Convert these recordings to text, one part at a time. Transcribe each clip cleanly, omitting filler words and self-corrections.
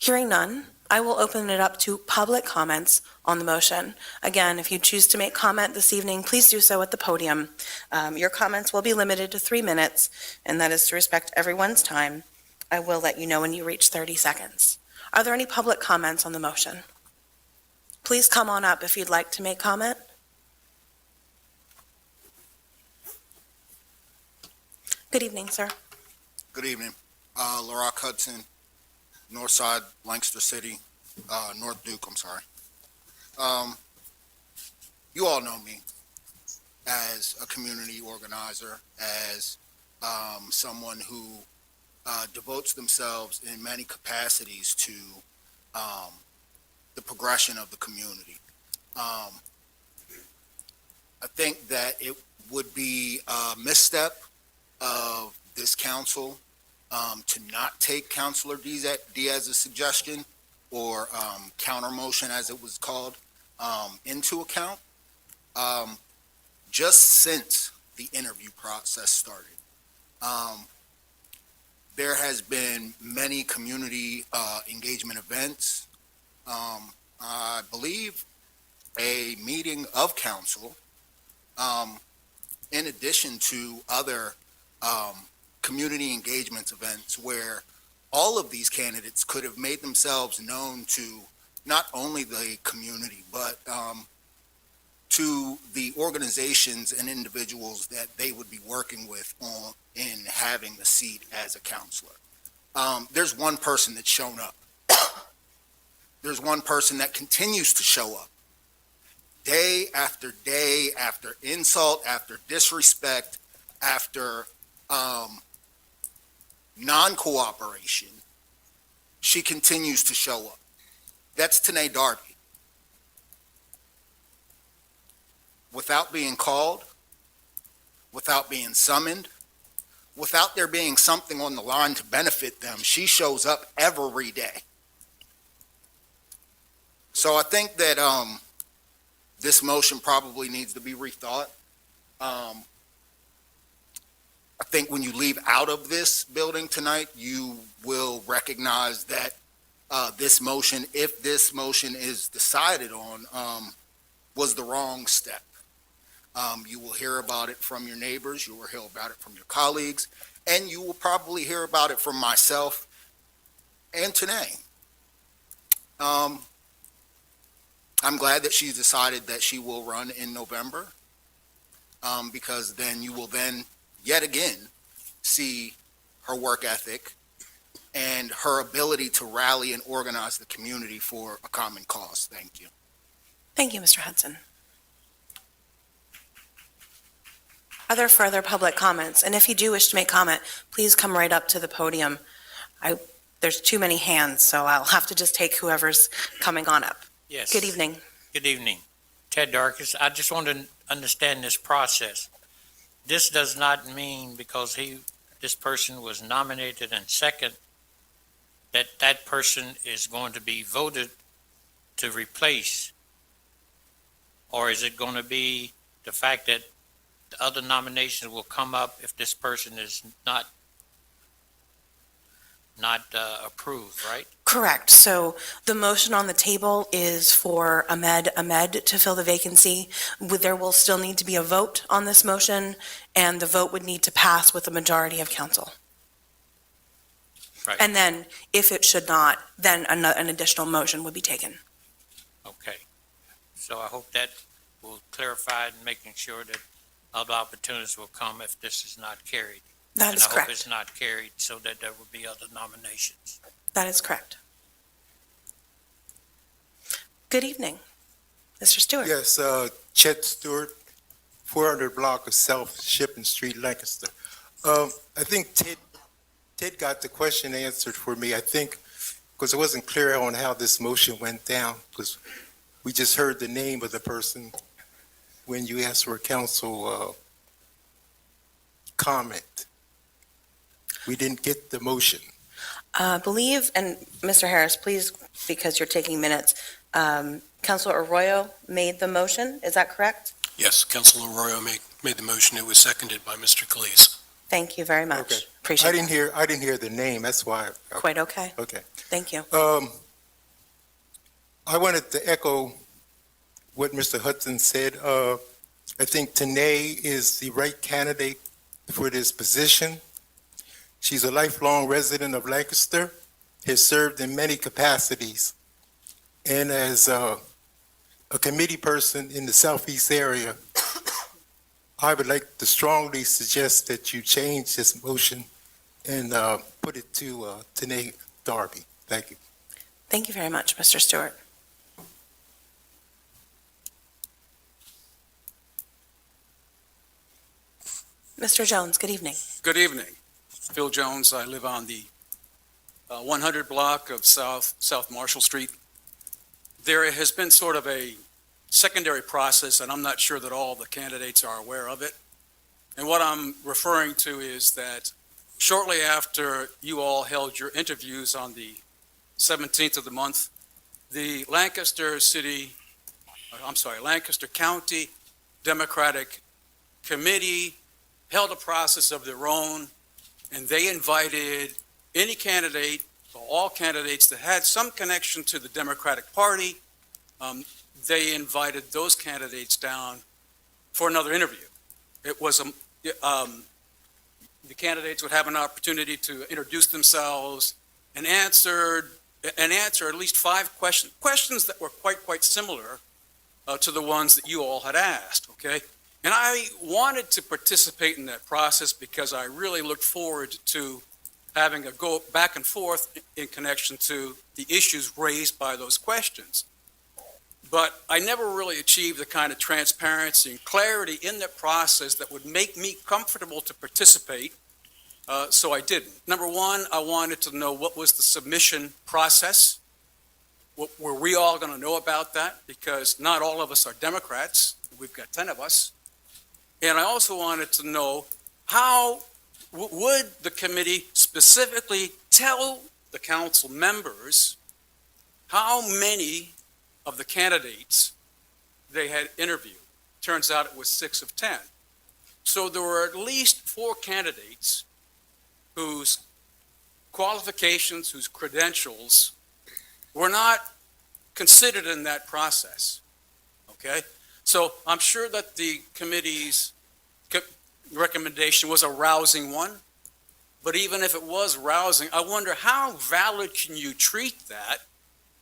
Hearing none, I will open it up to public comments on the motion. Again, if you choose to make comment this evening, please do so at the podium. Your comments will be limited to 3 minutes, and that is to respect everyone's time. I will let you know when you reach 30 seconds. Are there any public comments on the motion? Please come on up if you'd like to make comment. Good evening, sir. Good evening. LaRock Hudson, Northside, Lancaster City, North Duke, I'm sorry. You all know me as a community organizer, as someone who devotes themselves in many capacities to the progression of the community. I think that it would be a misstep of this council to not take Councilor Diaz's suggestion or counter motion, as it was called, into account. Just since the interview process started, there has been many community engagement events. I believe a meeting of council, in addition to other community engagement events where all of these candidates could have made themselves known to not only the community, but to the organizations and individuals that they would be working with in having the seat as a counselor. There's one person that's shown up. There's one person that continues to show up day after insult, after disrespect, after non-cooperation. She continues to show up. That's Tanae Darby. Without being called, without being summoned, without there being something on the line to benefit them, she shows up every day. So I think that this motion probably needs to be rethought. I think when you leave out of this building tonight, you will recognize that this motion, if this motion is decided on, was the wrong step. You will hear about it from your neighbors, you will hear about it from your colleagues, and you will probably hear about it from myself and Tanae. I'm glad that she's decided that she will run in November, because then you will then yet again see her work ethic and her ability to rally and organize the community for a common cause. Thank you. Thank you, Mr. Hudson. Are there further public comments? And if you do wish to make comment, please come right up to the podium. There's too many hands, so I'll have to just take whoever's coming on up. Yes. Good evening. Good evening. Ted Darkus. I just want to understand this process. This does not mean because this person was nominated and second, that person is going to be voted to replace? Or is it going to be the fact that the other nominations will come up if this person is not approved, right? Correct. So the motion on the table is for Ahmed to fill the vacancy. There will still need to be a vote on this motion, and the vote would need to pass with a majority of council. Right. And then if it should not, then an additional motion would be taken. Okay. So I hope that will clarify and making sure that other opportunities will come if this is not carried. That is and I correct. hope it's not carried so that there will be other nominations. That is correct. Good evening. Mr. Stewart. Yes, Chet Stewart, 400 block of South Shipping Street, Lancaster. I think Ted got the question answered for me, I think, because it wasn't clear on how this motion went down, because we just heard the name of the person when you asked for a council comment. We didn't get the motion. Believe, and Mr. Harris, please, because you're taking minutes, Councilor Arroyo made the motion. Is that correct? Yes, Councilor Arroyo made the motion. It was seconded by Mr. Calise. Thank you very Okay. much. Appreciate it. I didn't hear the name, that's why. Quite okay. Okay. Thank you. I wanted to echo what Mr. Hudson said. I think Tanae is the right candidate for this position. She's a lifelong resident of Lancaster, has served in many capacities, and as a committee person in the southeast area, I would like to strongly suggest that you change this motion and put it to Tanae Darby. Thank you. Thank you very much, Mr. Stewart. Mr. Jones, good evening. Good evening. Phil Jones. I live on the 100 block of South Marshall Street. There has been sort of a secondary process, and I'm not sure that all the candidates are aware of it. And what I'm referring to is that shortly after you all held your interviews on the 17th of the month, the Lancaster County Democratic Committee held a process of their own, and they invited any candidate, or all candidates that had some connection to the Democratic Party. They invited those candidates down for another interview. It was the candidates would have an opportunity to introduce themselves and answer at least 5 questions that were quite similar to the ones that you all had asked. Okay. And I wanted to participate in that process because I really looked forward to having a go back and forth in connection to the issues raised by those questions. But I never really achieved the kind of transparency and clarity in that process that would make me comfortable to participate, so I didn't. Number one, I wanted to know what was the submission process. Were we all going to know about that? Because not all of us are Democrats. We've got 10 of us. And I also wanted to know how would the committee specifically tell the council members how many of the candidates they had interviewed. Turns out it was 6 of 10. So there were at least 4 candidates whose qualifications, whose credentials were not considered in that process. Okay? So I'm sure that the committee's recommendation was a rousing one, but even if it was rousing, I wonder how valid can you treat that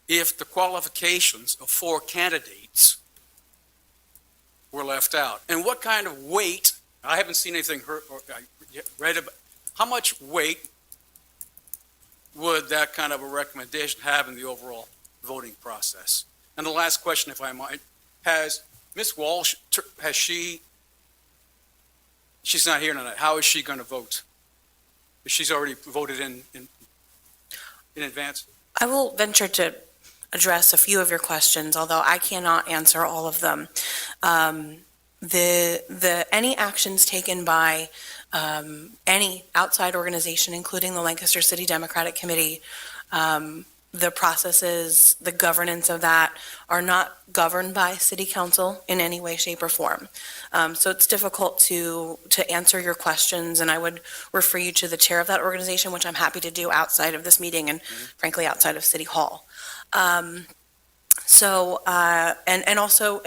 if the qualifications of 4 candidates were left out? And what kind of weight, I haven't seen anything heard or read about, how much weight would that kind of a recommendation have in the overall voting process? And the last question, if I might, has Ms. Walsh, she's not here tonight, how is she going to vote? She's already voted in advance. I will venture to address a few of your questions, although I cannot answer all of them. Any actions taken by any outside organization, including the Lancaster City Democratic Committee, the processes, the governance of that are not governed by City Council in any way, shape, or form. So it's difficult to answer your questions, and I would refer you to the chair of that organization, which I'm happy to do outside of this meeting and frankly outside of City Hall. And also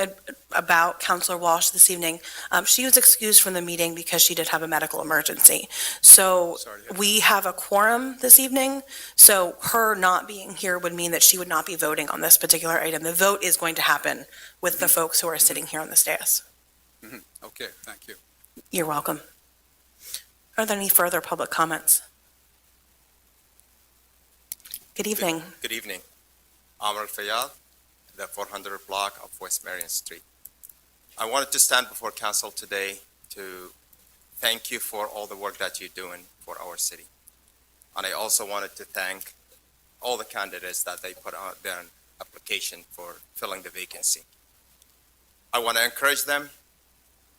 about Councilor Walsh this evening, she was excused from the meeting because she did have a medical emergency. So we have a quorum this evening, so her not being here would mean that she would not be voting on this particular item. The vote is going to happen with the folks who are sitting here on the dais. Okay, thank you. You're welcome. Are there any further public comments? Good evening. Good evening. Amr Fayyad, the 400 block of West Marion Street. I wanted to stand before council today to thank you for all the work that you're doing for our city. And I also wanted to thank all the candidates that they put out their application for filling the vacancy. I want to encourage them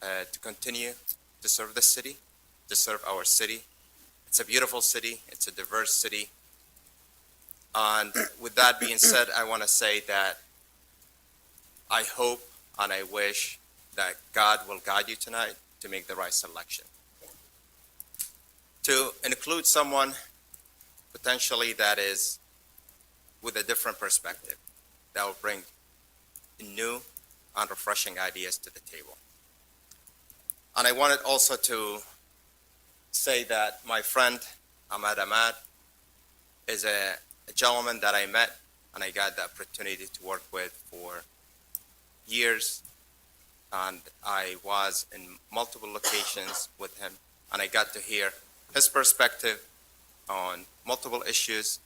to continue to serve the city, to serve our city. It's a beautiful city. It's a diverse city. And with that being said, I want to say that I hope and I wish that God will guide you tonight to make the right selection. to include someone potentially that is with a different perspective, that will bring new and refreshing ideas to the table. And I wanted also to say that my friend Ahmed Ahmad is a gentleman that I met and I got the opportunity to work with for years. And I was in multiple locations with him, and I got to hear his perspective on multiple issues.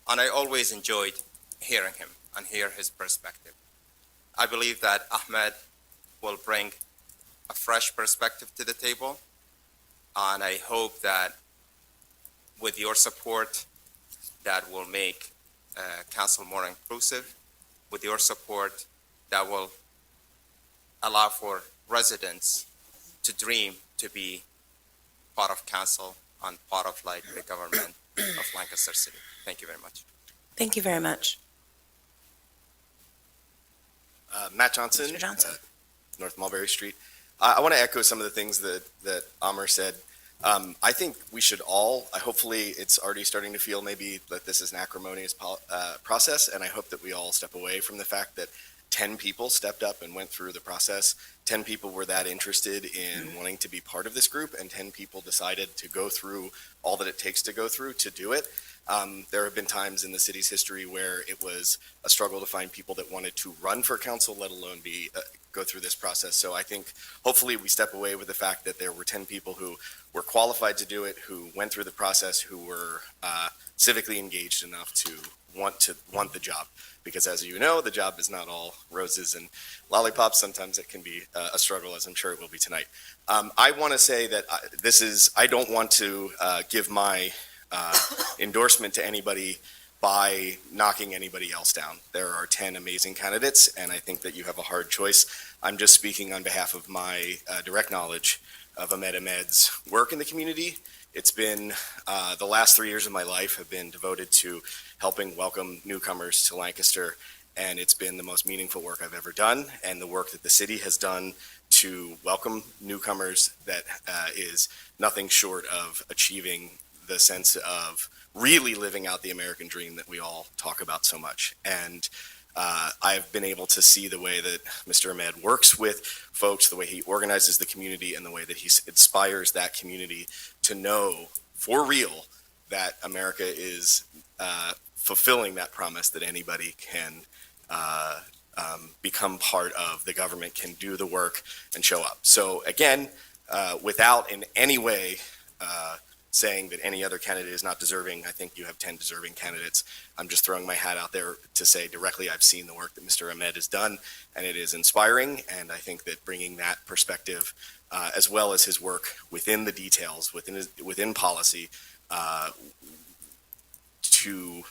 And I always enjoyed hearing him and hear his perspective. I believe that Ahmed will bring a fresh perspective to the table, and I hope that with your support, that will make council more inclusive. With your support, that will allow for residents to dream to be part of council and part of like the government of Lancaster City. Thank you very much. Thank you very much. Matt Johnson, Mr. Johnson. North Mulberry Street. I want to echo some of the things that Amr said. I think we should all, hopefully it's already starting to feel maybe that this is an acrimonious process, and I hope that we all step away from the fact that 10 people stepped up and went through the process. 10 people were that interested in wanting to be part of this group, and 10 people decided to go through all that it takes to go through to do it. There have been times in the city's history where it was a struggle to find people that wanted to run for council, let alone go through this process. So I think hopefully we step away with the fact that there were 10 people who were qualified to do it, who went through the process, who were civically engaged enough to want the job. Because as you know, the job is not all roses and lollipops. Sometimes it can be a struggle, as I'm sure it will be tonight. I want to say that I don't want to give my endorsement to anybody by knocking anybody else down. There are 10 amazing candidates, and I think that you have a hard choice. I'm just speaking on behalf of my direct knowledge of Ahmed Ahmed's work in the community. It's been the last 3 years of my life have been devoted to helping welcome newcomers to Lancaster, and it's been the most meaningful work I've ever done, and the work that the city has done to welcome newcomers that is nothing short of achieving the sense of really living out the American dream that we all talk about so much. And I've been able to see the way that Mr. Ahmed works with folks, the way he organizes the community, and the way that he inspires that community to know for real that America is fulfilling that promise that anybody can become part of the government, can do the work and show up. So again, without in any way saying that any other candidate is not deserving, I think you have 10 deserving candidates. I'm just throwing my hat out there to say directly I've seen the work that Mr. Ahmed has done, and it is inspiring, and I think that bringing that perspective, as well as his work within the details, within policy, to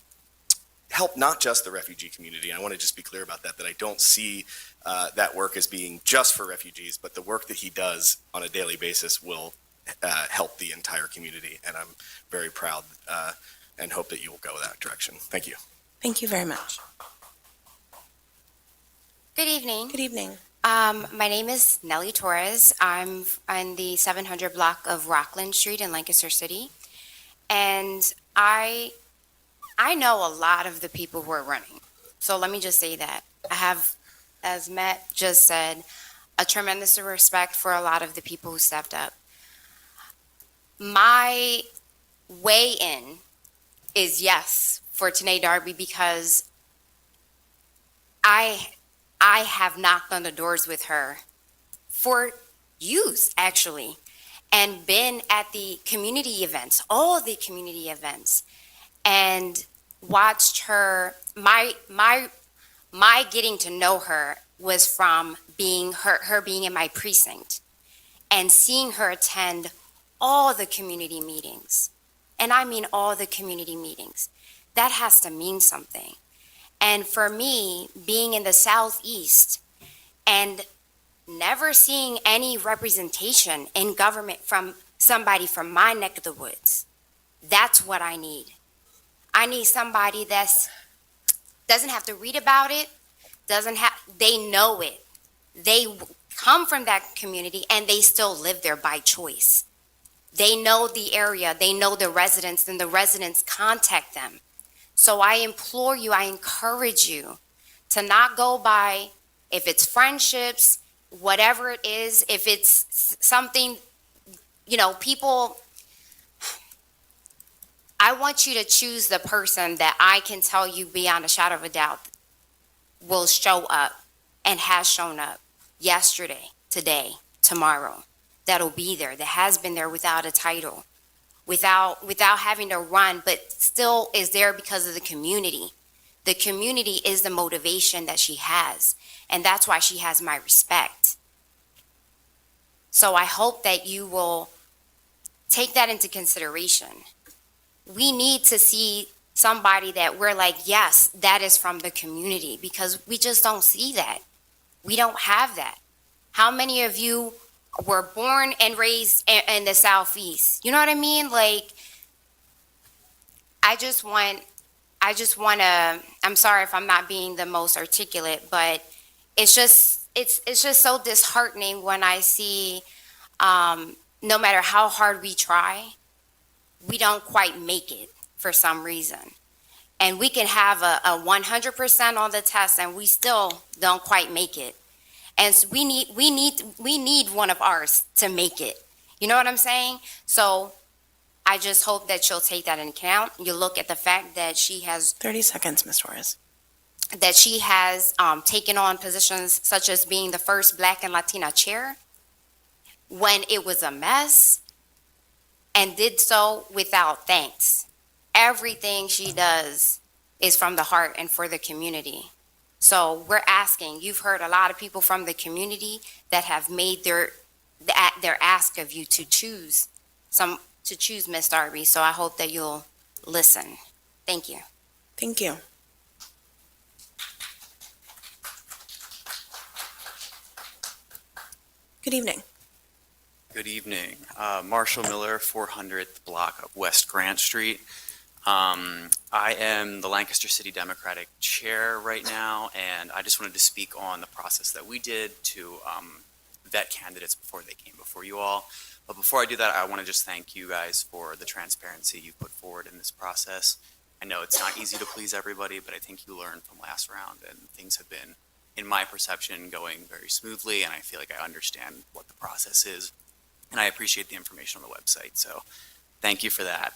help not just the refugee community. And I want to just be clear about that I don't see that work as being just for refugees, but the work that he does on a daily basis will help the entire community, and I'm very proud and hope that you will go that direction. Thank you. Thank you very much. Good evening. Good evening. My name is Nellie Torres. I'm on the 700 block of Rockland Street in Lancaster City. And I know a lot of the people who are running. So let me just say that. I have, as Matt just said, a tremendous respect for a lot of the people who stepped up. My way in is yes for Tanae Darby, because I have knocked on the doors with her for years, actually, and been at the community events, all the community events, and watched her. My getting to know her was from being her being in my precinct and seeing her attend all the community meetings. And I mean all the community meetings. That has to mean something. And for me, being in the Southeast and never seeing any representation in government from somebody from my neck of the woods, that's what I need. I need somebody that doesn't have to read about it, they know it. They come from that community and they still live there by choice. They know the area, they know the residents, and the residents contact them. So I implore you, I encourage you to not go by if it's friendships, whatever it is, if it's something, people, I want you to choose the person that I can tell you beyond a shadow of a doubt will show up and has shown up yesterday, today, tomorrow. That'll be there, that has been there without a title, without having to run, but still is there because of the community. The community is the motivation that she has, and that's why she has my respect. So I hope that you will take that into consideration. We need to see somebody that we're like, yes, that is from the community, because we just don't see that. We don't have that. How many of you were born and raised in the Southeast? You know what I mean? Like, I just want to, I'm sorry if I'm not being the most articulate, but it's just so disheartening when I see, no matter how hard we try, we don't quite make it for some reason. And we can have a 100% on the test and we still don't quite make it. And so we need one of ours to make it. You know what I'm saying? So I just hope that you'll take that into account. You look at the fact that she has 30 seconds, Ms. Torres. taken on positions such as being the first Black and Latina chair when it was a mess, and did so without thanks. Everything she does is from the heart and for the community. So we're asking, you've heard a lot of people from the community that have made their ask of you to choose Ms. Darby. So I hope that you'll listen. Thank you. Thank you. Good evening. Good evening. Marshall Miller, 400th block of West Grant Street. I am the Lancaster City Democratic Chair right now, and I just wanted to speak on the process that we did to vet candidates before they came before you all. But before I do that, I want to just thank you guys for the transparency you put forward in this process. I know it's not easy to please everybody, but I think you learned from last round, and things have been, in my perception, going very smoothly, and I feel like I understand what the process is. And I appreciate the information on the website, so thank you for that.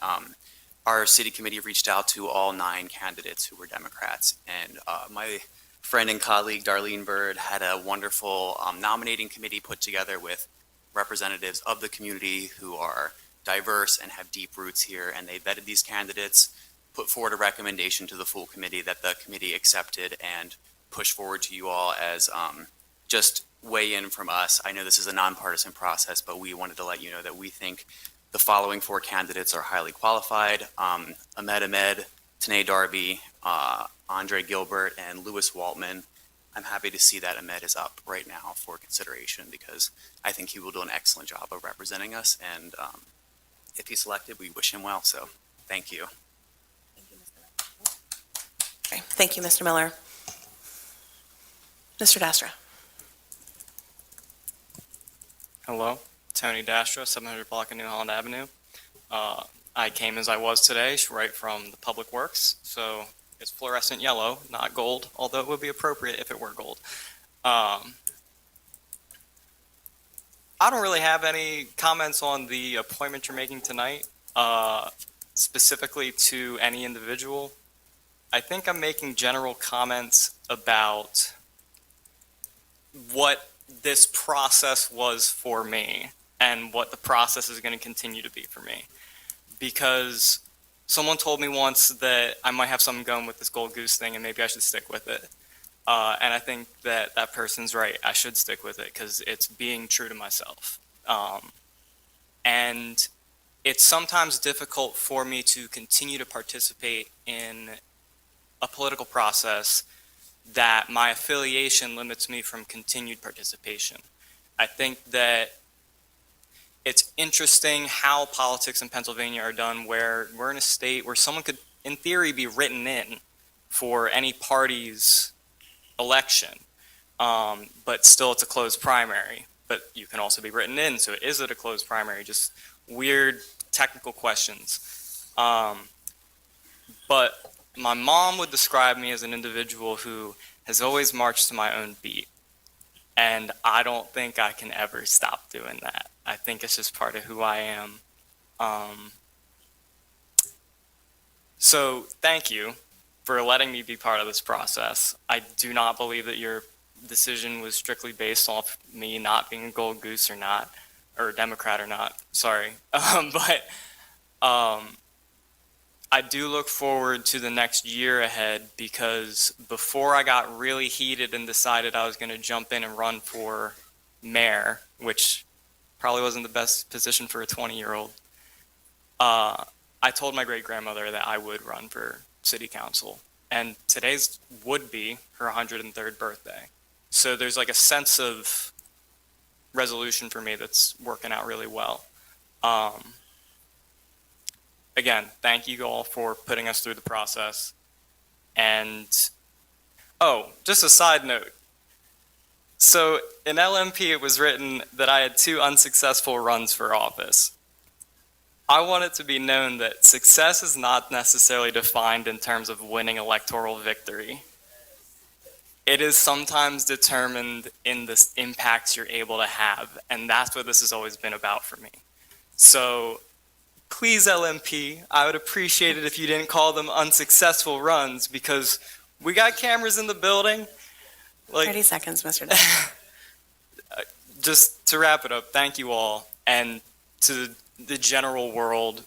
Our city committee reached out to all 9 candidates who were Democrats, and my friend and colleague Darlene Bird had a wonderful nominating committee put together with representatives of the community who are diverse and have deep roots here, and they vetted these candidates, put forward a recommendation to the full committee that the committee accepted and pushed forward to you all as just weigh in from us. I know this is a nonpartisan process, but we wanted to let you know that we think the following 4 candidates are highly qualified: Ahmed Ahmed, Tanae Darby, Andre Gilbert, and Louis Waltman. I'm happy to see that Ahmed is up right now for consideration because I think he will do an excellent job of representing us. And if he's selected, we wish him well. So thank you. Okay. Thank you, Mr. Miller. Mr. Dastra. Hello, Tony Dastra, 700 block of New Holland Avenue. I came as I was today, right from the Public Works, so it's fluorescent yellow, not gold, although it would be appropriate if it were gold. I don't really have any comments on the appointment you're making tonight, specifically to any individual. I think I'm making general comments about what this process was for me and what the process is going to continue to be for me. Because someone told me once that I might have something going with this Gold Goose thing and maybe I should stick with it. And I think that that person's right. I should stick with it because it's being true to myself. And it's sometimes difficult for me to continue to participate in a political process that my affiliation limits me from continued participation. I think that it's interesting how politics in Pennsylvania are done, where we're in a state where someone could, in theory, be written in for any party's election, but still it's a closed primary. But you can also be written in, so is it a closed primary? Just weird technical questions. But my mom would describe me as an individual who has always marched to my own beat. And I don't think I can ever stop doing that. I think it's just part of who I am. So thank you for letting me be part of this process. I do not believe that your decision was strictly based off me not being a Gold Goose or not, or a Democrat or not, sorry. But I do look forward to the next year ahead, because before I got really heated and decided I was going to jump in and run for mayor, which probably wasn't the best position for a 20-year-old, I told my great-grandmother that I would run for city council. And today's would be her 103rd birthday. So there's like a sense of resolution for me that's working out really well. Again, thank you all for putting us through the process. And, oh, just a side note. So in LMP, it was written that I had 2 unsuccessful runs for office. I want it to be known that success is not necessarily defined in terms of winning electoral victory. It is sometimes determined in the impacts you're able to have, and that's what this has always been about for me. So please, LMP, I would appreciate it if you didn't call them unsuccessful runs, because we got cameras in the building. 30 seconds, Mr. Dyer. Just to wrap it up, thank you all, and to the general world,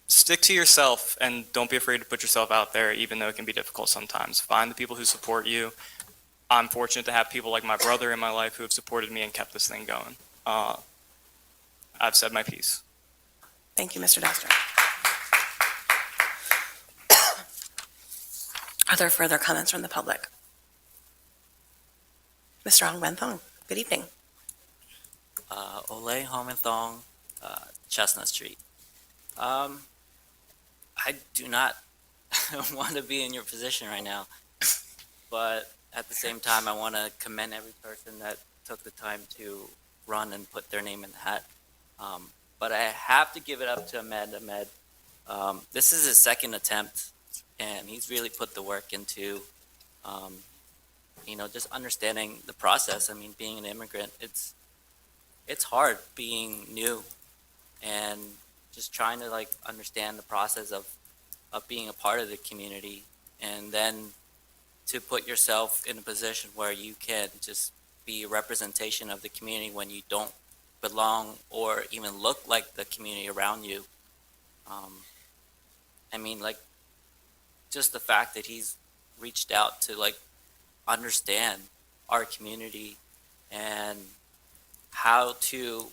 stick to yourself and don't be afraid to put yourself out there, even though it can be difficult sometimes. Find the people who support you. I'm fortunate to have people like my brother in my life who have supported me and kept this thing going. I've said my piece. Thank you, Mr. Dostner. Are there further comments from the public? Mr. Ong Ben Thong, good evening. Ole Homenthong, Chestnut Street. I do not want to be in your position right now, but at the same time, I want to commend every person that took the time to run and put their name in the hat. But I have to give it up to Ahmed. This is his second attempt, and he's really put the work into, just understanding the process. I mean, being an immigrant, it's hard being new and just trying to understand the process of being a part of the community, and then to put yourself in a position where you can just be a representation of the community when you don't belong or even look like the community around you. Just the fact that he's reached out to understand our community and how to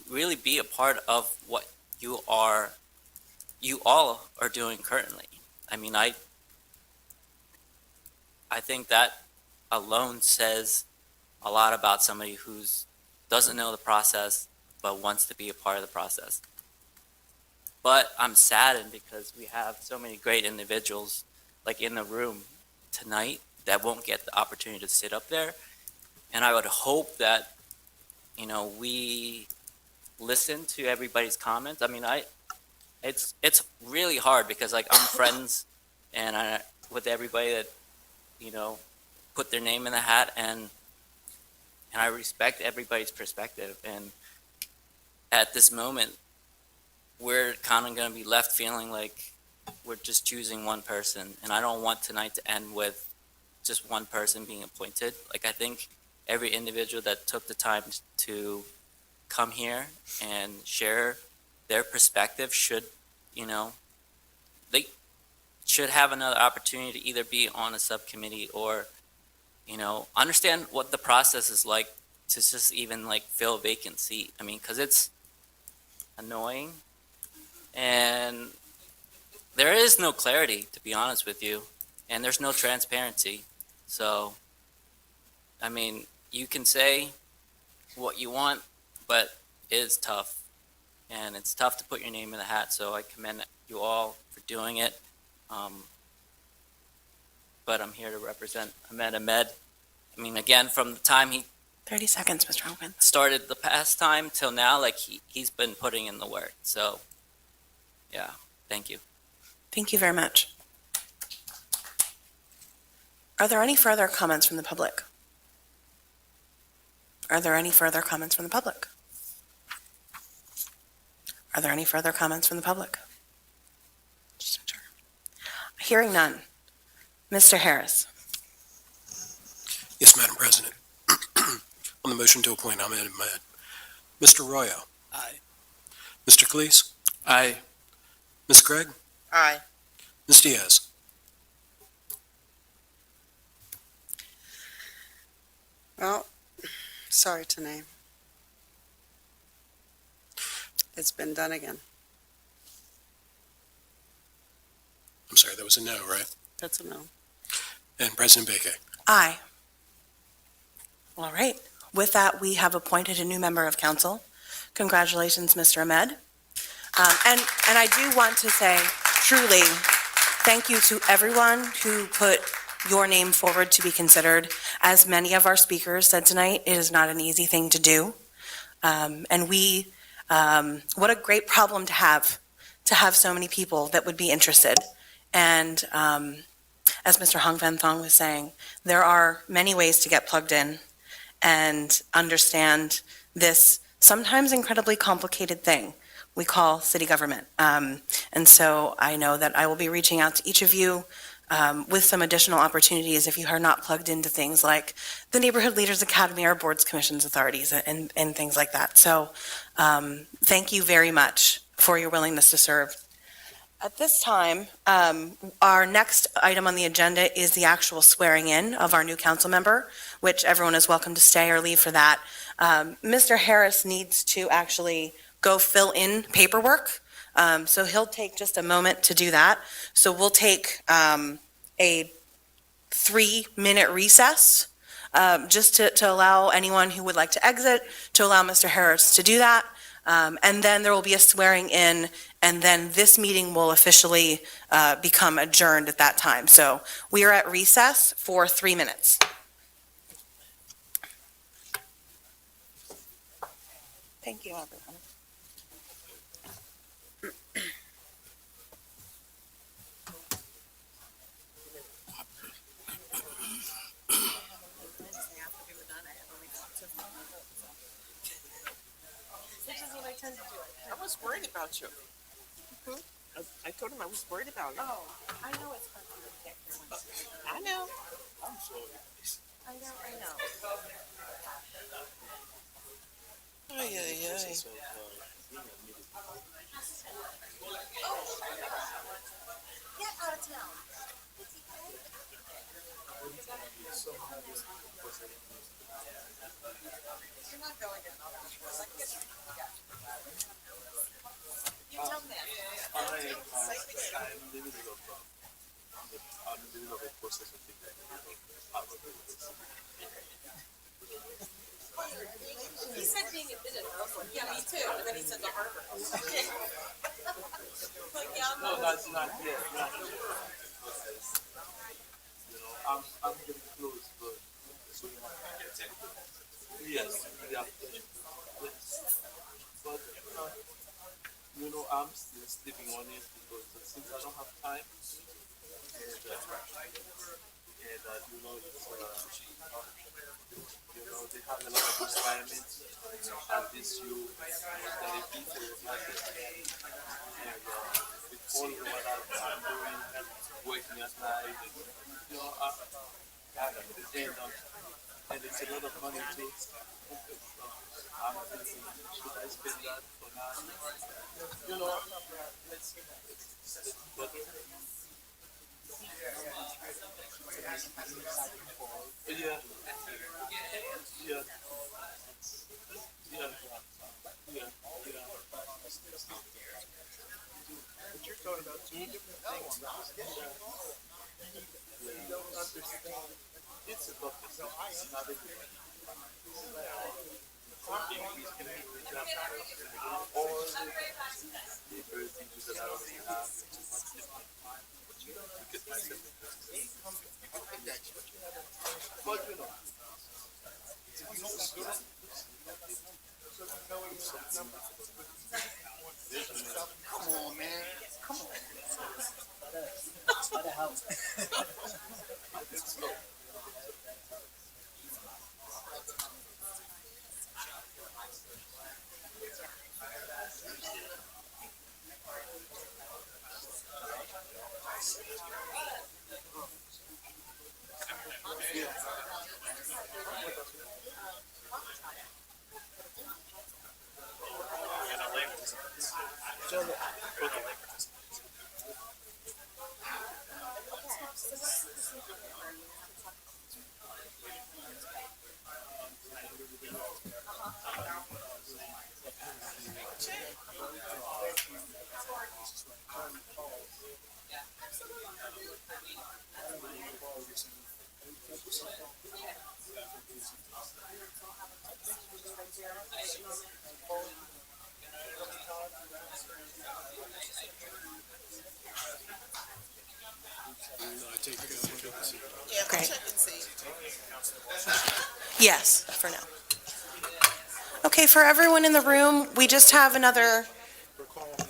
really be a part of what you all are doing currently. I think that alone says a lot about somebody who's doesn't know the process but wants to be a part of the process. But I'm saddened because we have so many great individuals in the room tonight that won't get the opportunity to sit up there. And I would hope that we listen to everybody's comments. It's really hard because I'm friends and with everybody that put their name in the hat, and I respect everybody's perspective. And at this moment, we're kind of going to be left feeling like we're just choosing one person, and I don't want tonight to end with just one person being appointed. I think every individual that took the time to come here and share their perspective should have another opportunity to either be on a subcommittee or understand what the process is like to just even fill a vacant seat. Because it's annoying and there is no clarity, to be honest with you, and there's no transparency. So you can say what you want, but it is tough, and it's tough to put your name in the hat. So I commend you all for doing it. But I'm here to represent Ahmed. Again, from the time he 30 seconds, Mr. Hogan. Started the past time till now, like he's been putting in the work. So, yeah, thank you. Thank you very much. Are there any further comments from the public? Are there any further comments from the public? Are there any further comments from the public? Just make sure. Hearing none. Mr. Harris. Yes, Madam President. On the motion to appoint Ahmed Ahmed. Mr. Royo. Aye. Mr. Cleese. Aye. Ms. Craig. Aye. Ms. Diaz. Well, sorry to name. It's been done again. I'm sorry, that was a no, right? That's a no. And President Beke. Aye. All right. With that, we have appointed a new member of council. Congratulations, Mr. Ahmed. And I do want to say, truly, thank you to everyone who put your name forward to be considered. As many of our speakers said tonight, it is not an easy thing to do. What a great problem to have so many people that would be interested. And as Mr. Hong Van Thong was saying, there are many ways to get plugged in and understand this sometimes incredibly complicated thing we call city government. And so I know that I will be reaching out to each of you with some additional opportunities if you are not plugged into things like the Neighborhood Leaders Academy or boards, commissions, authorities, and things like that. So thank you very much for your willingness to serve. At this time, our next item on the agenda is the actual swearing in of our new council member, which everyone is welcome to stay or leave for that. Mr. Harris needs to actually go fill in paperwork. So he'll take just a moment to do that. So we'll take a 3-minute recess just to allow anyone who would like to exit to allow Mr. Harris to do that. And then there will be a swearing in, and then this meeting will officially become adjourned at that time. So we are at recess for 3 minutes. Thank you, everyone. I was worried about you. I told him I was worried about you. Oh, I know it's hard for you to get here. I know. I know. Ay, ay, ay. Get out of town. You're not going to. You tell me. He said being admitted. I was like, yeah, me too. And then he said to Harvard. Like, yeah, No, that's not yet. Not yet. You know, I'm getting close, but yes, yeah. Yes. But you know, I'm still sleeping on it because since I don't have time, and you know, it's you know, they have a lot of requirements, and this you that it be for your market. And with all the what I'm doing, working at night, you know, and it's a lot of money too. I'm thinking, should I spend that for now? You know, it's better. Yeah. Yeah. Yeah. Yeah. But you're talking about two different things. You don't understand. It's a tough decision. It's not a good one. Something we can do with that. All the first things that I already have. But you don't look at myself. But you know, it's Come on, man. Come on. Great. Yes, for now. Okay, for everyone in the room, we just have another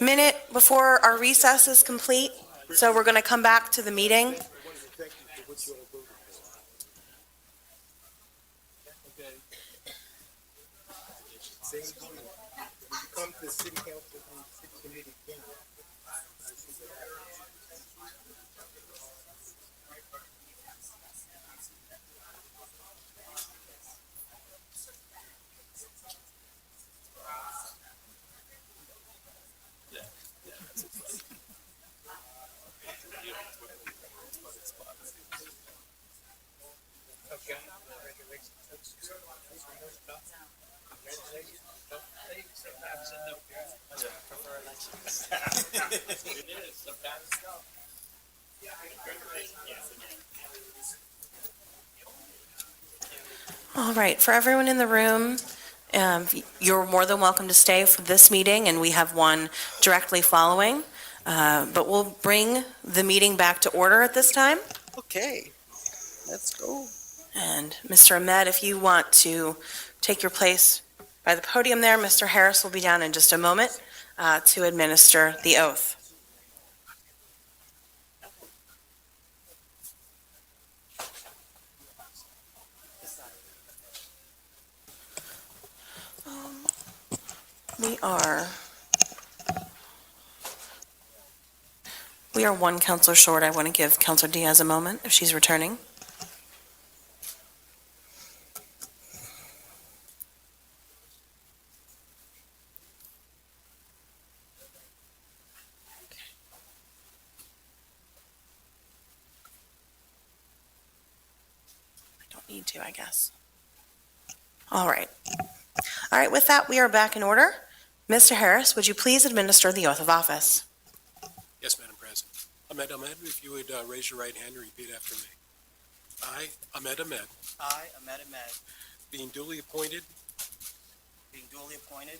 minute before our recess is complete, so we're going to come back to the meeting. Come to city council and city committee again. All right, for everyone in the room, you're more than welcome to stay for this meeting, and we have one directly following. But we'll bring the meeting back to order at this time. Okay, let's go. And Mr. Ahmed, if you want to take your place by the podium there, Mr. Harris will be down in just a moment to administer the oath. We are one counselor short. I want to give Counselor Diaz a moment if she's returning. I don't need to, I guess. All right. All right, with that, we are back in order. Mr. Harris, would you please administer the oath of office? Yes, Madam President. Ahmed, if you would raise your right hand and repeat after me. I, Ahmed, I, Ahmed Ahmed, being duly appointed being duly appointed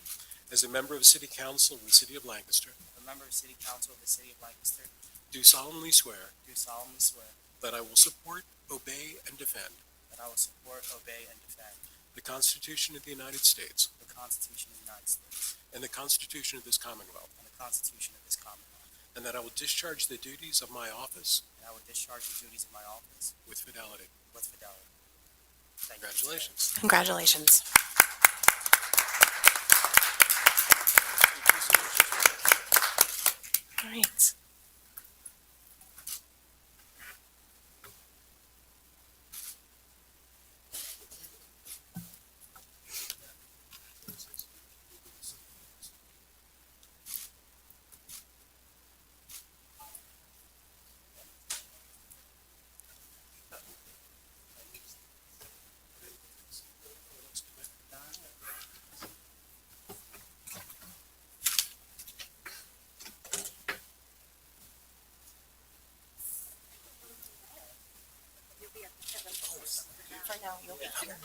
as a member of the City Council of the City of Lancaster, a member of City Council of the City of Lancaster, do solemnly swear do solemnly swear that I will support, obey, and defend that I will support, obey, and defend the Constitution of the United States the Constitution of the United States and the Constitution of this Commonwealth, and the Constitution of this Commonwealth, and that I will discharge the duties of my office and I will discharge the duties of my office with fidelity. with fidelity. Thank you, Mr. Congratulations. Congratulations. All right. For now, you'll be here.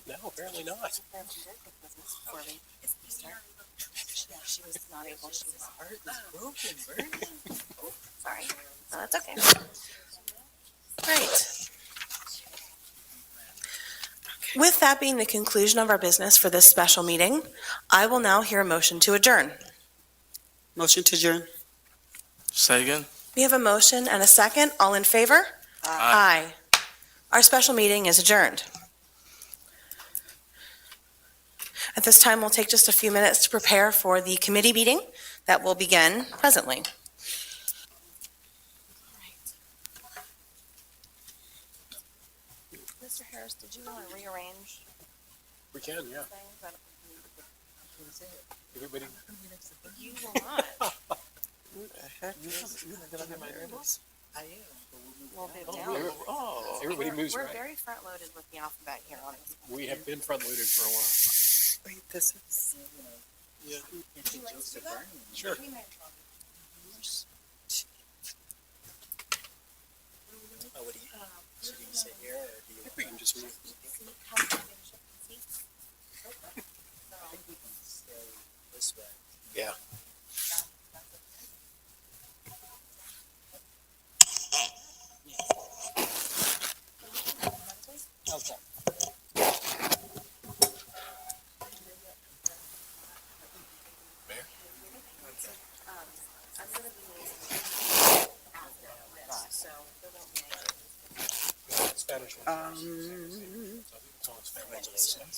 No, apparently not. She was not able, she was hurt, broken, sorry. No, that's okay. All right. With that being the conclusion of our business for this special meeting, I will now hear a motion to adjourn. Motion to adjourn. Second. We have a motion and a second. All in favor? Aye. Our special meeting is adjourned. At this time, we'll take just a few minutes to prepare for the committee meeting that will begin presently. Mr. Harris, did you want to rearrange We can, yeah. things? Everybody, You will not. Who the heck is? I am. We'll move Oh, down. really? Oh. everybody moves We're right. very front-loaded with the alphabet here on this. We have been front-loaded for a while. Wait, this is. Would you like to do that? Sure. We may. Oh, what do you, so do you sit here or do you? I think we can just move. I think we can stay this way. Yeah. Okay. Spanish. It's all in Spanish. Congratulations.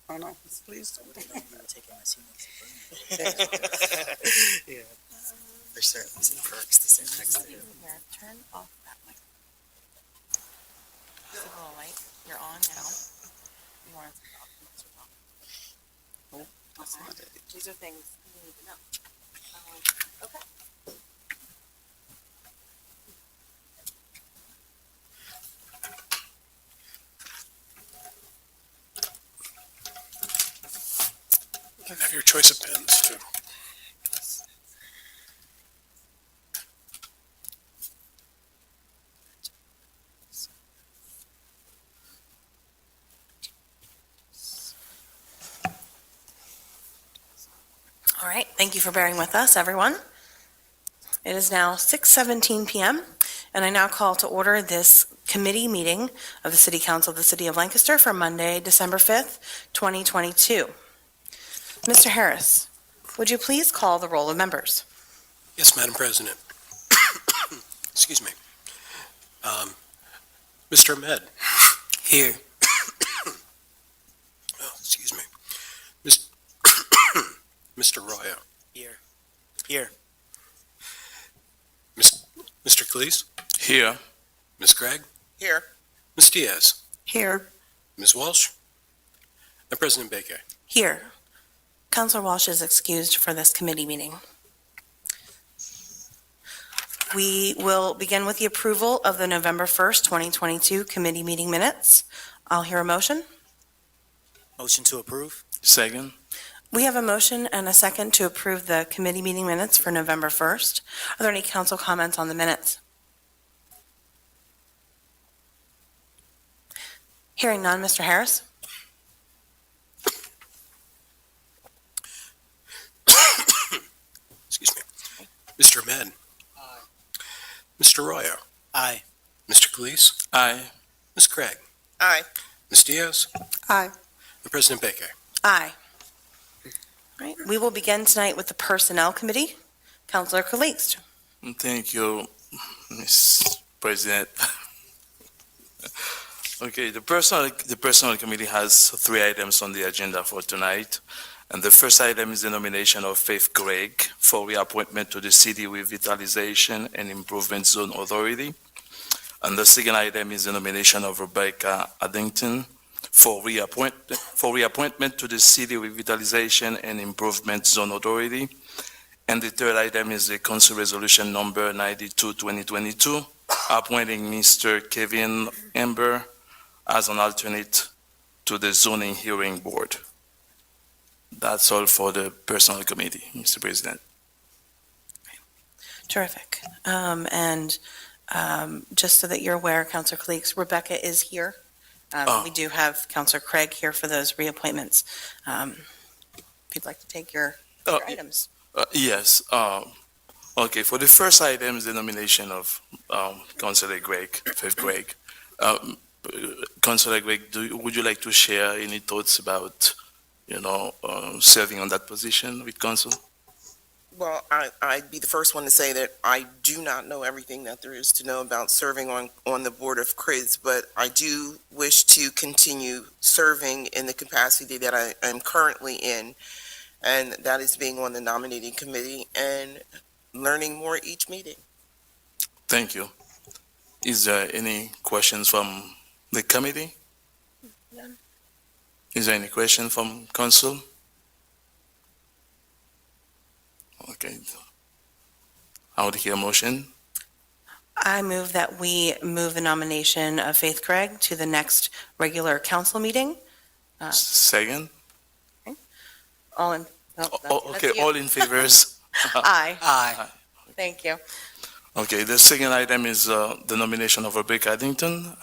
Oh, no, please don't. You were taking my seat. Yeah. There's certainly some perks to sit next to you. Here, turn off that mic. Signal light, you're on now. You want to turn off? That's not it. These are things you need to know. Okay. You can have your choice of pens, too. All right, thank you for bearing with us, everyone. It is now 6:17 PM, and I now call to order this committee meeting of the City Council of the City of Lancaster for Monday, December 5th, 2022. Mr. Harris, would you please call the roll of members? Yes, Madam President. Excuse me. Mr. Ahmed. Here. Oh, excuse me. Mr. Royo. Here. Here. Mr. Cleese. Here. Ms. Gregg. Here. Ms. Diaz. Here. Ms. Walsh. And President Baker. Here. Councilor Walsh is excused for this committee meeting. We will begin with the approval of the November 1st, 2022 committee meeting minutes. I'll hear a motion. Motion to approve? Second. We have a motion and a second to approve the committee meeting minutes for November 1st. Are there any council comments on the minutes? Hearing none, Mr. Harris? Excuse me. Mr. Ahmed. Aye. Mr. Royo. Aye. Mr. Cleese. Aye. Ms. Craig. Aye. Ms. Diaz. Aye. And President Baker. Aye. All right, we will begin tonight with the Personnel Committee. Councilor Calixte. Thank you, Ms. President. Okay, the personal committee has 3 items on the agenda for tonight. And the first item is the nomination of Faith Gregg for reappointment to the City Revitalization and Improvement Zone Authority. And the second item is the nomination of Rebecca Addington for reappointment to the City Revitalization and Improvement Zone Authority. And the third item is the Council Resolution Number 92, 2022, appointing Mr. Kevin Ember as an alternate to the Zoning Hearing Board. That's all for the Personnel Committee, Mr. President. Terrific. Just so that you're aware, Councilor Calixte, Rebecca is here. We do have Councilor Craig here for those reappointments. If you'd like to take your items. Yes. Okay, for the first item is the nomination of Councilor Faith Gregg. Councilor Greg, would you like to share any thoughts about, serving on that position with council? Well, I'd be the first one to say that I do not know everything that there is to know about serving on the board of CRIS, but I do wish to continue serving in the capacity that I am currently in, and that is being on the nominating committee and learning more each meeting. Thank you. Is there any questions from the committee? None. Is there any question from council? Okay. I would hear a motion. I move that we move the nomination of Faith Craig to the next regular council meeting. Second? All in, Okay, all in favors? Aye. Aye. Thank you. Okay, the second item is the nomination of Rebecca Addington.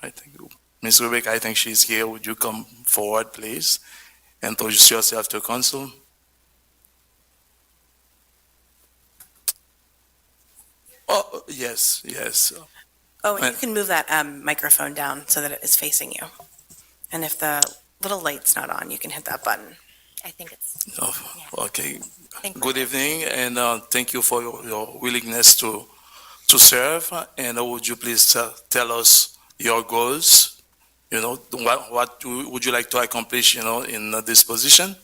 I think, Ms. Rebecca, I think she's here. Would you come forward, please, and introduce yourself to council? Oh, yes, yes. Oh, and you can move that microphone down so that it is facing you. And if the little light's not on, you can hit that button. I think it's, Oh, okay. think Good evening, and thank you for your willingness to serve. And would you please tell us your goals? What would you like to accomplish, in this position?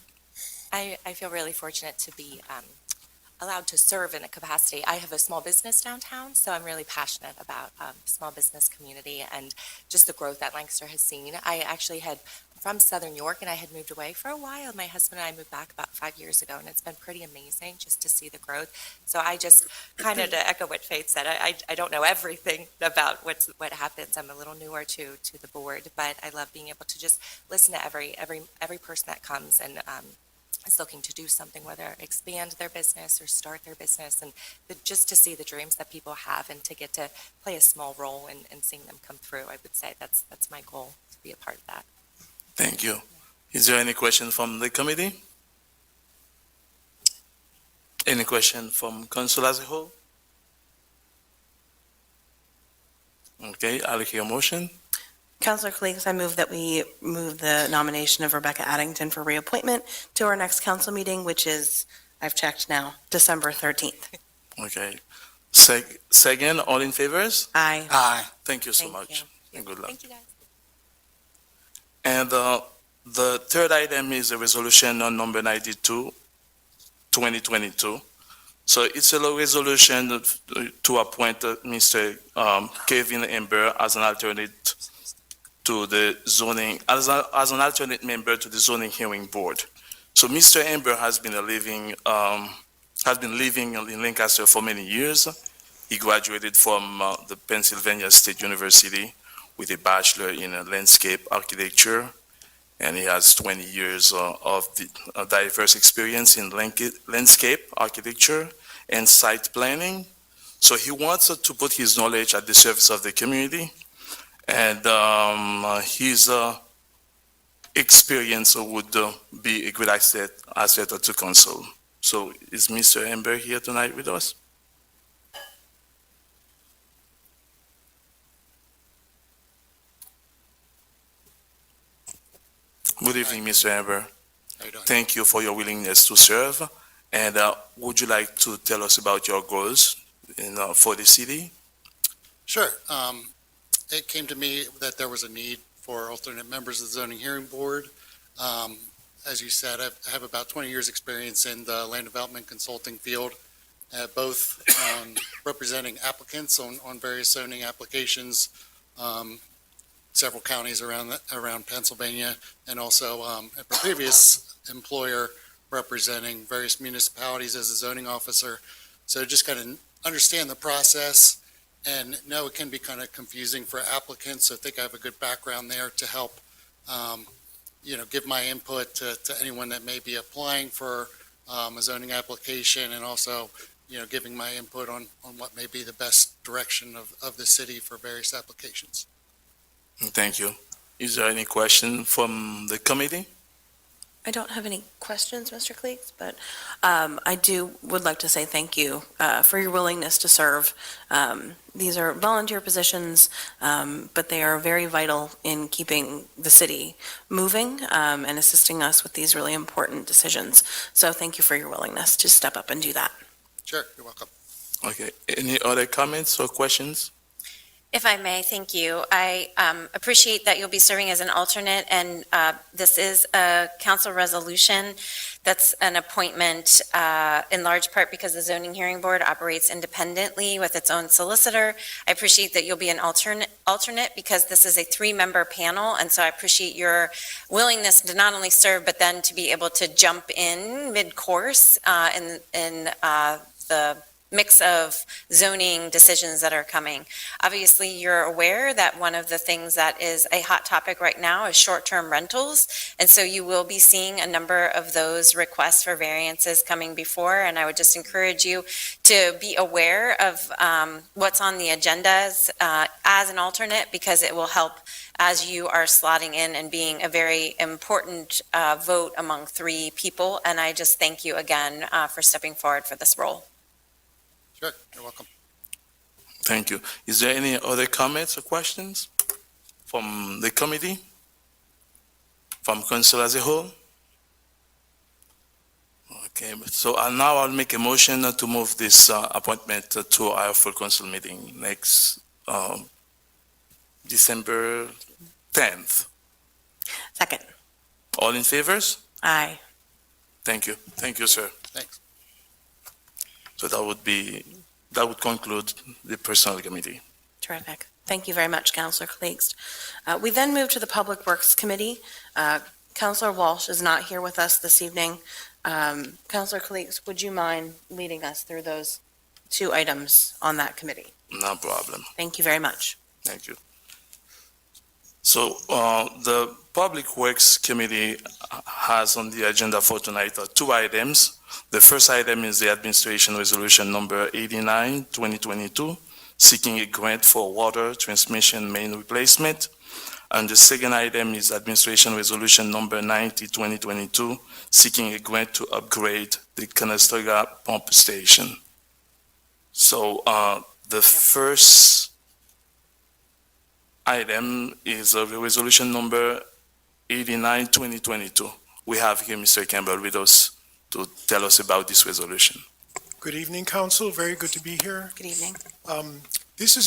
I feel really fortunate to be allowed to serve in a capacity. I have a small business downtown, so I'm really passionate about small business community and just the growth that Lancaster has seen. I actually had from Southern New York, and I had moved away for a while. My husband and I moved back about 5 years ago, and it's been pretty amazing just to see the growth. So I just kind of, to echo what Faith said, I don't know everything about what happens. I'm a little newer to the board, but I love being able to just listen to every person that comes and is looking to do something, whether expand their business or start their business, and just to see the dreams that people have and to get to play a small role in seeing them come through. I would say that's my goal, to be a part of that. Thank you. Is there any question from the committee? Any question from council as a whole? Okay, I'll hear a motion. Councilor Caligos, I move that we move the nomination of Rebecca Addington for reappointment to our next council meeting, which is, I've checked now, December 13th. Okay. Second, all in favors? Aye. Aye. Thank you so Thank much. you. And good luck. Thank you, guys. And the third item is a resolution on number 92, 2022. So it's a resolution to appoint Mr. Kevin Ember as an alternate to the zoning, as an alternate member to the zoning hearing board. So Mr. Ember has been living in Lancaster for many years. He graduated from the Pennsylvania State University with a bachelor in landscape architecture, and he has 20 years of diverse experience in landscape architecture and site planning. So he wants to put his knowledge at the service of the community, and his experience would be a good asset to council. So is Mr. Ember here tonight with us? Good evening, Mr. Ember. How you doing? Thank you for your willingness to serve. And would you like to tell us about your goals for the city? Sure. It came to me that there was a need for alternate members of the zoning hearing board. As you said, I have about 20 years' experience in the land development consulting field, both on representing applicants on various zoning applications, several counties around Pennsylvania, and also at my previous employer representing various municipalities as a zoning officer. So just kind of understand the process and know it can be kind of confusing for applicants. So I think I have a good background there to help, give my input to anyone that may be applying for a zoning application, and also, giving my input on what may be the best direction of the city for various applications. Thank you. Is there any question from the committee? I don't have any questions, Mr. Cleeks, but would like to say thank you for your willingness to serve. These are volunteer positions, but they are very vital in keeping the city moving and assisting us with these really important decisions. So thank you for your willingness to step up and do that. Sure, you're welcome. Okay, any other comments or questions? If I may, thank you. I appreciate that you'll be serving as an alternate, and this is a council resolution that's an appointment in large part because the zoning hearing board operates independently with its own solicitor. I appreciate that you'll be an alternate because this is a three-member panel, and so I appreciate your willingness to not only serve, but then to be able to jump in mid-course in the mix of zoning decisions that are coming. Obviously, you're aware that one of the things that is a hot topic right now is short-term rentals, and so you will be seeing a number of those requests for variances coming before, and I would just encourage you to be aware of what's on the agendas as an alternate, because it will help as you are slotting in and being a very important vote among three people, and I just thank you again for stepping forward for this role. Sure, you're welcome. Thank you. Is there any other comments or questions from the committee? From council as a whole? Okay, so now I'll make a motion to move this appointment to our full council meeting next December 10th. Second. All in favors? Aye. Thank you. Thank you, sir. Thanks. So that would conclude the personnel committee. Terrific. Thank you very much, Councilor Cleeks. We then move to the Public Works Committee. Councilor Walsh is not here with us this evening. Councilor Cleeks, would you mind leading us through those two items on that committee? No problem. Thank you very much. Thank you. So the Public Works Committee has on the agenda for tonight two items. The first item is the Administration Resolution number 89, 2022, seeking a grant for water transmission main replacement. And the second item is Administration Resolution number 90, 2022, seeking a grant to upgrade the Conestoga pump station. So the first item is resolution number 89, 2022. We have here Mr. Campbell with us to tell us about this resolution. Good evening, Council. Very good to be here. Good evening. This is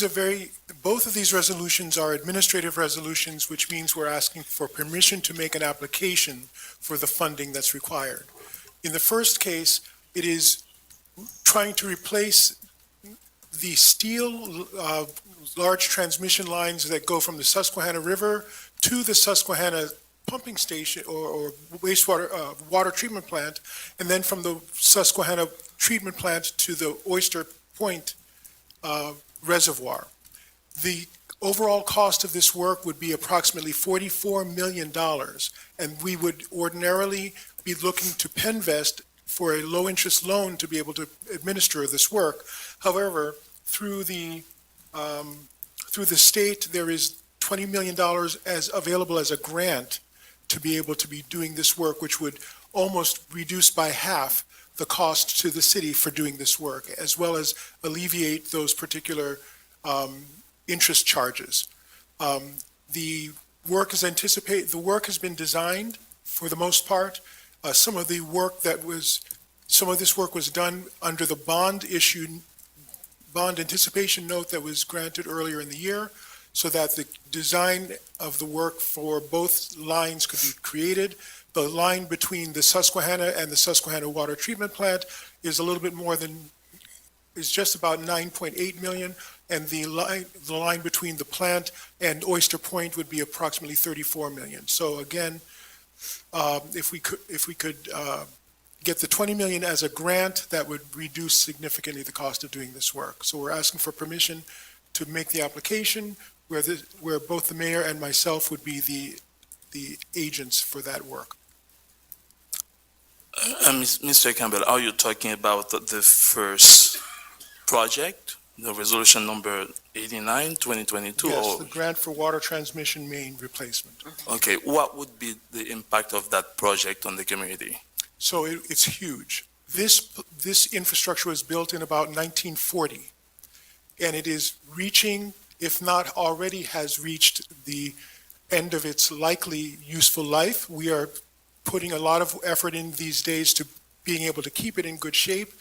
both of these resolutions are administrative resolutions, which means we're asking for permission to make an application for the funding that's required. In the first case, it is trying to replace the steel large transmission lines that go from the Susquehanna River to the Susquehanna pumping station or wastewater water treatment plant, and then from the Susquehanna treatment plant to the Oyster Point reservoir. The overall cost of this work would be approximately $44 million, and we would ordinarily be looking to Penvest for a low-interest loan to be able to administer this work. However, through the state, there is $20 million as available as a grant to be able to be doing this work, which would almost reduce by half the cost to the city for doing this work, as well as alleviate those particular interest charges. The work has been designed for the most part. Some of this work was done under the bond anticipation note that was granted earlier in the year, so that the design of the work for both lines could be created. The line between the Susquehanna and the Susquehanna Water Treatment Plant is just about 9.8 million, and the line between the plant and Oyster Point would be approximately 34 million. So again, if we could get the 20 million as a grant, that would reduce significantly the cost of doing this work. So we're asking for permission to make the application where both the mayor and myself would be the agents for that work. Mr. Campbell, are you talking about the first project the resolution number 89, 2022? Yes, or- the grant for water transmission main replacement. Okay, what would be the impact of that project on the community? So it's huge. This infrastructure was built in about 1940, and it is reaching, if not already has reached the end of its likely useful life. We are putting a lot of effort in these days to being able to keep it in good shape.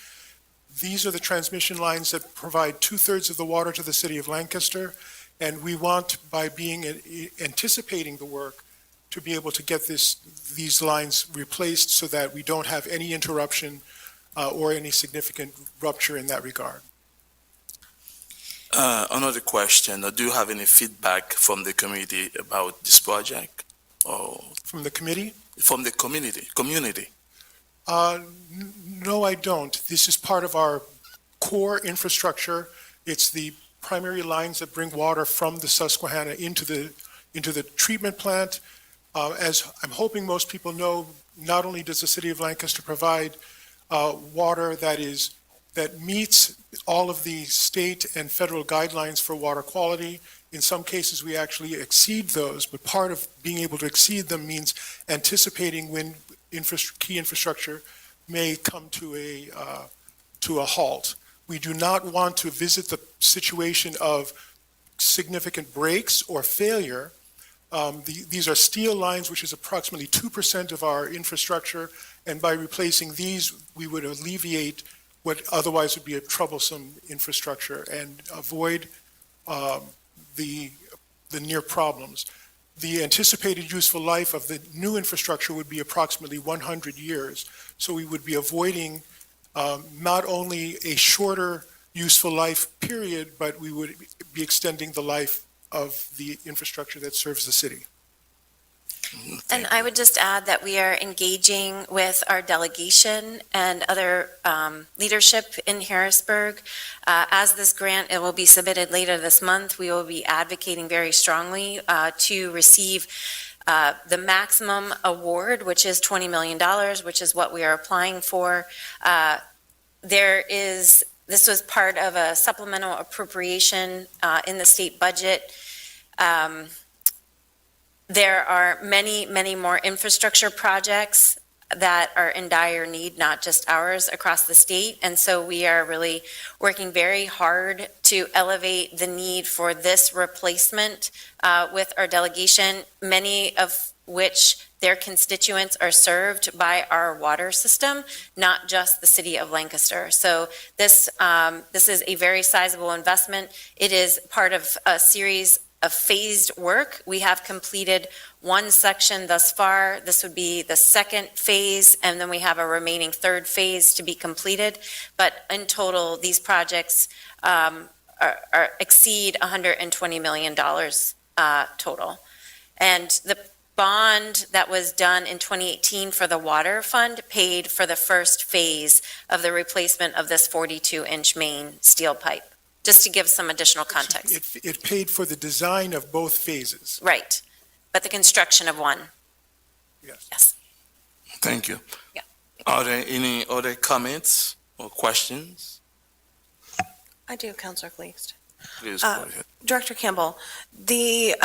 These are the transmission lines that provide 2/3 of the water to the city of Lancaster, and we want, by being anticipating the work, to be able to get these lines replaced so that we don't have any interruption or any significant rupture in that regard. Another question, do you have any feedback from the community about this project? Or From the committee? from the community? No, I don't. This is part of our core infrastructure. It's the primary lines that bring water from the Susquehanna into the treatment plant. As I'm hoping most people know, not only does the city of Lancaster provide water that meets all of the state and federal guidelines for water quality. In some cases, we actually exceed those, but part of being able to exceed them means anticipating when key infrastructure may come to a halt. We do not want to visit the situation of significant breaks or failure. These are steel lines, which is approximately 2% of our infrastructure, and by replacing these, we would alleviate what otherwise would be a troublesome infrastructure and avoid the near problems. The anticipated useful life of the new infrastructure would be approximately 100 years. So we would be avoiding not only a shorter useful life period, but we would be extending the life of the infrastructure that serves the city. And I would just add that we are engaging with our delegation and other leadership in Harrisburg. As this grant, it will be submitted later this month. We will be advocating very strongly to receive the maximum award, which is $20 million, which is what we are applying for. This was part of a supplemental appropriation in the state budget. There are many, many more infrastructure projects that are in dire need, not just ours, across the state. And so we are really working very hard to elevate the need for this replacement with our delegation, many of which their constituents are served by our water system, not just the city of Lancaster. So this is a very sizable investment. It is part of a series of phased work. We have completed one section thus far. This would be the second phase, and then we have a remaining third phase to be completed. But in total, these projects exceed $120 million total. And the bond that was done in 2018 for the water fund paid for the first phase of the replacement of this 42-inch main steel pipe, just to give some additional context. It paid for the design of both phases. Right, but the construction of one. Yes. Yes. Thank you. Yeah. Are there any other comments or questions? I do, Councilor Gleast. Please go ahead. Director Campbell, the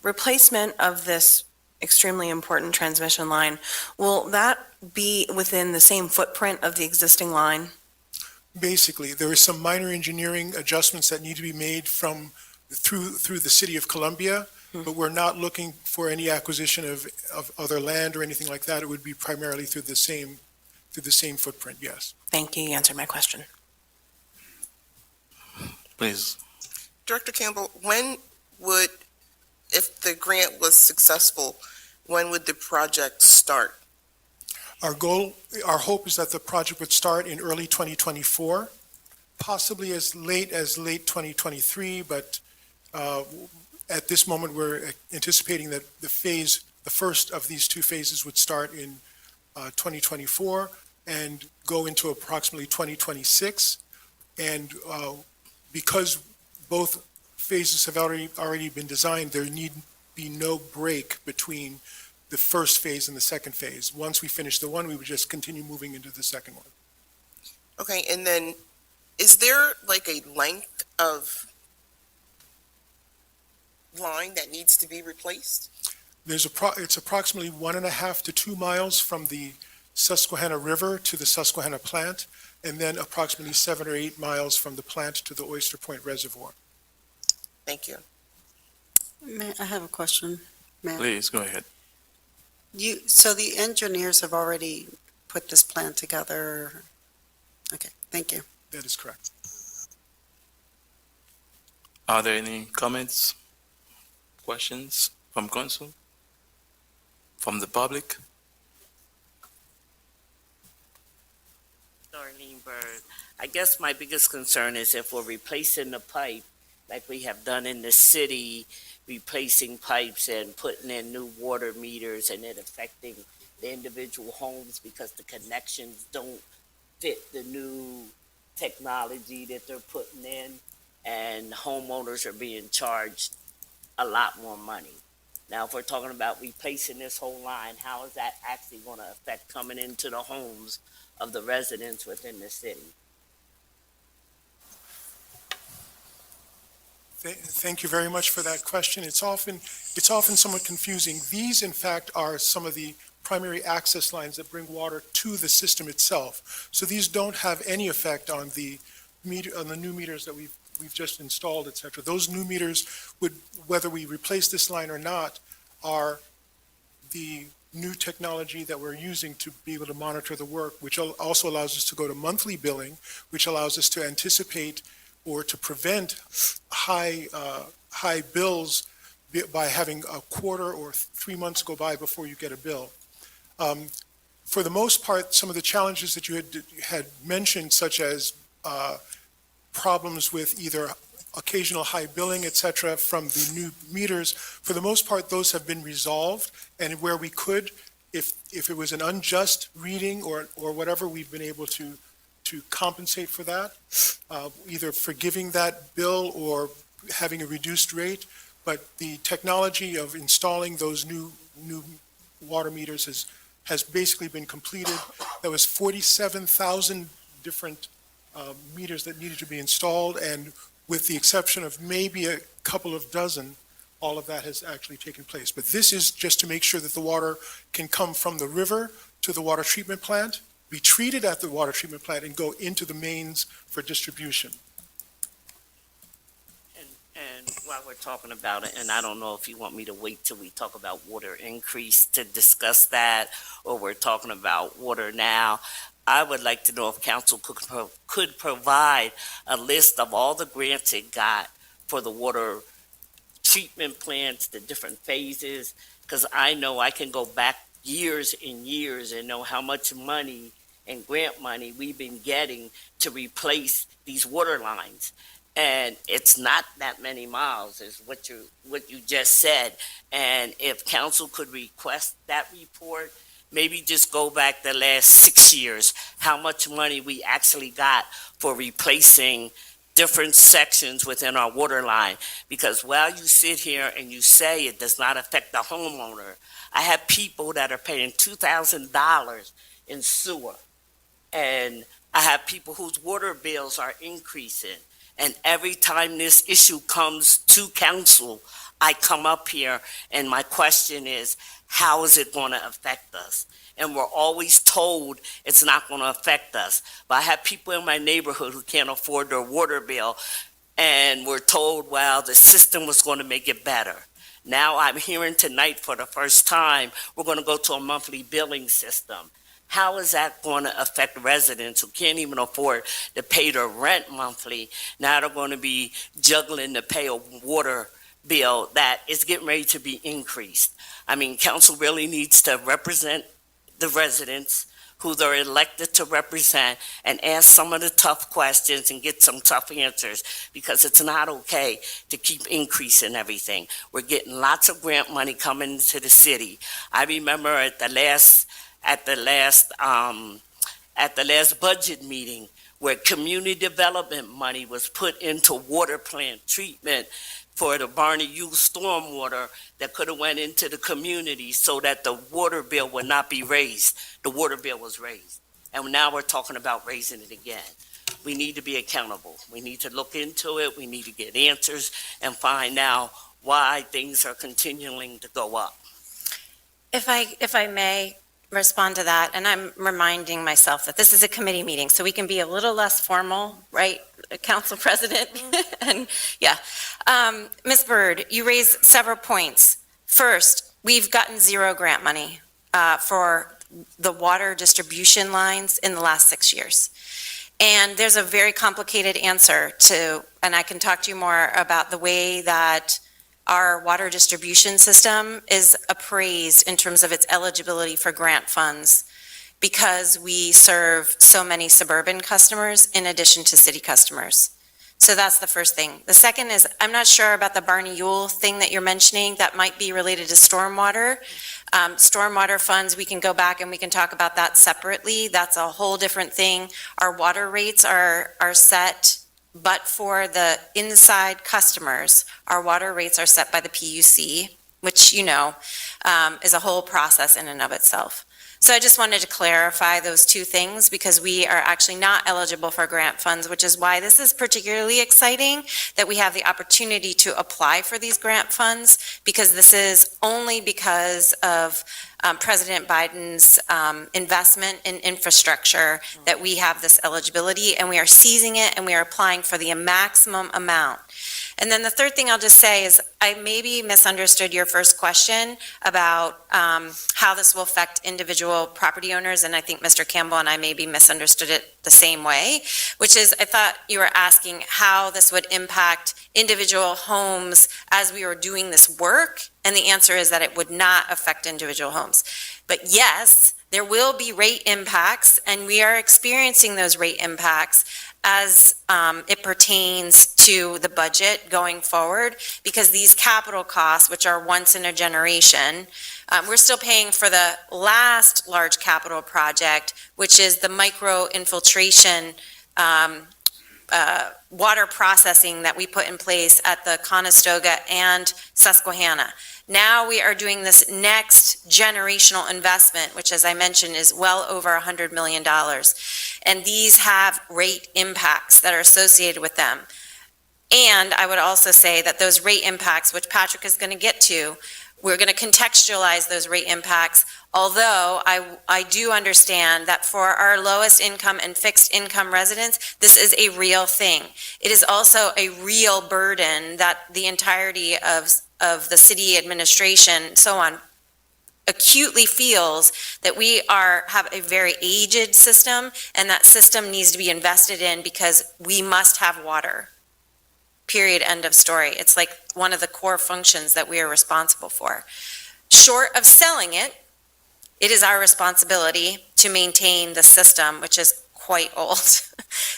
replacement of this extremely important transmission line, will that be within the same footprint of the existing line? Basically, there are some minor engineering adjustments that need to be made through the city of Columbia, but we're not looking for any acquisition of other land or anything like that. It would be primarily through the same footprint, yes. Thank you, you answered my question. Please. Director Campbell, if the grant was successful, when would the project start? Our hope is that the project would start in early 2024, possibly as late 2023, but at this moment, we're anticipating that the first of these two phases would start in 2024 and go into approximately 2026. And because both phases have already been designed, there need be no break between the first phase and the second phase. Once we finish the one, we would just continue moving into the second one. Okay, and then is there like a length of line that needs to be replaced? It's approximately 1.5 to 2 miles from the Susquehanna River to the Susquehanna plant, and then approximately 7 or 8 miles from the plant to the Oyster Point Reservoir. Thank you. I have a question, ma'am. Please, go ahead. So the engineers have already put this plan together? Okay, thank you. That is correct. Are there any comments, questions from council? From the public? Darlene Bird. I guess my biggest concern is if we're replacing the pipe, like we have done in the city, replacing pipes and putting in new water meters and it affecting the individual homes because the connections don't fit the new technology that they're putting in, and homeowners are being charged a lot more money. Now, if we're talking about replacing this whole line, how is that actually going to affect coming into the homes of the residents within the city? Thank you very much for that question. It's often somewhat confusing. These, in fact, are some of the primary access lines that bring water to the system itself. So these don't have any effect on the new meters that we've just installed, et cetera. Those new meters would, whether we replace this line or not, are the new technology that we're using to be able to monitor the work, which also allows us to go to monthly billing, which allows us to anticipate or to prevent high bills by having a quarter or 3 months go by before you get a bill. For the most part, some of the challenges that you had mentioned, such as problems with either occasional high billing, et cetera, from the new meters, for the most part, those have been resolved. And where we could, if it was an unjust reading or whatever, we've been able to compensate for that, either forgiving that bill or having a reduced rate. But the technology of installing those new water meters has basically been completed. There was 47,000 different meters that needed to be installed, and with the exception of maybe a couple of dozen, all of that has actually taken place. But this is just to make sure that the water can come from the river to the water treatment plant, be treated at the water treatment plant, and go into the mains for distribution. And while we're talking about it, and I don't know if you want me to wait till we talk about water increase to discuss that, or we're talking about water now, I would like to know if council could provide a list of all the grants it got for the water treatment plants, the different phases, because I know I can go back years and years and know how much money and grant money we've been getting to replace these water lines. And it's not that many miles, is what you just said. And if council could request that report, maybe just go back the last 6 years, how much money we actually got for replacing different sections within our water line. Because while you sit here and you say it does not affect the homeowner, I have people that are paying $2,000 in sewer. And I have people whose water bills are increasing. And every time this issue comes to council, I come up here and my question is, how is it going to affect us? And we're always told it's not going to affect us. But I have people in my neighborhood who can't afford their water bill, and we're told, well, the system was going to make it better. Now I'm hearing tonight for the first time, we're going to go to a monthly billing system. How is that going to affect residents who can't even afford to pay their rent monthly? Now they're going to be juggling to pay a water bill that is getting ready to be increased. I mean, council really needs to represent the residents who they're elected to represent and ask some of the tough questions and get some tough answers, because it's not okay to keep increasing everything. We're getting lots of grant money coming to the city. I remember at the last budget meeting where community development money was put into water plant treatment for the Barney U stormwater that could have went into the community so that the water bill would not be raised. The water bill was raised. And now we're talking about raising it again. we need to be accountable. We need to look into it. We need to get answers and find out why things are continuing to go up. If I may respond to that, and I'm reminding myself that this is a committee meeting, so we can be a little less formal, right, Council President? And, yeah. Ms. Byrd, you raised several points. First, we've gotten zero grant money for the water distribution lines in the last 6 years. And there's a very complicated answer to, and I can talk to you more about the way that our water distribution system is appraised in terms of its eligibility for grant funds because we serve so many suburban customers in addition to city customers. So that's the first thing. The second is, I'm not sure about the Barney Yule thing that you're mentioning. That might be related to stormwater. Stormwater funds, we can go back and we can talk about that separately. That's a whole different thing. Our water rates are set, but for the inside customers, our water rates are set by the PUC, which, you know, is a whole process in and of itself. So I just wanted to clarify those two things because we are actually not eligible for grant funds, which is why this is particularly exciting that we have the opportunity to apply for these grant funds, because this is only because of President Biden's investment in infrastructure that we have this eligibility, and we are seizing it and we are applying for the maximum amount. And then the third thing I'll just say is I maybe misunderstood your first question about how this will affect individual property owners, and I think Mr. Campbell and I maybe misunderstood it the same way, which is I thought you were asking how this would impact individual homes as we were doing this work, and the answer is that it would not affect individual homes. But yes, there will be rate impacts, and we are experiencing those rate impacts as it pertains to the budget going forward, because these capital costs, which are once in a generation, we're still paying for the last large capital project, which is the micro infiltration water processing that we put in place at the Conestoga and Susquehanna. Now we are doing this next generational investment, which, as I mentioned, is well over $100 million. And these have rate impacts that are associated with them. And I would also say that those rate impacts, which Patrick is going to get to, we're going to contextualize those rate impacts, although I do understand that for our lowest income and fixed income residents, this is a real thing. It is also a real burden that the entirety of the city administration and so on acutely feels that we have a very aged system, and that system needs to be invested in because we must have water. Period, end of story. It's like one of the core functions that we are responsible for. Short of selling it, it is our responsibility to maintain the system, which is quite old.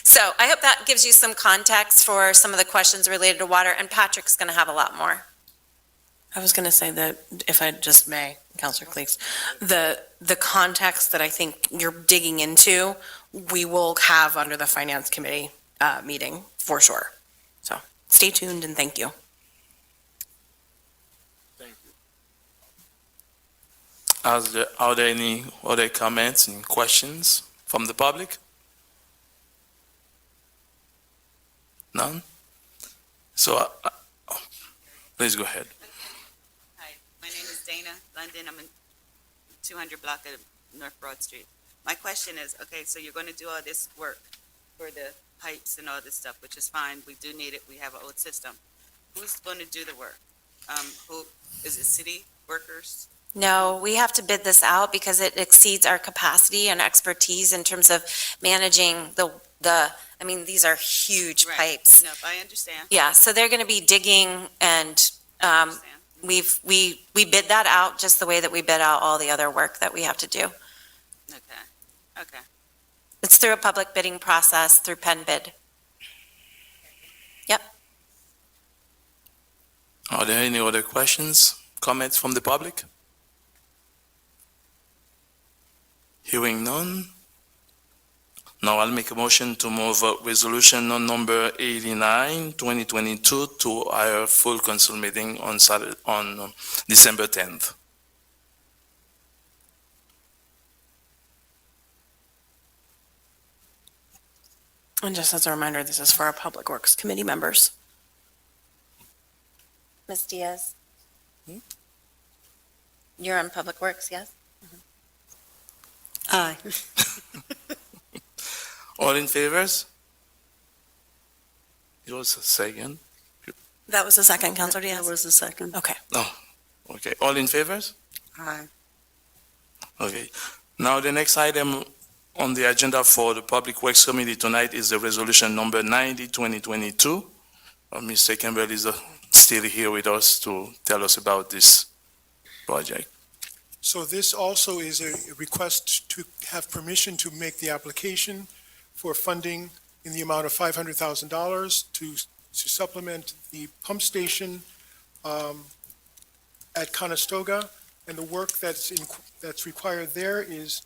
So I hope that gives you some context for some of the questions related to water, and Patrick's going to have a lot more. I was going to say that, if I just may, Councilor Cleeks, the context that I think you're digging into, we will have under the Finance Committee meeting for sure. So stay tuned and thank you. Are there any other comments and questions from the public? None? So please go ahead. Hi, my name is Dana London. I'm in 200 block of North Broad Street. My question is, okay, so you're going to do all this work for the pipes and all this stuff, which is fine. We do need it. We have an old system. Who's going to do the work? Who is it? City workers? No, we have to bid this out because it exceeds our capacity and expertise in terms of managing I mean, these are huge pipes. No, I understand. Yeah, so they're going to be digging, and we bid that out just the way that we bid out all the other work that we have to do. Okay. It's through a public bidding process, through Penn Bid. Yep. Are there any other questions, comments from the public? Hearing none. Now I'll make a motion to move resolution on number 89, 2022 to our full council meeting on December 10th. And just as a reminder, this is for our Public Works Committee members. Ms. Diaz? You're on Public Works, yes? Aye. All in favors? Yours a second. That was the second, Councilor That Diaz? was the second. Okay. Okay, all in favors? Aye. Okay. Now, the next item on the agenda for the Public Works Committee tonight is the resolution number 90, 2022. Mr. Campbell is still here with us to tell us about this project. So this also is a request to have permission to make the application for funding in the amount of $500,000 to supplement the pump station at Conestoga. And the work that's required there is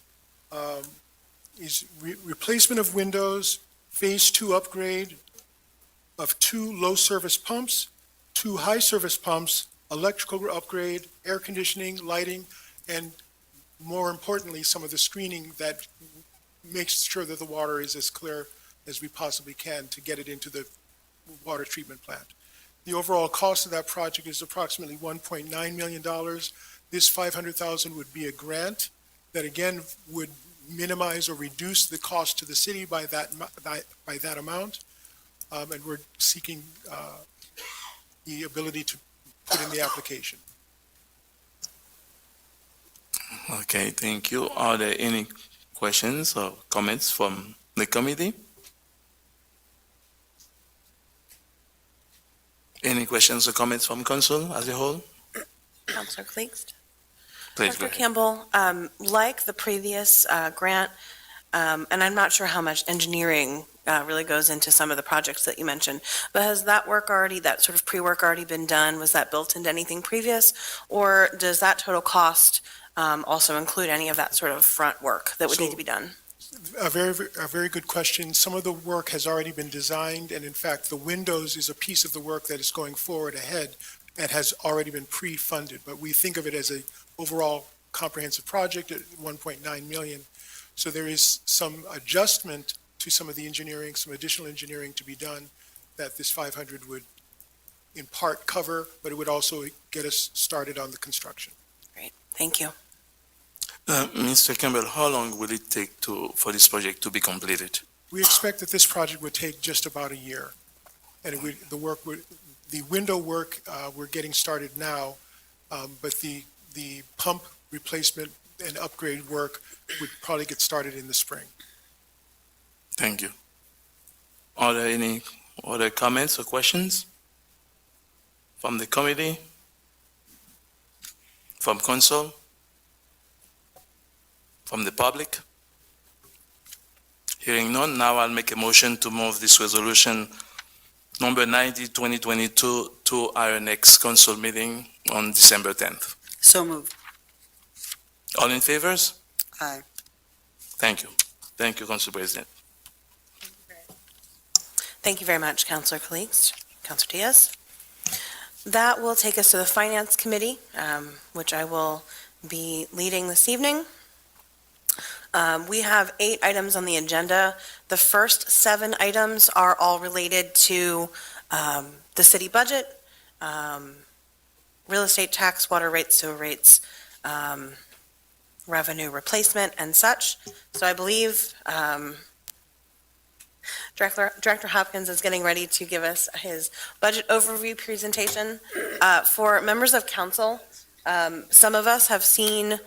replacement of windows, Phase 2 upgrade of 2 low-service pumps, 2 high-service pumps, electrical upgrade, air conditioning, lighting, and more importantly, some of the screening that makes sure that the water is as clear as we possibly can to get it into the water treatment plant. The overall cost of that project is approximately $1.9 million. This $500,000 would be a grant that again would minimize or reduce the cost to the city by that amount. And we're seeking the ability to put in the application. Okay, thank you. Are there any questions or comments from the committee? Any questions or comments from council as a whole? Councilor Kleist? Please go Dr. ahead. Campbell, like the previous grant, and I'm not sure how much engineering really goes into some of the projects that you mentioned, but has that work already, that sort of pre-work already been done? Was that built into anything previous? Or does that total cost also include any of that sort of front work that would need to be done? A very good question. Some of the work has already been designed, and in fact, the windows is a piece of the work that is going forward ahead and has already been pre-funded. But we think of it as a overall comprehensive project at 1.9 million. So there is some adjustment to some of the engineering, some additional engineering to be done that this 500 would in part cover, but it would also get us started on the construction. Great, thank you. Mr. Campbell, how long will it take for this project to be completed? We expect that this project would take just about a year. And the window work, we're getting started now, but the pump replacement and upgrade work would probably get started in the spring. Thank you. Are there any other comments or questions from the committee? From council? From the public? Hearing none, now I'll make a motion to move this resolution number 90, 2022 to our next council meeting on December 10th. So moved. All in favors? Aye. Thank you. Thank you, Council President. Thank you very much, Councilor Kleist. Councilor Diaz? That will take us to the Finance Committee, which I will be leading this evening. We have 8 items on the agenda. The first 7 items are all related to the city budget, real estate tax, water rates, sewer rates, revenue replacement, and such. So I believe Director Hopkins is getting ready to give us his budget overview presentation. For members of council, some of us have seen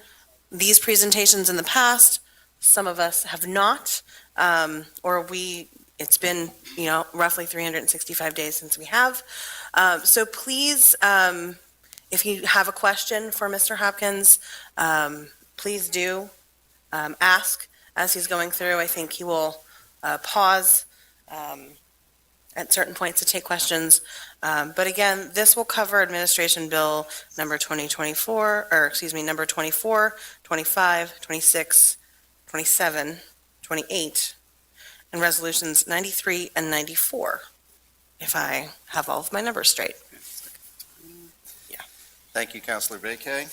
these presentations in the past. Some of us have not, it's been, roughly 365 days since we have. So please, if you have a question for Mr. Hopkins, please do ask as he's going through. I think he will pause at certain points to take questions. But again, this will cover Administration Bill number 24, 25, 26, 27, 28, and Resolutions 93 and 94, if I have all of my numbers straight. Thank you, Councilor Bakay.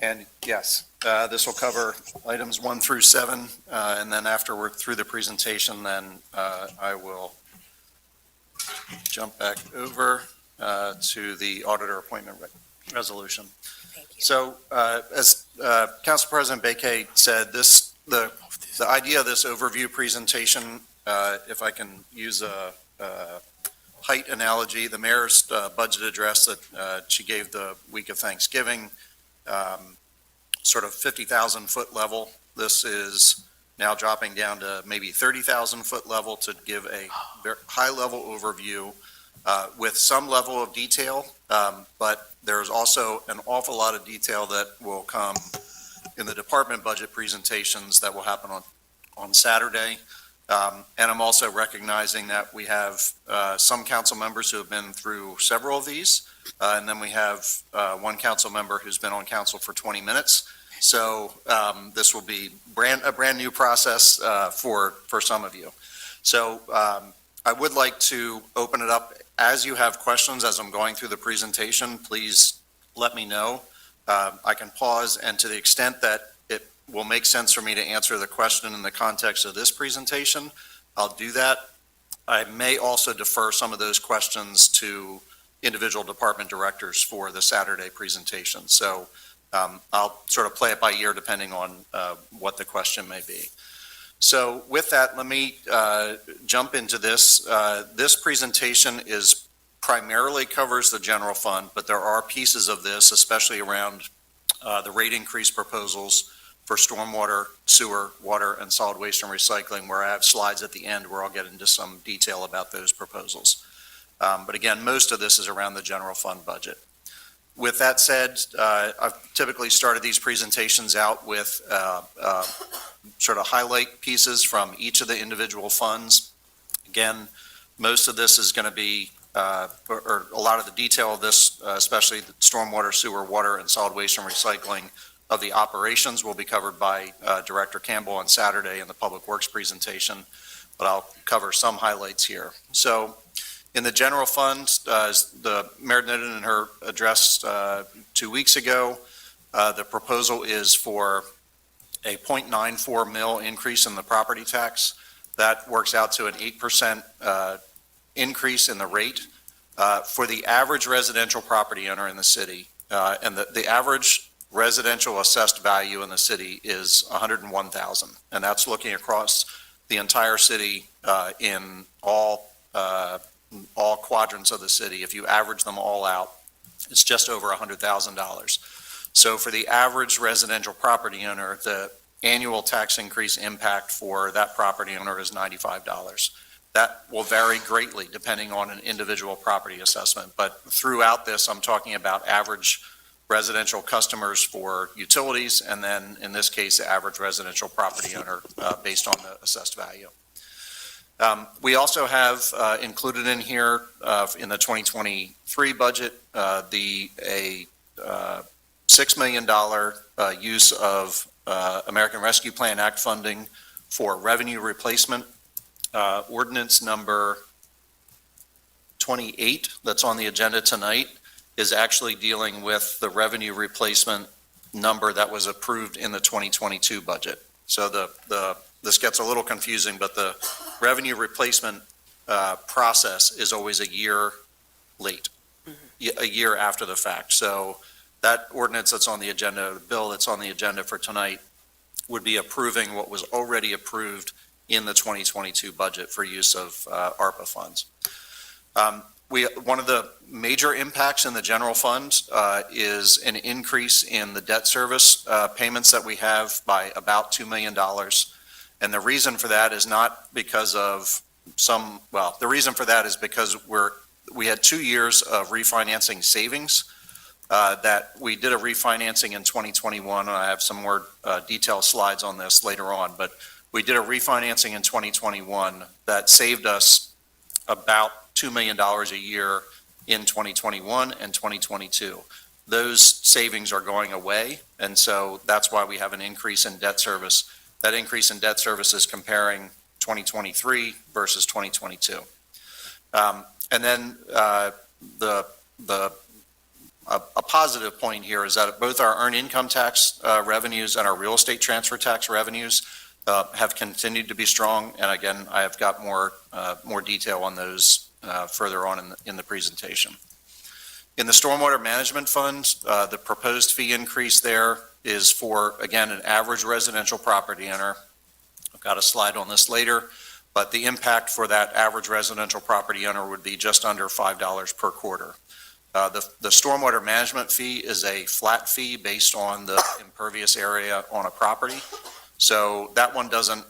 And yes, this will cover items 1 through 7, and then after we're through the presentation, then I will jump back over to the auditor appointment resolution. Thank you. So as Council President Bakay said, the idea of this overview presentation, if I can use a height analogy, the mayor's budget address that she gave the week of Thanksgiving, sort of 50,000 foot level. This is now dropping down to maybe 30,000 foot level to give a very high level overview with some level of detail, but there's also an awful lot of detail that will come in the department budget presentations that will happen on Saturday. And I'm also recognizing that we have some council members who have been through several of these, and then we have one council member who's been on council for 20 minutes. So this will be a brand new process for some of you. So I would like to open it up. As you have questions as I'm going through the presentation, please let me know. I can pause, and to the extent that it will make sense for me to answer the question in the context of this presentation, I'll do that. I may also defer some of those questions to individual department directors for the Saturday presentation. So I'll sort of play it by ear depending on what the question may be. So with that, let me jump into this. This presentation primarily covers the general fund, but there are pieces of this, especially around the rate increase proposals for stormwater, sewer, water, and solid waste and recycling, where I have slides at the end where I'll get into some detail about those proposals. But again, most of this is around the general fund budget. With that said, I've typically started these presentations out with sort of highlight pieces from each of the individual funds. Again, most of this is going to be, or a lot of the detail of this, especially the stormwater, sewer, water, and solid waste and recycling of the operations will be covered by Director Campbell on Saturday in the Public Works presentation, but I'll cover some highlights here. So in the general fund, the Mayor noted in her address 2 weeks ago, the proposal is for a 0.94 mil increase in the property tax. That works out to an 8% increase in the rate for the average residential property owner in the city. And the average residential assessed value in the city is $101,000. And that's looking across the entire city in all quadrants of the city. If you average them all out, it's just over $100,000. So for the average residential property owner, the annual tax increase impact for that property owner is $95. That will vary greatly depending on an individual property assessment. But throughout this, I'm talking about average residential customers for utilities, and then in this case, the average residential property owner based on the assessed value. We also have included in here in the 2023 budget a $6 million use of American Rescue Plan Act funding for revenue replacement. Ordinance number 28 that's on the agenda tonight is actually dealing with the revenue replacement number that was approved in the 2022 budget. So this gets a little confusing, but the revenue replacement process is always a year late, a year after the fact. So that ordinance that's on the agenda, the bill that's on the agenda for tonight, would be approving what was already approved in the 2022 budget for use of ARPA funds. One of the major impacts in the general fund is an increase in the debt service payments that we have by about $2 million. And the reason for that is not because of the reason for that is because we had 2 years of refinancing savings that we did a refinancing in 2021, and I have some more detailed slides on this later on, but we did a refinancing in 2021 that saved us about $2 million a year in 2021 and 2022. Those savings are going away, and so that's why we have an increase in debt service. That increase in debt service is comparing 2023 versus 2022. And then the a positive point here is that both our earned income tax revenues and our real estate transfer tax revenues have continued to be strong. And again, I have got more detail on those further on in the presentation. In the Stormwater Management Fund, the proposed fee increase there is for, again, an average residential property owner. I've got a slide on this later, but the impact for that average residential property owner would be just under $5 per quarter. The stormwater management fee is a flat fee based on the impervious area on a property. So that one doesn't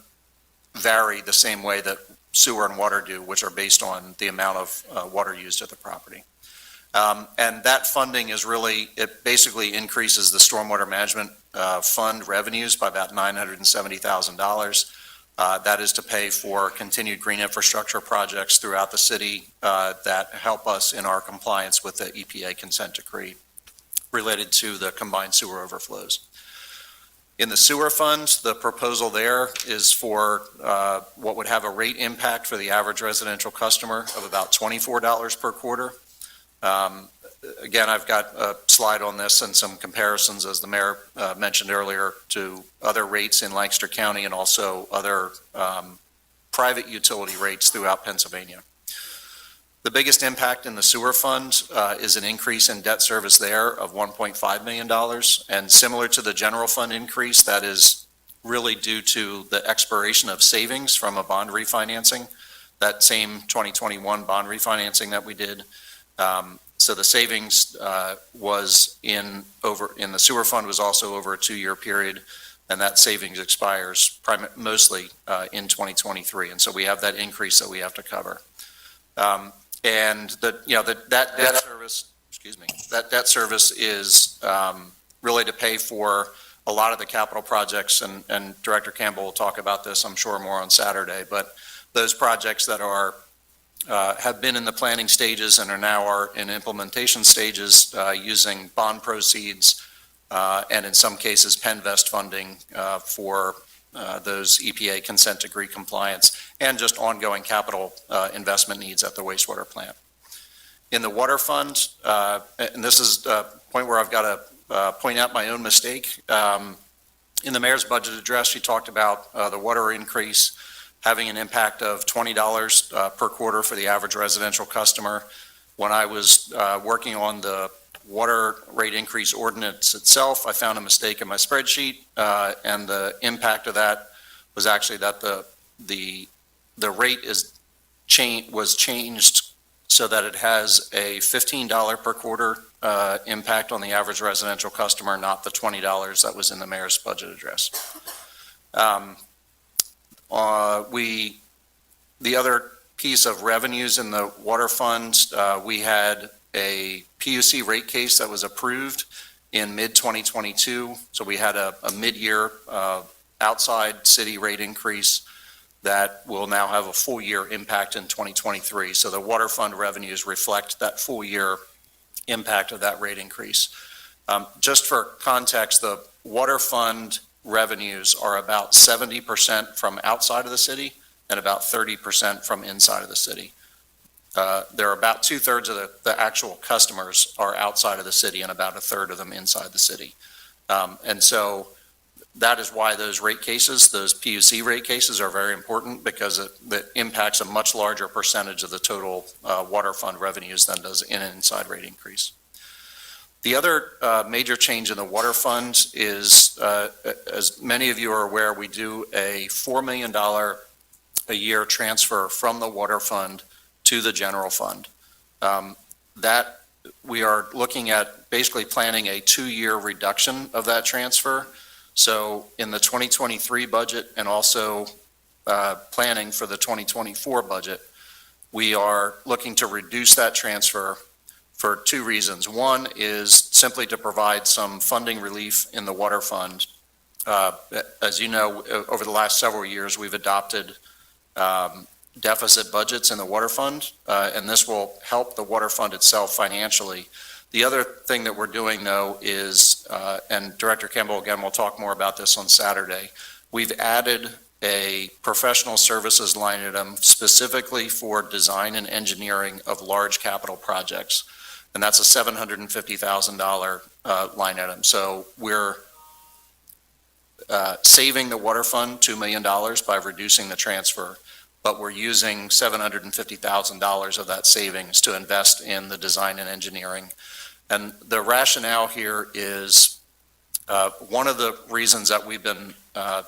vary the same way that sewer and water do, which are based on the amount of water used at the property. And that funding is really, it basically increases the stormwater management fund revenues by about $970,000. That is to pay for continued green infrastructure projects throughout the city that help us in our compliance with the EPA consent decree related to the combined sewer overflows. In the sewer fund, the proposal there is for what would have a rate impact for the average residential customer of about $24 per quarter. Again, I've got a slide on this and some comparisons, as the mayor mentioned earlier, to other rates in Lancaster County and also other private utility rates throughout Pennsylvania. The biggest impact in the sewer fund is an increase in debt service there of $1.5 million. And similar to the general fund increase, that is really due to the expiration of savings from a bond refinancing, that same 2021 bond refinancing that we did. So the savings was in the sewer fund was also over a 2-year period, and that savings expires mostly in 2023. And so we have that increase that we have to cover. And that debt service, that debt service is really to pay for a lot of the capital projects, and Director Campbell will talk about this, I'm sure, more on Saturday. But those projects that have been in the planning stages and are now in implementation stages using bond proceeds and in some cases PennVest funding for those EPA consent decree compliance and just ongoing capital investment needs at the wastewater plant. In the water fund, and this is a point where I've got to point out my own mistake. In the mayor's budget address, she talked about the water increase having an impact of $20 per quarter for the average residential customer. When I was working on the water rate increase ordinance itself, I found a mistake in my spreadsheet, and the impact of that was actually that the rate was changed so that it has a $15 per quarter impact on the average residential customer, not the $20 that was in the mayor's budget address. The other piece of revenues in the water fund, we had a PUC rate case that was approved in mid-2022. So we had a mid-year outside city rate increase that will now have a full year impact in 2023. So the water fund revenues reflect that full year impact of that rate increase. Just for context, the water fund revenues are about 70% from outside of the city and about 30% from inside of the city. There are about 2/3 of the actual customers are outside of the city and about 1/3 of them inside the city. And so that is why those rate cases, those PUC rate cases, are very important, because it impacts a much larger percentage of the total water fund revenues than does an inside rate increase. The other major change in the water fund is, as many of you are aware, we do a $4 million a year transfer from the water fund to the general fund. That we are looking at basically planning a 2-year reduction of that transfer. So in the 2023 budget and also planning for the 2024 budget, we are looking to reduce that transfer for 2 reasons. One is simply to provide some funding relief in the water fund. As you know, over the last several years, we've adopted deficit budgets in the water fund, and this will help the water fund itself financially. The other thing that we're doing, though, is, and Director Campbell, again, will talk more about this on Saturday, we've added a professional services line item specifically for design and engineering of large capital projects. and that's a $750,000 line item. So we're saving the water fund $2 million by reducing the transfer, but we're using $750,000 of that savings to invest in the design and engineering. And the rationale here is one of the reasons that we've been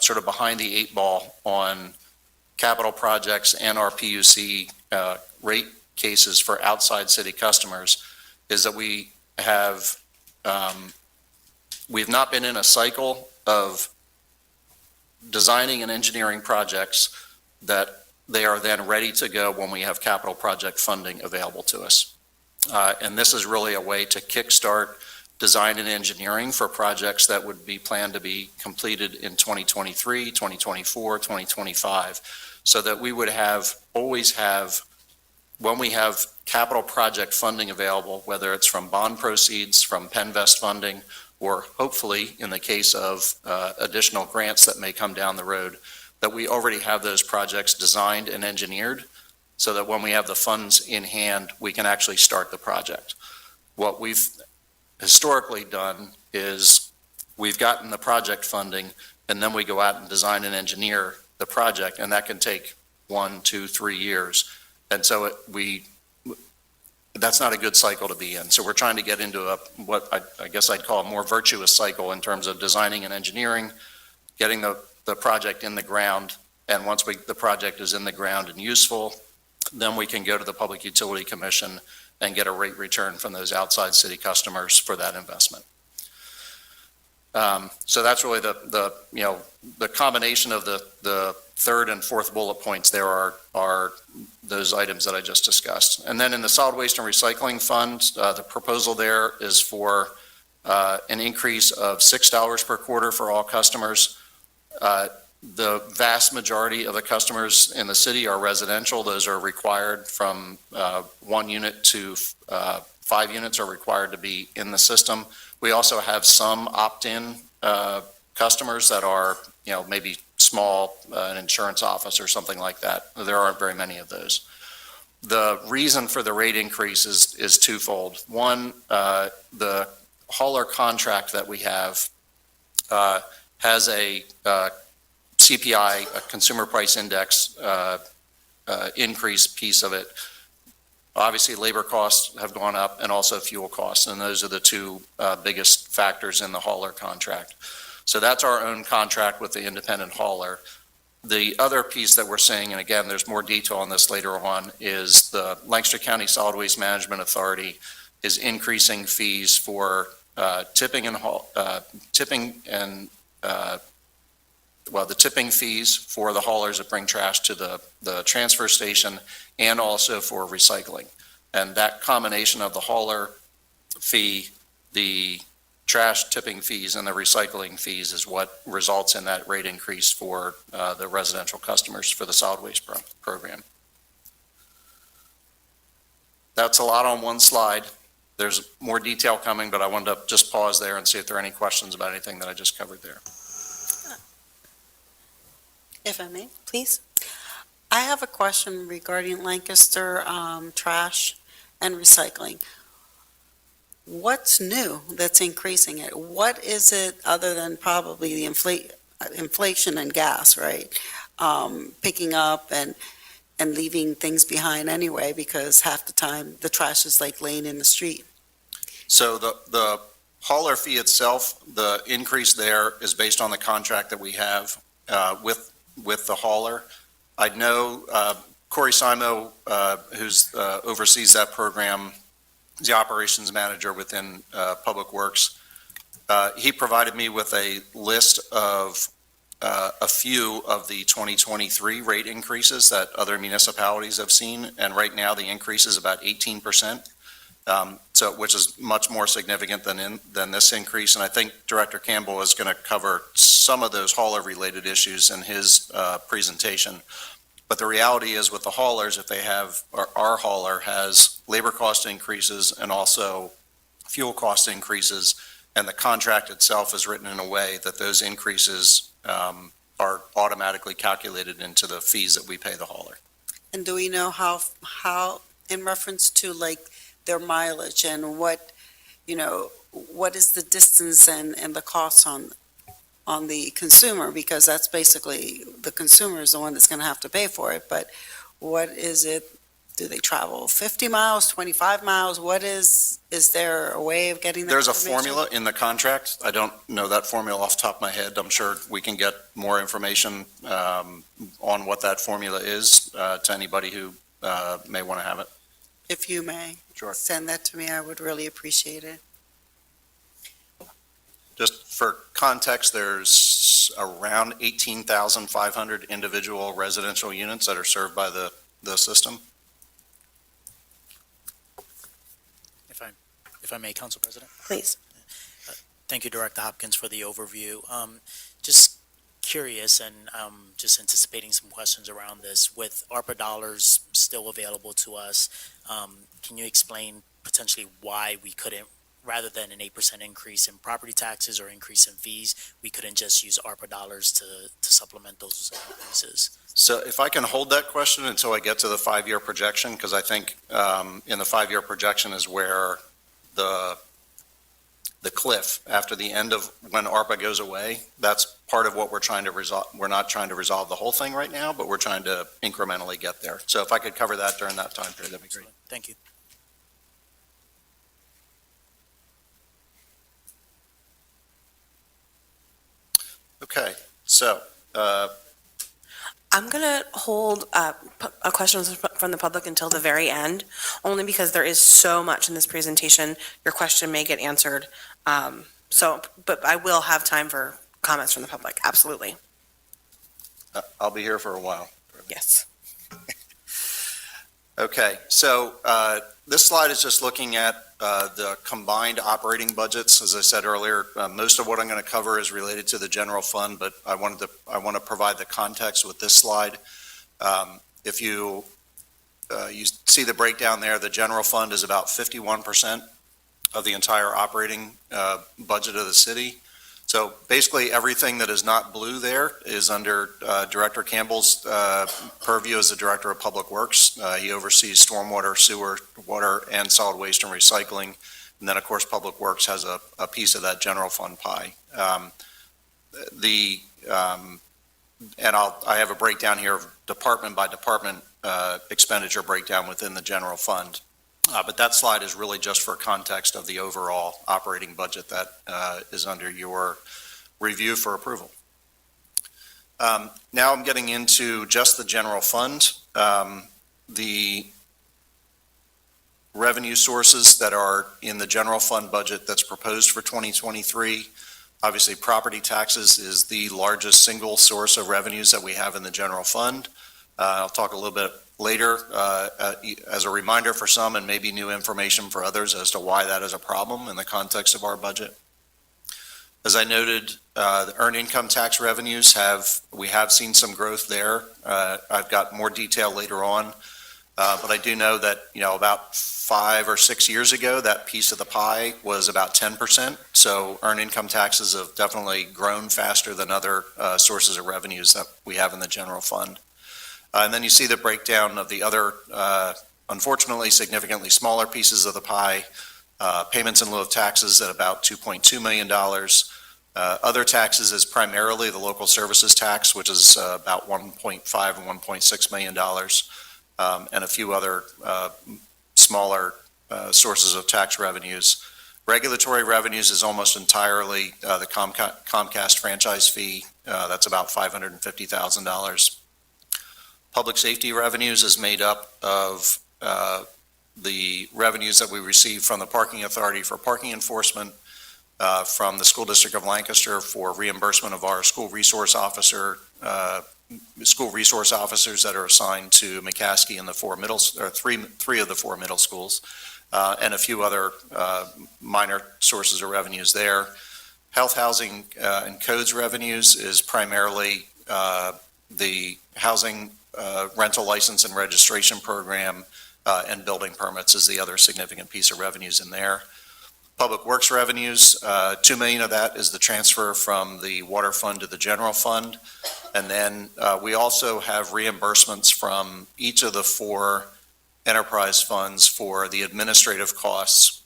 sort of behind the eight ball on capital projects and our PUC rate cases for outside city customers is that we've not been in a cycle of designing and engineering projects that they are then ready to go when we have capital project funding available to us. And this is really a way to kickstart design and engineering for projects that would be planned to be completed in 2023, 2024, 2025, so that we would always have, when we have capital project funding available, whether it's from bond proceeds, from Penvest funding, or hopefully in the case of additional grants that may come down the road, that we already have those projects designed and engineered so that when we have the funds in hand, we can actually start the project. What we've historically done is we've gotten the project funding and then we go out and design and engineer the project, and that can take 1, 2, 3 years. And so that's not a good cycle to be in. So we're trying to get into what I guess I'd call a more virtuous cycle in terms of designing and engineering, getting the project in the ground, and once the project is in the ground and useful, then we can go to the Public Utility Commission and get a rate return from those outside city customers for that investment. So that's really the combination of the third and fourth bullet points there are those items that I just discussed. And then in the solid waste and recycling fund, the proposal there is for an increase of $6 per quarter for all customers. The vast majority of the customers in the city are residential. Those are required from 1 unit to 5 units are required to be in the system. We also have some opt-in customers that are, maybe small, an insurance office or something like that. There aren't very many of those. The reason for the rate increase is twofold. One, the hauler contract that we have has a CPI, a consumer price index increase piece of it. Obviously, labor costs have gone up and also fuel costs, and those are the two biggest factors in the hauler contract. So that's our own contract with the independent hauler. The other piece that we're seeing, and again, there's more detail on this later on, is the Lancaster County Solid Waste Management Authority is increasing fees for the tipping fees for the haulers that bring trash to the transfer station and also for recycling. And that combination of the hauler fee, the trash tipping fees, and the recycling fees is what results in that rate increase for the residential customers for the solid waste program. That's a lot on one slide. There's more detail coming, but I wanted to just pause there and see if there are any questions about anything that I just covered there. If I may, please. I have a question regarding Lancaster trash and recycling. What's new that's increasing it? What is it other than probably the inflation and gas, right? Picking up and leaving things behind anyway, because half the time the trash is like laying in the street. So the hauler fee itself, the increase there is based on the contract that we have with the hauler. I know Corey Simo, who's oversees that program, the operations manager within Public Works. He provided me with a list of a few of the 2023 rate increases that other municipalities have seen, and right now the increase is about 18%. Which is much more significant than this increase. And I think Director Campbell is going to cover some of those hauler-related issues in his presentation. But the reality is with the haulers, if they have, our hauler has labor cost increases and also fuel cost increases, and the contract itself is written in a way that those increases are automatically calculated into the fees that we pay the hauler. And do we know how in reference to like their mileage and what, what is the distance and the costs on the consumer, because that's basically, the consumer is the one that's going to have to pay for it, but what is it? Do they travel 50 miles, 25 miles? Is there a way of getting that There's a information? formula in the contract. I don't know that formula off the top of my head. I'm sure we can get more information on what that formula is to anybody who may want to have it. If you may. Sure. Send that to me, I would really appreciate it. Just for context, there's around 18,500 individual residential units that are served by the system. If I may, Council President? Please. Thank you, Director Hopkins, for the overview. Just curious and just anticipating some questions around this. With ARPA dollars still available to us, can you explain potentially why we couldn't, rather than an 8% increase in property taxes or increase in fees, we couldn't just use ARPA dollars to supplement those increases? So if I can hold that question until I get to the 5-year projection, because I think in the 5-year projection is where the cliff after the end of when ARPA goes away, that's part of what we're trying to resolve. We're not trying to resolve the whole thing right now, but we're trying to incrementally get there. So if I could cover that during that time period, that'd be great. Thank you. Okay, so I'm going to hold questions from the public until the very end, only because there is so much in this presentation. Your question may get answered. But I will have time for comments from the public, absolutely. I'll be here for a while. Yes. Okay, so this slide is just looking at the combined operating budgets. As I said earlier, most of what I'm going to cover is related to the general fund, but I want to provide the context with this slide. If you see the breakdown there, the general fund is about 51% of the entire operating budget of the city. So basically, everything that is not blue there is under Director Campbell's purview as the Director of Public Works. He oversees stormwater, sewer, water, and solid waste and recycling. And then, of course, Public Works has a piece of that general fund pie. I have a breakdown here of department by department expenditure breakdown within the general fund. But that slide is really just for context of the overall operating budget that is under your review for approval. Now I'm getting into just the general fund. The revenue sources that are in the general fund budget that's proposed for 2023, obviously property taxes is the largest single source of revenues that we have in the general fund. I'll talk a little bit later as a reminder for some and maybe new information for others as to why that is a problem in the context of our budget. As I noted, the earned income tax revenues we have seen some growth there. I've got more detail later on, but I do know that about 5 or 6 years ago, that piece of the pie was about 10%. So earned income taxes have definitely grown faster than other sources of revenues that we have in the general fund. And then you see the breakdown of the other, unfortunately, significantly smaller pieces of the pie. Payments in lieu of taxes at about $2.2 million. Other taxes is primarily the local services tax, which is about $1.5 and $1.6 million, and a few other smaller sources of tax revenues. Regulatory revenues is almost entirely the Comcast franchise fee. That's about $550,000. Public safety revenues is made up of the revenues that we receive from the Parking Authority for parking enforcement, from the School District of Lancaster for reimbursement of our school resource officers that are assigned to McCaskey in the three of the 4 middle schools, and a few other minor sources of revenues there. Health, housing, and codes revenues is primarily the housing rental license and registration program, and building permits is the other significant piece of revenues in there. Public Works revenues, $2 million of that is the transfer from the water fund to the general fund. And then we also have reimbursements from each of the 4 enterprise funds for the administrative costs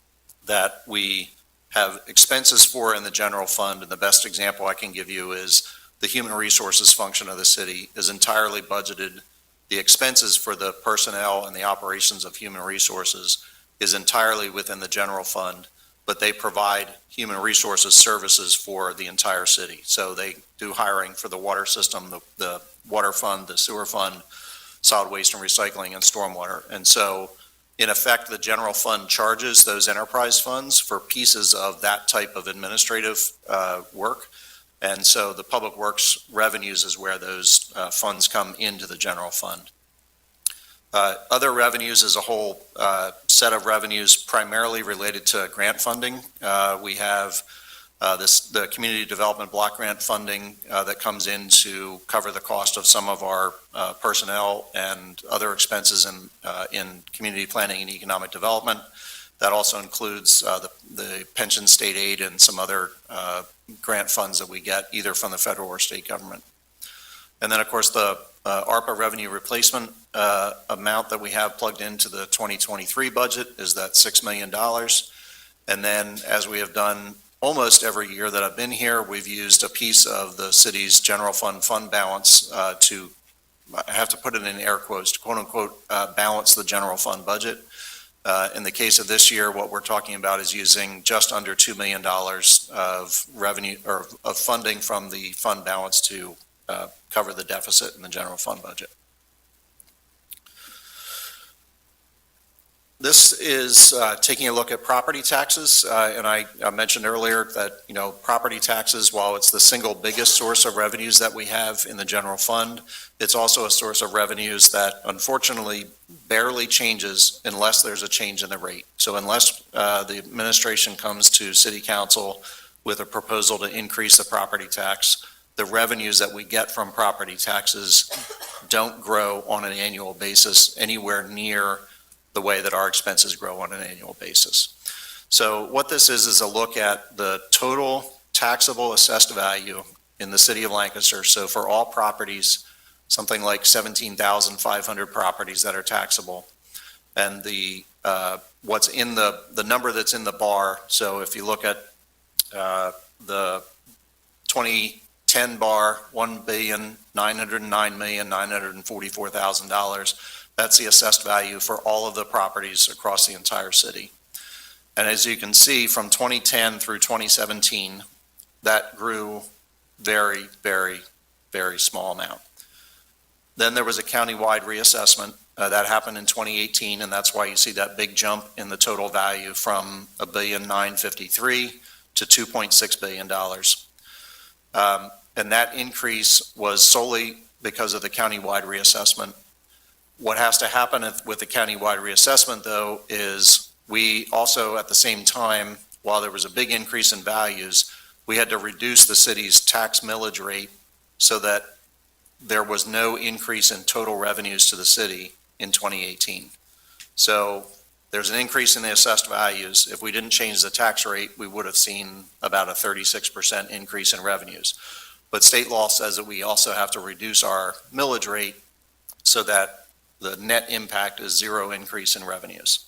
that we have expenses for in the general fund. And the best example I can give you is the human resources function of the city is entirely budgeted. The expenses for the personnel and the operations of human resources is entirely within the general fund, but they provide human resources services for the entire city. So they do hiring for the water system, the water fund, the sewer fund, solid waste and recycling, and stormwater. And so, in effect, the general fund charges those enterprise funds for pieces of that type of administrative work. And so the public works revenues is where those funds come into the general fund. Other revenues is a whole set of revenues primarily related to grant funding. We have the community development block grant funding that comes in to cover the cost of some of our personnel and other expenses in community planning and economic development. That also includes the pension state aid and some other grant funds that we get either from the federal or state government. And then, of course, the ARPA revenue replacement amount that we have plugged into the 2023 budget is that $6 million. And then, as we have done almost every year that I've been here, we've used a piece of the city's general fund balance to, I have to put it in air quotes, to quote unquote, balance the general fund budget. In the case of this year, what we're talking about is using just under $2 million of revenue or of funding from the fund balance to cover the deficit in the general fund budget. This is taking a look at property taxes, and I mentioned earlier that, you know, property taxes, while it's the single biggest source of revenues that we have in the general fund, it's also a source of revenues that unfortunately barely changes unless there's a change in the rate. So unless the administration comes to City Council with a proposal to increase the property tax, the revenues that we get from property taxes don't grow on an annual basis anywhere near the way that our expenses grow on an annual basis. So what this is a look at the total taxable assessed value in the city of Lancaster. So for all properties, something like 17,500 properties that are taxable. And the what's in the number that's in the bar. So if you look at the 2010 bar, $1,909,944,000. That's the assessed value for all of the properties across the entire city. And as you can see, from 2010 through 2017, that grew very, very, very small amount. Then there was a countywide reassessment that happened in 2018, and that's why you see that big jump in the total value from $1,953,000,000 to $2.6 billion. And that increase was solely because of the countywide reassessment. What has to happen with the countywide reassessment, though, is we also, at the same time, while there was a big increase in values, we had to reduce the city's tax millage rate so that there was no increase in total revenues to the city in 2018. So there's an increase in the assessed values. If we didn't change the tax rate, we would have seen about a 36% increase in revenues. But state law says that we also have to reduce our millage rate so that the net impact is zero increase in revenues.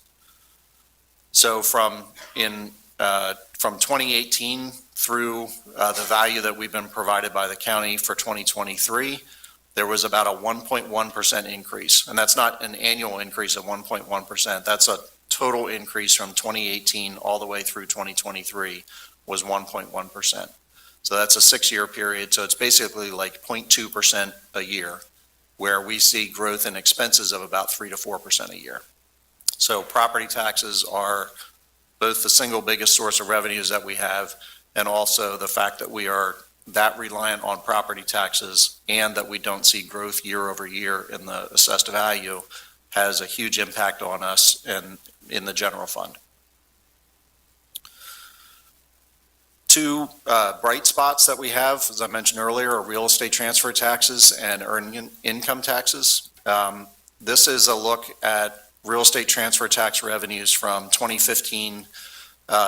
So from 2018 through the value that we've been provided by the county for 2023, there was about a 1.1% increase. And that's not an annual increase of 1.1%. That's a total increase from 2018 all the way through 2023 was 1.1%. So that's a 6-year period. So it's basically like 0.2% a year, where we see growth in expenses of about 3 to 4% a year. So property taxes are both the single biggest source of revenues that we have, and also the fact that we are that reliant on property taxes and that we don't see growth year over year in the assessed value has a huge impact on us and in the general fund. Two bright spots that we have, as I mentioned earlier, are real estate transfer taxes and earned income taxes. This is a look at real estate transfer tax revenues from 2015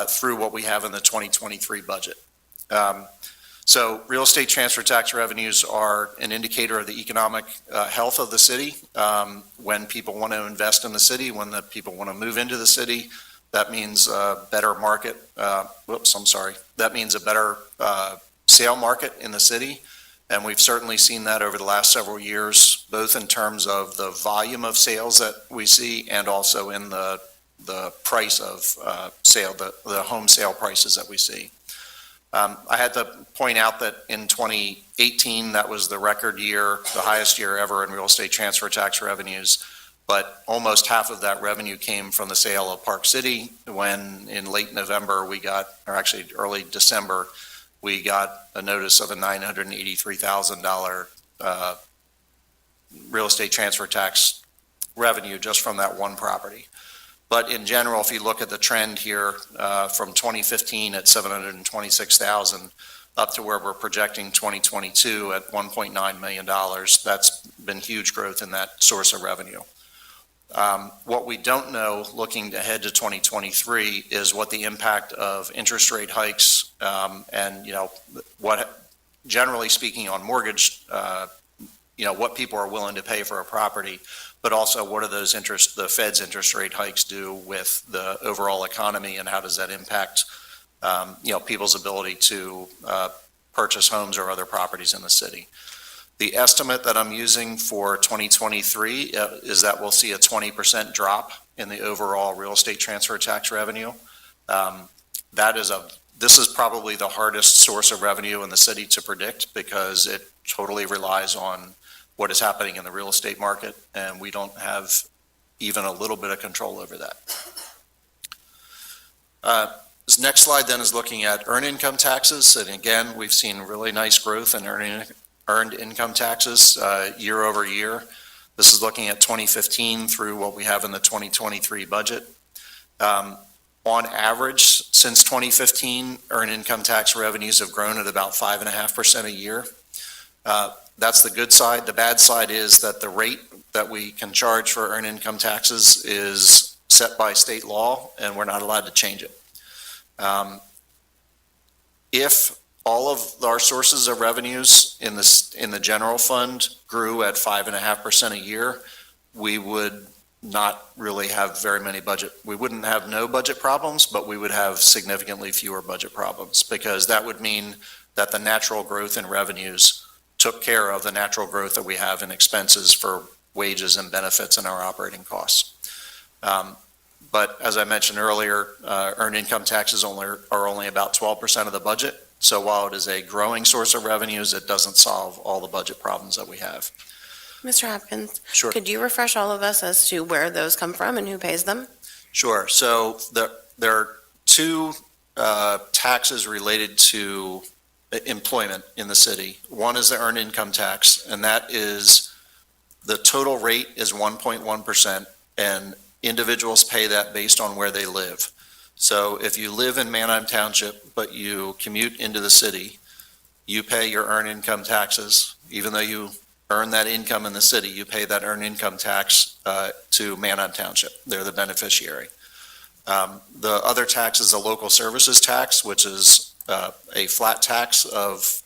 through what we have in the 2023 budget. So real estate transfer tax revenues are an indicator of the economic health of the city. When people want to invest in the city, when the people want to move into the city, that means a better market. That means a better sale market in the city. And we've certainly seen that over the last several years, both in terms of the volume of sales that we see and also in the price of sale, the home sale prices that we see. I had to point out that in 2018, that was the record year, the highest year ever in real estate transfer tax revenues. But almost half of that revenue came from the sale of Park City, when in late November or actually early December, we got a notice of a $983,000 real estate transfer tax revenue just from that one property. But in general, if you look at the trend here from 2015 at $726,000 up to where we're projecting 2022 at $1.9 million, that's been huge growth in that source of revenue. What we don't know looking ahead to 2023 is what the impact of interest rate hikes and, what, generally speaking on mortgage, what people are willing to pay for a property, but also what do the Fed's interest rate hikes do with the overall economy, and how does that impact, people's ability to purchase homes or other properties in the city. The estimate that I'm using for 2023 is that we'll see a 20% drop in the overall real estate transfer tax revenue. This is probably the hardest source of revenue in the city to predict, because it totally relies on what is happening in the real estate market, and we don't have even a little bit of control over that. This next slide then is looking at earned income taxes, and again, we've seen really nice growth in earned income taxes year over year. This is looking at 2015 through what we have in the 2023 budget. On average, since 2015, earned income tax revenues have grown at about 5.5% a year. That's the good side. The bad side is that the rate that we can charge for earned income taxes is set by state law, and we're not allowed to change it. If all of our sources of revenues in the general fund grew at 5.5% a year, we would not really have very many we wouldn't have no budget problems, but we would have significantly fewer budget problems, because that would mean that the natural growth in revenues took care of the natural growth that we have in expenses for wages and benefits and our operating costs. But as I mentioned earlier, earned income taxes are only about 12% of the budget. So while it is a growing source of revenues, it doesn't solve all the budget problems that we have. Mr. Hopkins? Sure. Could you refresh all of us as to where those come from and who pays them? Sure. So there are two taxes related to employment in the city. One is the earned income tax, and that is, the total rate is 1.1%, and individuals pay that based on where they live. So if you live in Manheim Township, but you commute into the city, you pay your earned income taxes. Even though you earn that income in the city, you pay that earned income tax to Manheim Township. They're the beneficiary. The other tax is a local services tax, which is a flat tax of,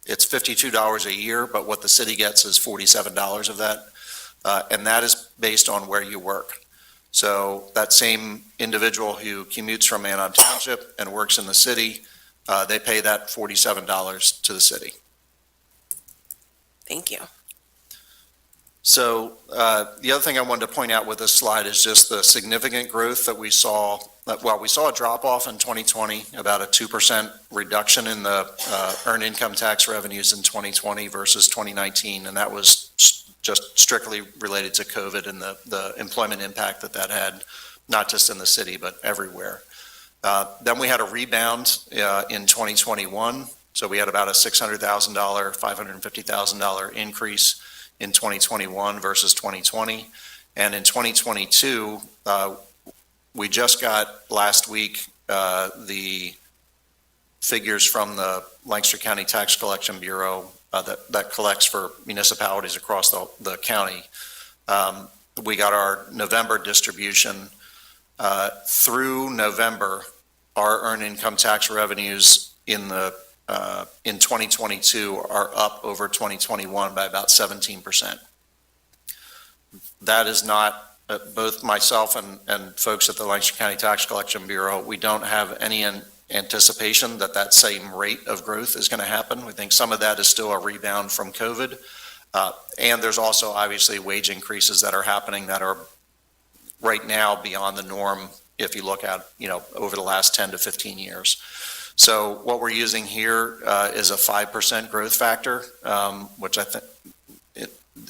it's $52 a year, but what the city gets is $47 of that. And that is based on where you work. So that same individual who commutes from Manheim Township and works in the city, they pay that $47 to the city. Thank you. So the other thing I wanted to point out with this slide is just the significant growth that we saw. Well, we saw a drop off in 2020, about a 2% reduction in the earned income tax revenues in 2020 versus 2019, and that was just strictly related to COVID and the employment impact that had, not just in the city, but everywhere. Then we had a rebound in 2021. So we had about a $600,000, $550,000 increase in 2021 versus 2020. And in 2022, we just got last week the figures from the Lancaster County Tax Collection Bureau that collects for municipalities across the county. We got our November distribution. Through November, our earned income tax revenues in the in 2022 are up over 2021 by about 17%. That is not, both myself and folks at the Lancaster County Tax Collection Bureau, we don't have any anticipation that that same rate of growth is going to happen. We think some of that is still a rebound from COVID. And there's also obviously wage increases that are happening that are right now beyond the norm if you look at, over the last 10 to 15 years. So what we're using here is a 5% growth factor, which I think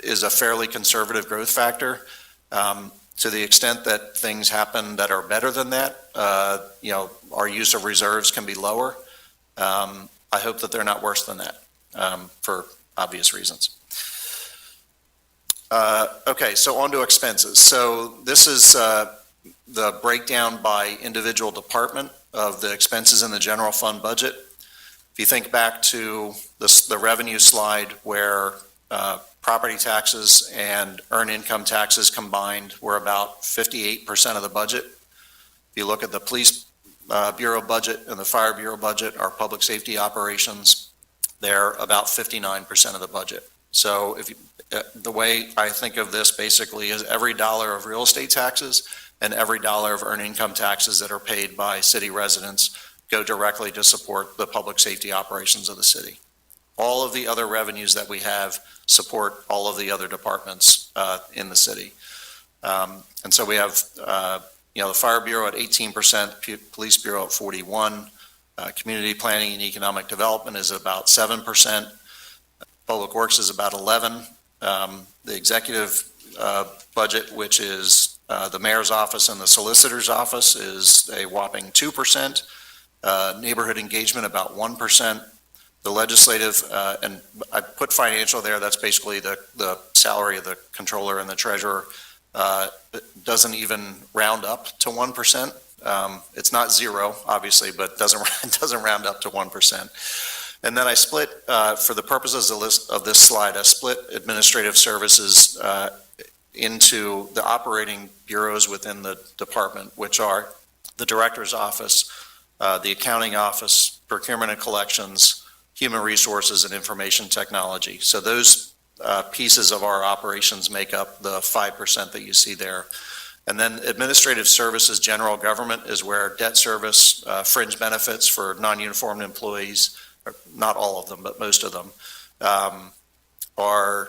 is a fairly conservative growth factor. To the extent that things happen that are better than that, our use of reserves can be lower. I hope that they're not worse than that, for obvious reasons. Okay, so on to expenses. So this is the breakdown by individual department of the expenses in the general fund budget. If you think back to the revenue slide where property taxes and earned income taxes combined were about 58% of the budget. If you look at the police bureau budget and the fire bureau budget, our public safety operations, they're about 59% of the budget. So the way I think of this basically is every dollar of real estate taxes and every dollar of earned income taxes that are paid by city residents go directly to support the public safety operations of the city. All of the other revenues that we have support all of the other departments in the city. And so we have, the Fire Bureau at 18%, Police Bureau at 41%, Community Planning and Economic Development is about 7%, Public Works is about 11%, the Executive budget, which is the Mayor's Office and the Solicitor's Office, is a whopping 2%, Neighborhood Engagement about 1%, the Legislative, and I put financial there, that's basically the salary of the Controller and the Treasurer, doesn't even round up to 1%. It's not zero, obviously, but doesn't round up to 1%. And then I split, for the purposes of this slide, I split administrative services into the operating bureaus within the department, which are the Director's Office, the Accounting Office, Procurement and Collections, Human Resources, and Information Technology. So those pieces of our operations make up the 5% that you see there. And then administrative services, general government is where debt service, fringe benefits for non-uniformed employees, not all of them, but most of them, our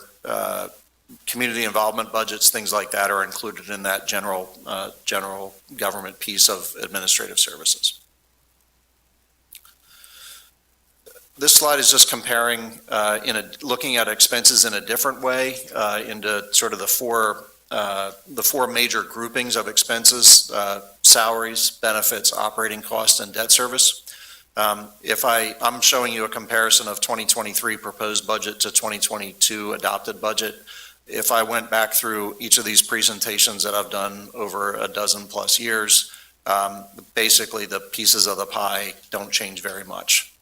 community involvement budgets, things like that are included in that general government piece of administrative services. This slide is just comparing, looking at expenses in a different way into sort of the four major groupings of expenses: salaries, benefits, operating costs, and debt service. I'm showing you a comparison of 2023 proposed budget to 2022 adopted budget. If I went back through each of these presentations that I've done over a dozen plus years, basically the pieces of the pie don't change very much.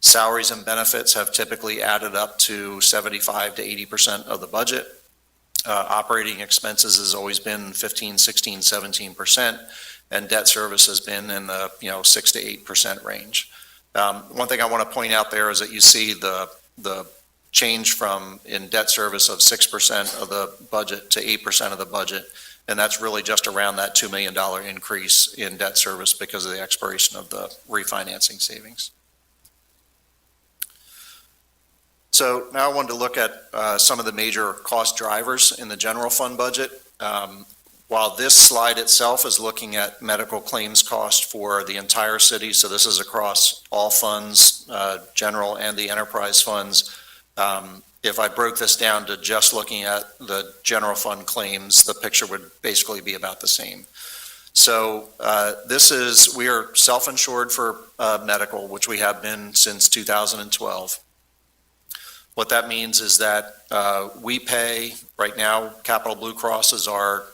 Salaries and benefits have typically added up to 75 to 80% of the budget. Operating expenses has always been 15, 16, 17%, and debt service has been in the 6 to 8% range. One thing I want to point out there is that you see the change from in debt service of 6% of the budget to 8% of the budget, and that's really just around that $2 million increase in debt service because of the expiration of the refinancing savings. So now I wanted to look at some of the major cost drivers in the general fund budget. While this slide itself is looking at medical claims cost for the entire city, so this is across all funds, general and the enterprise funds. If I broke this down to just looking at the general fund claims, the picture would basically be about the same. So we are self-insured for medical, which we have been since 2012. What that means is that we pay, right now, Capital Blue Cross is our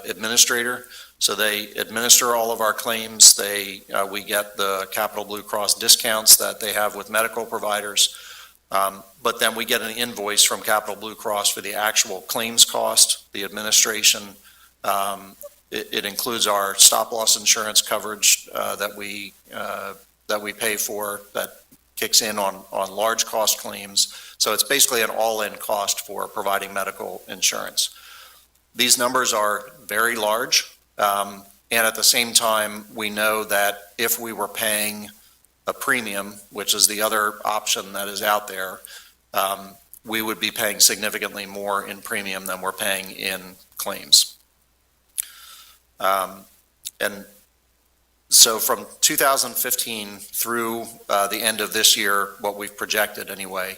administrator, so they administer all of our claims. We get the Capital Blue Cross discounts that they have with medical providers, but then we get an invoice from Capital Blue Cross for the actual claims cost, the administration. It includes our stop-loss insurance coverage that we pay for, that kicks in on large cost claims. So it's basically an all-in cost for providing medical insurance. These numbers are very large, and at the same time, we know that if we were paying a premium, which is the other option that is out there, we would be paying significantly more in premium than we're paying in claims. And so from 2015 through the end of this year, what we've projected anyway,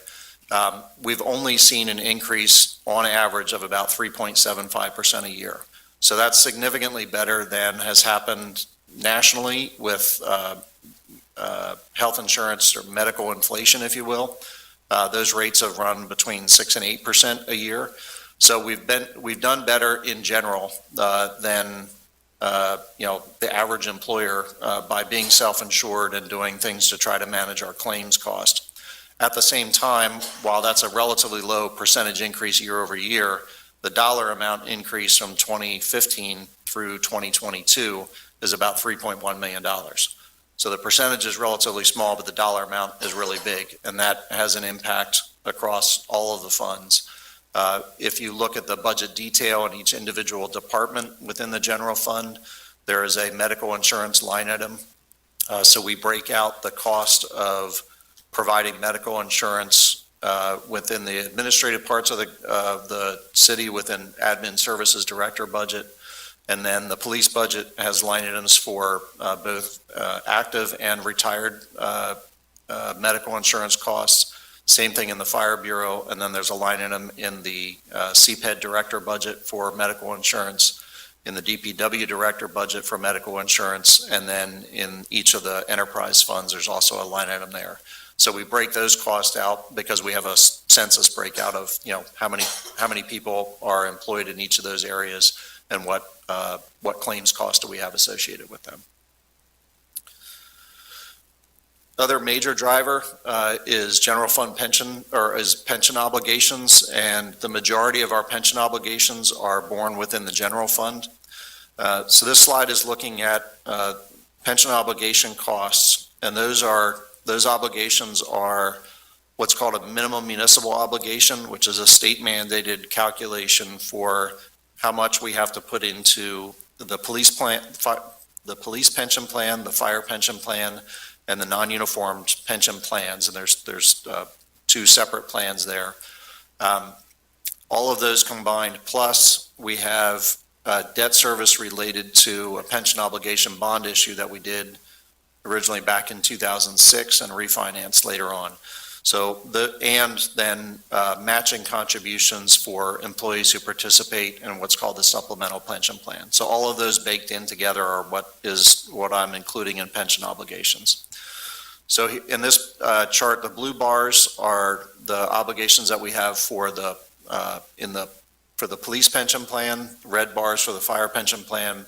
we've only seen an increase on average of about 3.75% a year. So that's significantly better than has happened nationally with health insurance or medical inflation, if you will. Those rates have run between 6 and 8% a year. So we've done better in general than the average employer by being self-insured and doing things to try to manage our claims cost. At the same time, while that's a relatively low percentage increase year over year, the dollar amount increase from 2015 through 2022 is about $3.1 million. So the percentage is relatively small, but the dollar amount is really big, and that has an impact across all of the funds. If you look at the budget detail in each individual department within the general fund, there is a medical insurance line item. So we break out the cost of providing medical insurance within the administrative parts of the city within admin services director budget. And then the police budget has line items for both active and retired medical insurance costs. Same thing in the Fire Bureau, and then there's a line item in the CPED director budget for medical insurance, in the DPW director budget for medical insurance, and then in each of the enterprise funds, there's also a line item there. So we break those costs out because we have a census breakout of, how many people are employed in each of those areas and what claims cost do we have associated with them. Other major driver is general fund pension, or is pension obligations, and the majority of our pension obligations are borne within the general fund. So this slide is looking at pension obligation costs, and those obligations are what's called a minimum municipal obligation, which is a state mandated calculation for how much we have to put into the police pension plan, the fire pension plan, and the non-uniformed pension plans, and there's two separate plans there. All of those combined, plus we have debt service related to a pension obligation bond issue that we did originally back in 2006 and refinanced later on. So and then matching contributions for employees who participate in what's called the supplemental pension plan. So all of those baked in together are what I'm including in pension obligations. So in this chart, the blue bars are the obligations that we have for the police pension plan, red bars for the fire pension plan,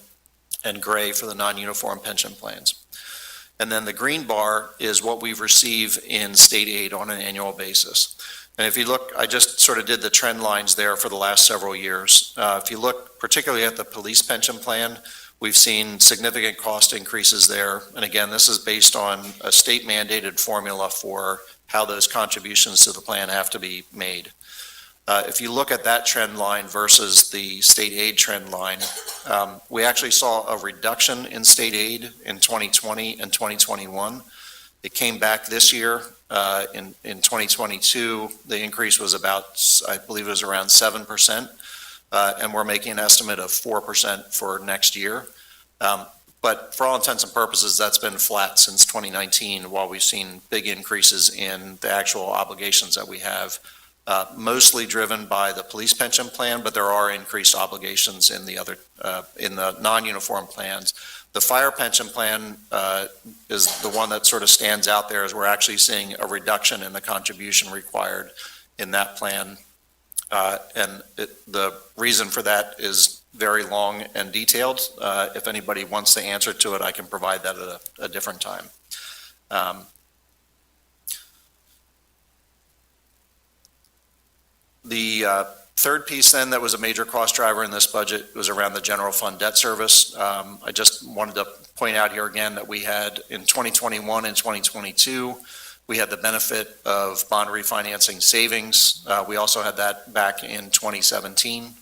and gray for the non-uniform pension plans. And then the green bar is what we receive in state aid on an annual basis. And if you look, I just sort of did the trend lines there for the last several years. If you look particularly at the police pension plan, we've seen significant cost increases there. And again, this is based on a state mandated formula for how those contributions to the plan have to be made. If you look at that trend line versus the state aid trend line, we actually saw a reduction in state aid in 2020 and 2021. It came back this year. In 2022, the increase was about, I believe it was around 7%. And we're making an estimate of 4% for next year. But for all intents and purposes, that's been flat since 2019, while we've seen big increases in the actual obligations that we have, mostly driven by the police pension plan, but there are increased obligations in the other, in the non-uniform plans. The fire pension plan is the one that sort of stands out there, as we're actually seeing a reduction in the contribution required in that plan. And the reason for that is very long and detailed. If anybody wants the answer to it, I can provide that at a different time. The third piece then that was a major cost driver in this budget was around the general fund debt service. I just wanted to point out here again that we had in 2021 and 2022, We had the benefit of bond refinancing savings. We also had that back in 2017.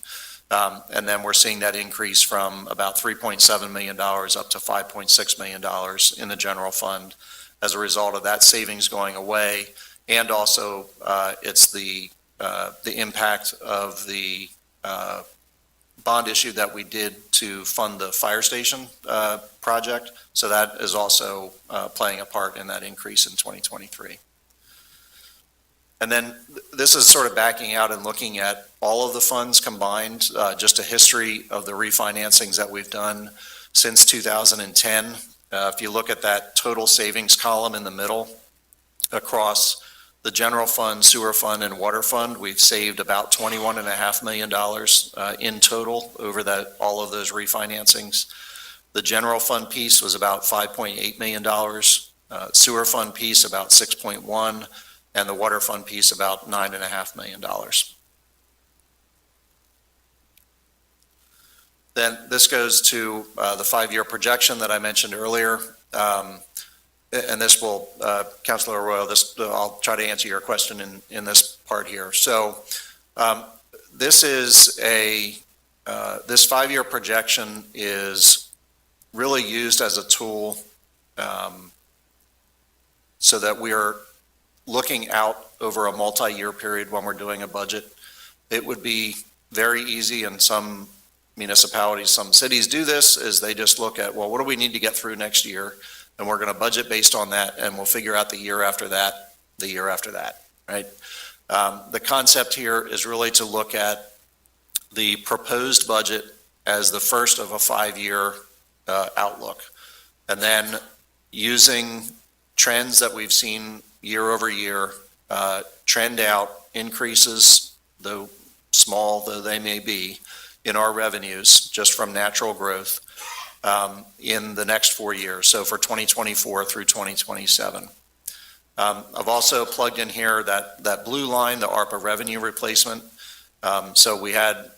And then we're seeing that increase from about $3.7 million up to $5.6 million in the general fund as a result of that savings going away. And also, it's the impact of the bond issue that we did to fund the fire station project. So that is also playing a part in that increase in 2023. And then this is sort of backing out and looking at all of the funds combined, just a history of the refinancings that we've done since 2010. If you look at that total savings column in the middle, across the general fund, sewer fund, and water fund, we've saved about $21.5 million in total over all of those refinancings. The general fund piece was about $5.8 million, sewer fund piece about 6.1, and the water fund piece about $9.5 million. Then this goes to the 5-year projection that I mentioned earlier. And this will, Councilor Arroyo, I'll try to answer your question in this part here. So this is this 5-year projection is really used as a tool so that we are looking out over a multi-year period when we're doing a budget. It would be very easy, and some municipalities, some cities do this, is they just look at, well, what do we need to get through next year? And we're going to budget based on that, and we'll figure out the year after that, right? The concept here is really to look at the proposed budget as the first of a 5-year outlook. And then using trends that we've seen year over year, trend out increases, though small though they may be, in our revenues just from natural growth in the next 4 years, so for 2024 through 2027. I've also plugged in here that blue line, the ARPA revenue replacement. So we had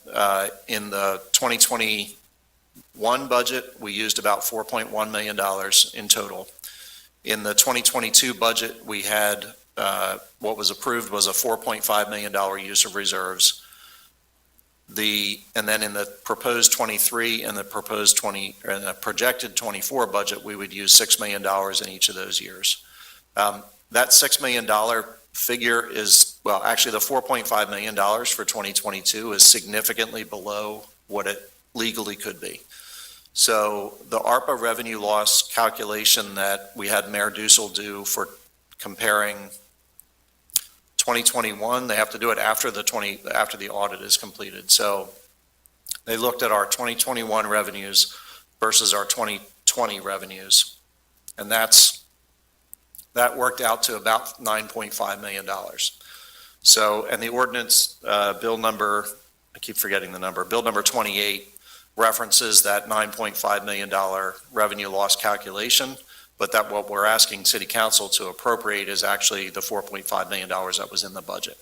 in the 2021 budget, we used about $4.1 million in total. In the 2022 budget, we had what was approved was a $4.5 million use of reserves. And then in the proposed 23 and the projected 24 budget, we would use $6 million in each of those years. That $6 million figure is, well, actually the $4.5 million for 2022 is significantly below what it legally could be. So the ARPA revenue loss calculation that we had Mayor Dussel do for comparing 2021, they have to do it after the audit is completed. So they looked at our 2021 revenues versus our 2020 revenues, and that worked out to about $9.5 million. So, and the ordinance, bill number 28 references that $9.5 million revenue loss calculation, but that what we're asking City Council to appropriate is actually the $4.5 million that was in the budget.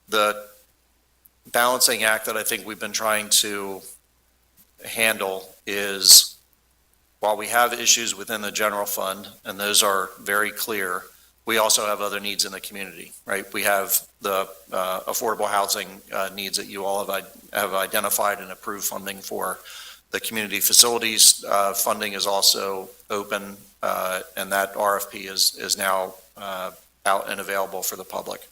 The balancing act that I think we've been trying to handle is, while we have issues within the general fund, and those are very clear, we also have other needs in the community, right? We have the affordable housing needs that you all have identified and approved funding for. The community facilities funding is also open, and that RFP is now out and available for the public.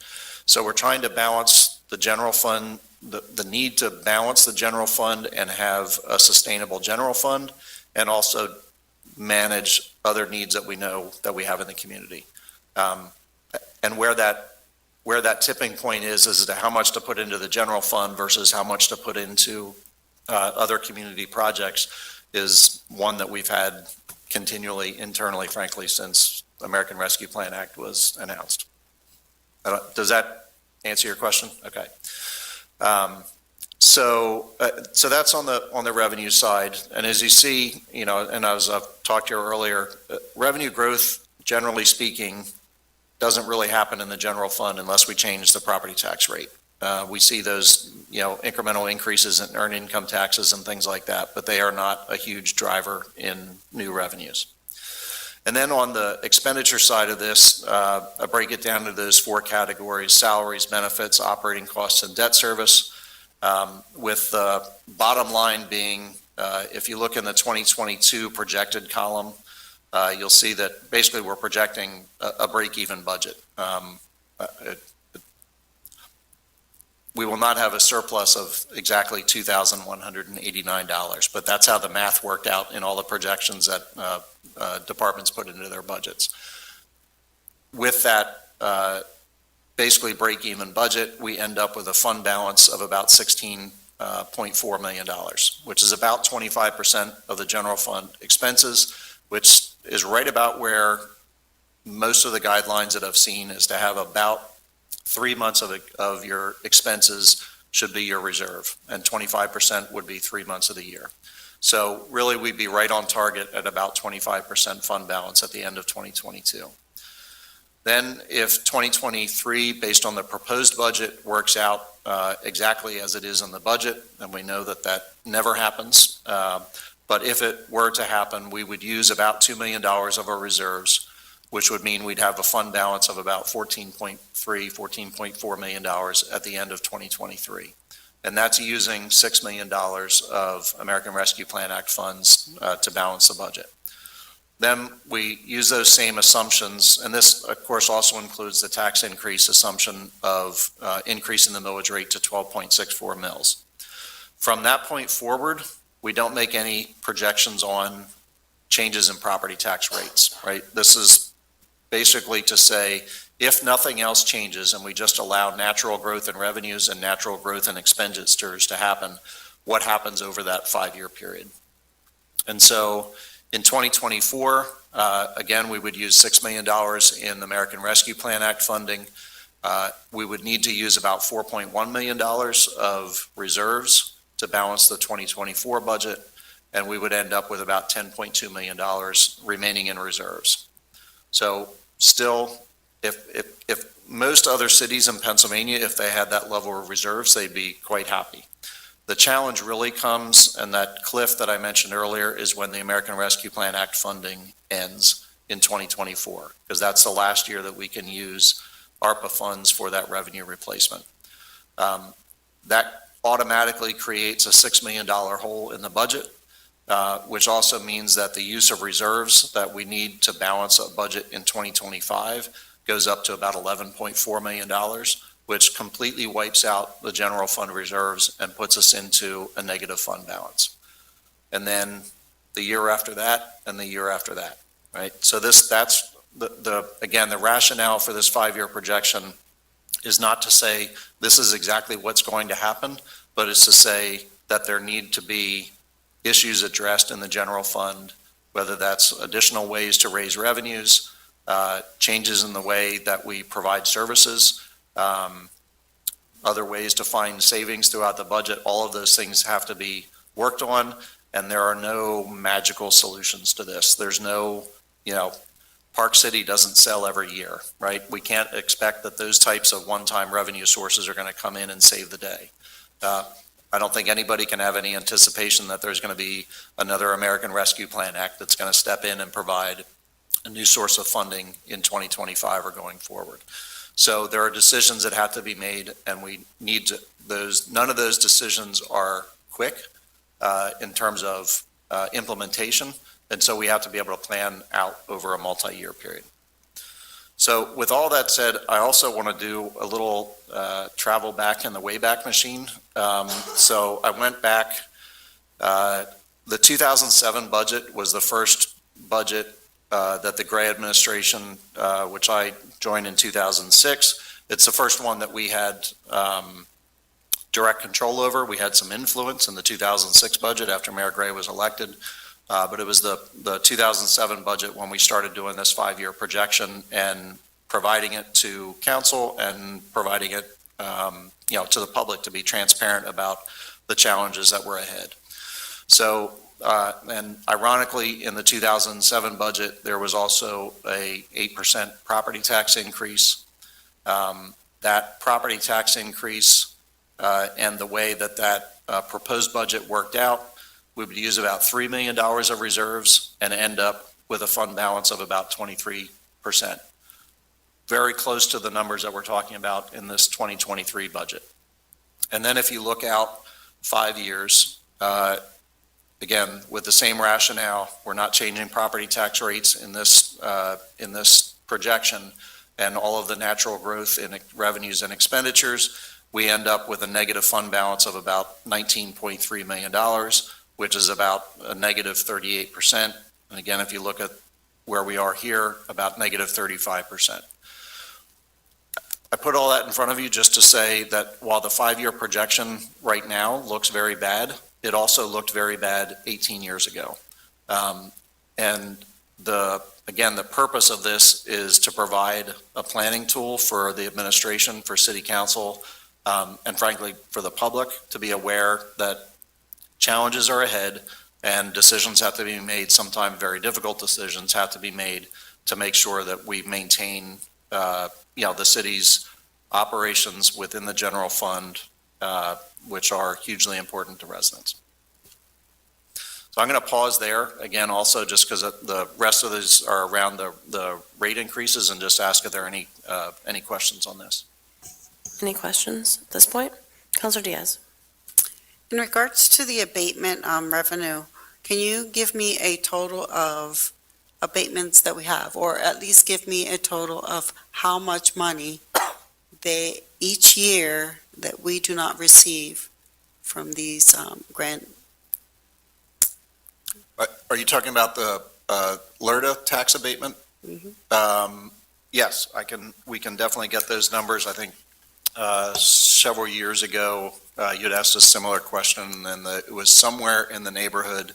So we're trying to balance the general fund, the need to balance the general fund and have a sustainable general fund, and also manage other needs that we know that we have in the community. And where that tipping point is to how much to put into the general fund versus how much to put into other community projects is one that we've had continually internally, frankly, since the American Rescue Plan Act was announced. Does that answer your question? Okay. So that's on the revenue side. And as you see, and as I've talked to you earlier, revenue growth, generally speaking, doesn't really happen in the general fund unless we change the property tax rate. We see those, incremental increases in earned income taxes and things like that, but they are not a huge driver in new revenues. And then on the expenditure side of this, I break it down to those four categories: salaries, benefits, operating costs, and debt service. With the bottom line being, if you look in the 2022 projected column, you'll see that basically we're projecting a break-even budget. We will not have a surplus of exactly $2,189, but that's how the math worked out in all the projections that departments put into their budgets. With that basically break-even budget, we end up with a fund balance of about $16.4 million, which is about 25% of the general fund expenses, which is right about where most of the guidelines that I've seen is to have about 3 months of your expenses should be your reserve, and 25% would be 3 months of the year. So really, we'd be right on target at about 25% fund balance at the end of 2022. Then if 2023, based on the proposed budget, works out exactly as it is in the budget, and we know that that never happens, but if it were to happen, we would use about $2 million of our reserves, which would mean we'd have a fund balance of about $14.4 million at the end of 2023. And that's using $6 million of American Rescue Plan Act funds to balance the budget. Then we use those same assumptions, and this, of course, also includes the tax increase assumption of increasing the millage rate to 12.64 mils. From that point forward, we don't make any projections on changes in property tax rates, right? This is basically to say, if nothing else changes and we just allow natural growth in revenues and natural growth in expenditures to happen, what happens over that 5-year period? And so in 2024, again, we would use $6 million in the American Rescue Plan Act funding. We would need to use about $4.1 million of reserves to balance the 2024 budget, and we would end up with about $10.2 million remaining in reserves. So still, if most other cities in Pennsylvania, if they had that level of reserves, they'd be quite happy. The challenge really comes, and that cliff that I mentioned earlier, is when the American Rescue Plan Act funding ends in 2024, because that's the last year that we can use ARPA funds for that revenue replacement. That automatically creates a $6 million hole in the budget, which also means that the use of reserves that we need to balance a budget in 2025 goes up to about $11.4 million, which completely wipes out the general fund reserves and puts us into a negative fund balance. And then the year after that, and the year after that, right? So that's again, the rationale for this 5-year projection is not to say this is exactly what's going to happen, but it's to say that there need to be issues addressed in the general fund, whether that's additional ways to raise revenues, changes in the way that we provide services, other ways to find savings throughout the budget. All of those things have to be worked on, and there are no magical solutions to this. There's no, Park City doesn't sell every year, right? We can't expect that those types of one-time revenue sources are going to come in and save the day. I don't think anybody can have any anticipation that there's going to be another American Rescue Plan Act that's going to step in and provide a new source of funding in 2025 or going forward. So there are decisions that have to be made, and we need to, none of those decisions are quick in terms of implementation, and so we have to be able to plan out over a multi-year period. So with all that said, I also want to do a little travel back in the Wayback Machine. So I went back, the 2007 budget was the first budget that the Gray administration, which I joined in 2006, it's the first one that we had direct control over. We had some influence in the 2006 budget after Mayor Gray was elected, but it was the 2007 budget when we started doing this 5-year projection and providing it to council and providing it to the public to be transparent about the challenges that were ahead. So and ironically, in the 2007 budget, there was also a 8% property tax increase. That property tax increase and the way that proposed budget worked out, we would use about $3 million of reserves and end up with a fund balance of about 23%. Very close to the numbers that we're talking about in this 2023 budget. And then if you look out 5 years, again, with the same rationale, we're not changing property tax rates in this projection, and all of the natural growth in revenues and expenditures, we end up with a negative fund balance of about $19.3 million, which is about a negative 38%. And again, if you look at where we are here, about negative 35%. I put all that in front of you just to say that while the 5-year projection right now looks very bad, it also looked very bad 18 years ago. And again, the purpose of this is to provide a planning tool for the administration, for city council, and frankly, for the public to be aware that challenges are ahead and decisions have to be made, sometimes very difficult decisions have to be made to make sure that we maintain the city's operations within the general fund, which are hugely important to residents. So I'm going to pause there, again, also just because the rest of these are around the rate increases, and just ask if there are any questions on this. Any questions at this point? Councilor Diaz. In regards to the abatement revenue, can you give me a total of abatements that we have, or at least give me a total of how much money each year that we do not receive from these grant? Are you talking about the LRTA tax abatement? Yes, we can definitely get those numbers. I think several years ago, you'd asked a similar question, and it was somewhere in the neighborhood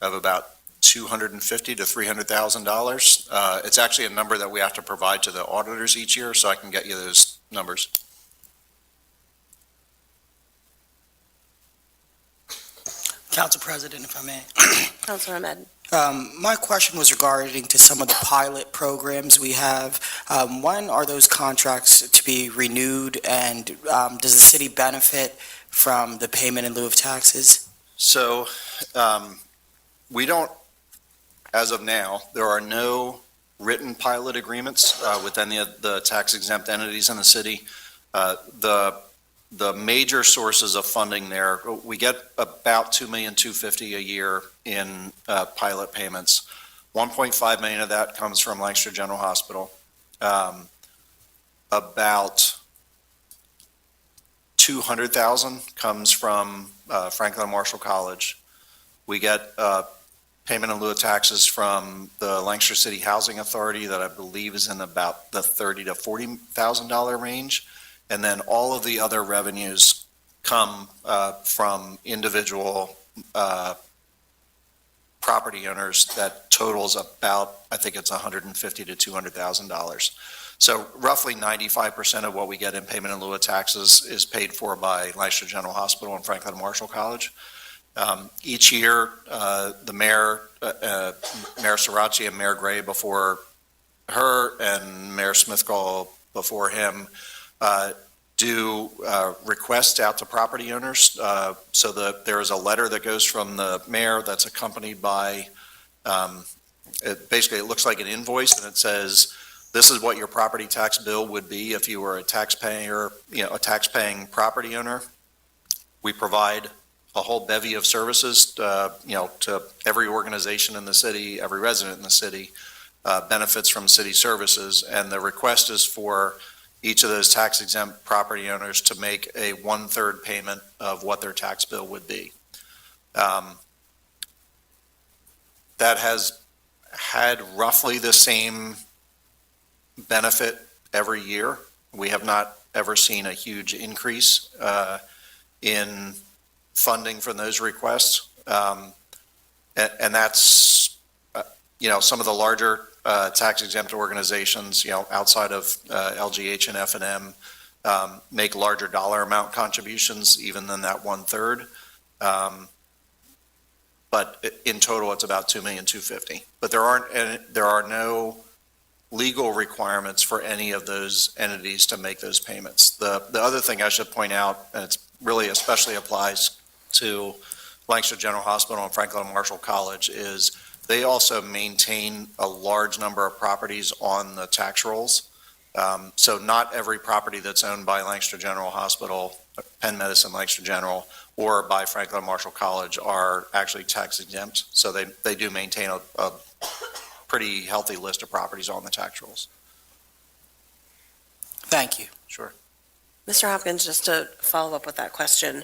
of about $250,000 to $300,000. It's actually a number that we have to provide to the auditors each year, so I can get you those numbers. Council President, if I may. Councilor Ahmed. My question was regarding to some of the pilot programs we have. When are those contracts to be renewed, and does the city benefit from the payment in lieu of taxes? So we don't, as of now, there are no written pilot agreements with any of the tax exempt entities in the city. The major sources of funding there, we get about $2,250,000 a year in pilot payments. $1.5 million of that comes from Lancaster General Hospital. About $200,000 comes from Franklin Marshall College. We get payment in lieu of taxes from the Lancaster City Housing Authority that I believe is in about the $30,000 to $40,000 range. And then all of the other revenues come from individual property owners that totals about, I think it's $150,000 to $200,000. So roughly 95% of what we get in payment in lieu of taxes is paid for by Lancaster General Hospital and Franklin Marshall College. Each year, the mayor, Mayor Sirachi and Mayor Gray before her, and Mayor Smithgall before him, do requests out to property owners. So there is a letter that goes from the mayor that's accompanied by, basically it looks like an invoice, and it says, this is what your property tax bill would be if you were a taxpayer, a tax-paying property owner. We provide a whole bevy of services, to every organization in the city, every resident in the city benefits from city services, and the request is for each of those tax exempt property owners to make a 1/3 payment of what their tax bill would be. That has had roughly the same benefit every year. We have not ever seen a huge increase in funding from those requests. And that's, some of the larger tax exempt organizations, outside of LGH and F&M, make larger dollar amount contributions even than that 1/3. But in total, it's about $2,250,000. But there are no legal requirements for any of those entities to make those payments. The other thing I should point out, and it's really especially applies to Lancaster General Hospital and Franklin Marshall College, is they also maintain a large number of properties on the tax rolls. So not every property that's owned by Lancaster General Hospital, Penn Medicine, Lancaster General, or by Franklin Marshall College are actually tax exempt. So they do maintain a pretty healthy list of properties on the tax rolls. Thank you. Sure. Mr. Hopkins, just to follow up with that question,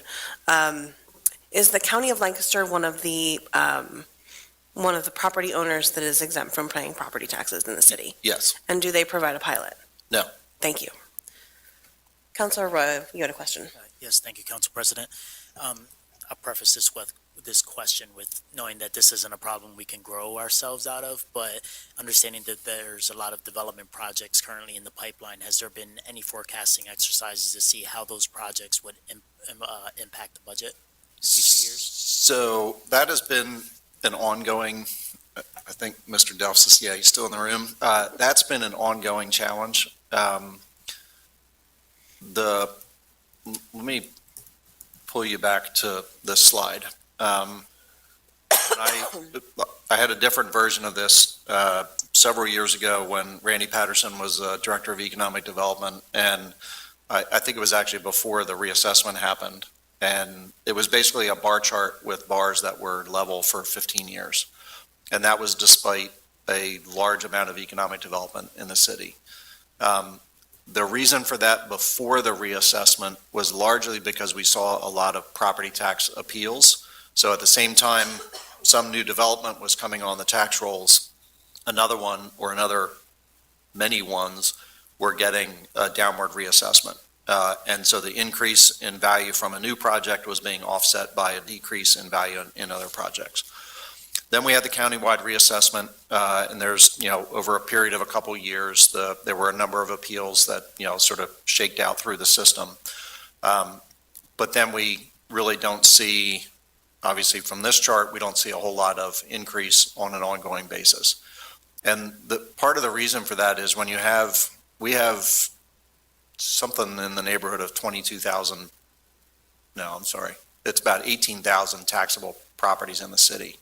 is the County of Lancaster one of the property owners that is exempt from paying property taxes in the city? Yes. And do they provide a pilot? No. Thank you. Councilor Roy, you had a question. Yes, thank you, Council President. I'll preface this question with knowing that this isn't a problem we can grow ourselves out of, but understanding that there's a lot of development projects currently in the pipeline. Has there been any forecasting exercises to see how those projects would impact the budget in future years? So that has been an ongoing, I think Mr. Delphis, yeah, he's still in the room. That's been an ongoing challenge. Let me pull you back to this slide. I had a different version of this several years ago when Randy Patterson was Director of Economic Development, and I think it was actually before the reassessment happened. And it was basically a bar chart with bars that were level for 15 years. And that was despite a large amount of economic development in the city. The reason for that before the reassessment was largely because we saw a lot of property tax appeals. So at the same time, some new development was coming on the tax rolls, another one or many ones were getting a downward reassessment. And so the increase in value from a new project was being offset by a decrease in value in other projects. Then we had the countywide reassessment, and there's, over a period of a couple years, there were a number of appeals that, sort of shaked out through the system. But then we really don't see, obviously from this chart, we don't see a whole lot of increase on an ongoing basis. And part of the reason for that is when we have something in the neighborhood of 22,000, no, I'm sorry, it's about 18,000 taxable properties in the city.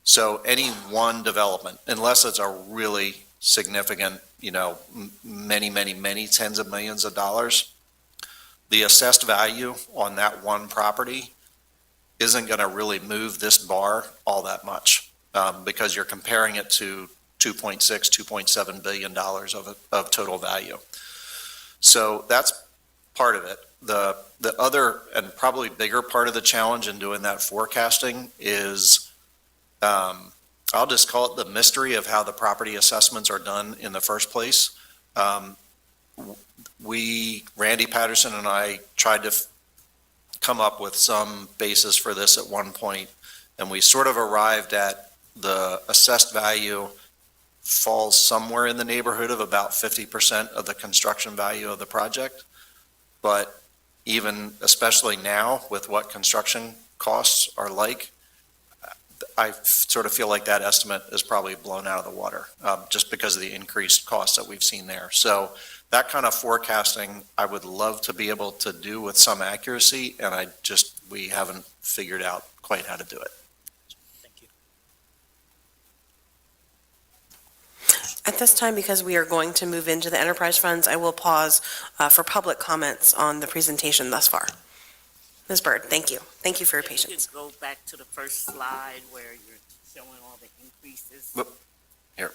So any one development, unless it's a really significant, many tens of millions of dollars, the assessed value on that one property isn't going to really move this bar all that much because you're comparing it to $2.6, $2.7 billion of total value. So that's part of it. The other and probably bigger part of the challenge in doing that forecasting is I'll just call it the mystery of how the property assessments are done in the first place. Randy Patterson and I tried to come up with some basis for this at one point, and we sort of arrived at the assessed value falls somewhere in the neighborhood of about 50% of the construction value of the project. But even, especially now, with what construction costs are like, I sort of feel like that estimate is probably blown out of the water, just because of the increased costs that we've seen there. So that kind of forecasting, I would love to be able to do with some accuracy, and we haven't figured out quite how to do it. Thank you. At this time, because we are going to move into the enterprise funds, I will pause for public comments on the presentation thus far. Ms. Byrd, thank you. Thank you for your patience. If you could go back to the first slide where you're showing all the increases. Here.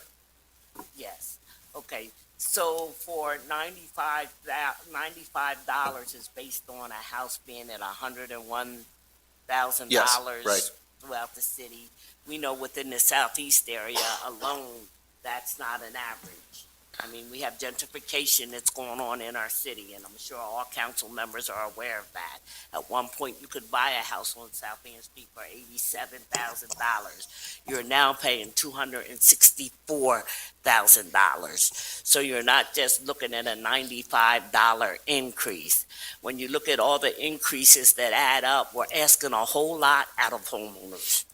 Yes. Okay. So for $95 is based on a house being at $101,000 Yes, right. throughout the city. We know within the southeast area alone, that's not an average. I mean, we have gentrification that's going on in our city, and I'm sure all council members are aware of that. At one point, you could buy a house on South Main Street for $87,000. You're now paying $264,000. So you're not just looking at a $95 increase. When you look at all the increases that add up, we're asking a whole lot out of homeowners.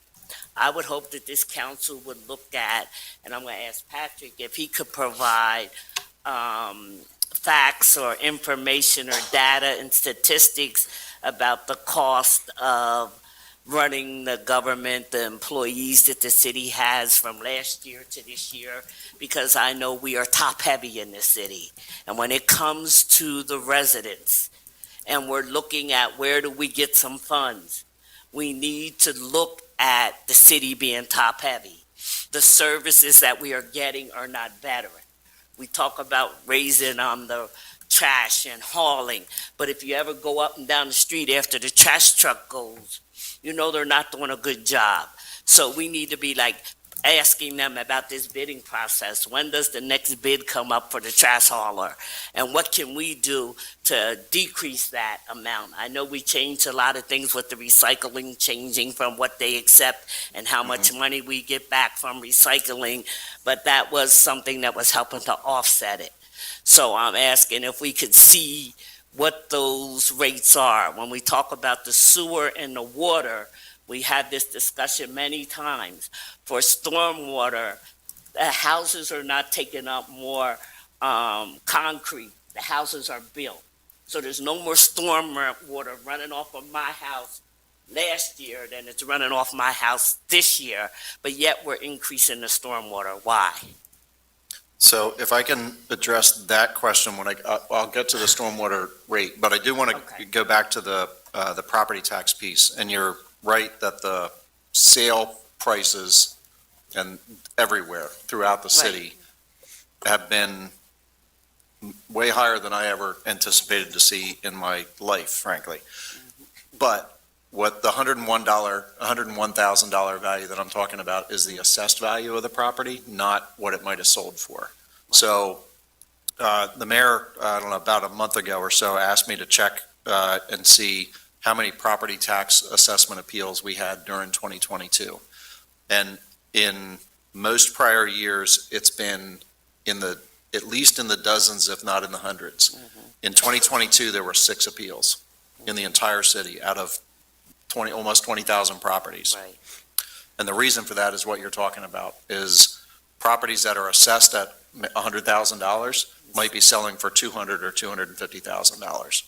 I would hope that this council would look at, and I'm going to ask Patrick if he could provide facts or information or data and statistics about the cost of running the government, the employees that the city has from last year to this year, because I know we are top-heavy in this city. And when it comes to the residents, and we're looking at where do we get some funds, we need to look at the city being top-heavy. The services that we are getting are not veteran. We talk about raising the trash and hauling, but if you ever go up and down the street after the trash truck goes, you know they're not doing a good job. So we need to be like asking them about this bidding process. When does the next bid come up for the trash hauler? And what can we do to decrease that amount? I know we changed a lot of things with the recycling, changing from what they accept and how much money we get back from recycling, but that was something that was helping to offset it. So I'm asking if we could see what those rates are. When we talk about the sewer and the water, we had this discussion many times. For stormwater, the houses are not taking up more concrete. The houses are built. So there's no more storm water running off of my house last year than it's running off my house this year, but yet we're increasing the stormwater. Why? So if I can address that question when I'll get to the stormwater rate, but I do want to go back to the property tax piece. And you're right that the sale prices and everywhere throughout the city have been way higher than I ever anticipated to see in my life, frankly. But what the $101,000 value that I'm talking about is the assessed value of the property, not what it might have sold for. So the mayor, I don't know, about a month ago or so, asked me to check and see how many property tax assessment appeals we had during 2022. And in most prior years, it's been at least in the dozens, if not in the hundreds. In 2022, there were 6 appeals in the entire city out of almost 20,000 properties. Right. And the reason for that is what you're talking about, is properties that are assessed at $100,000 might be selling for $200,000 or $250,000.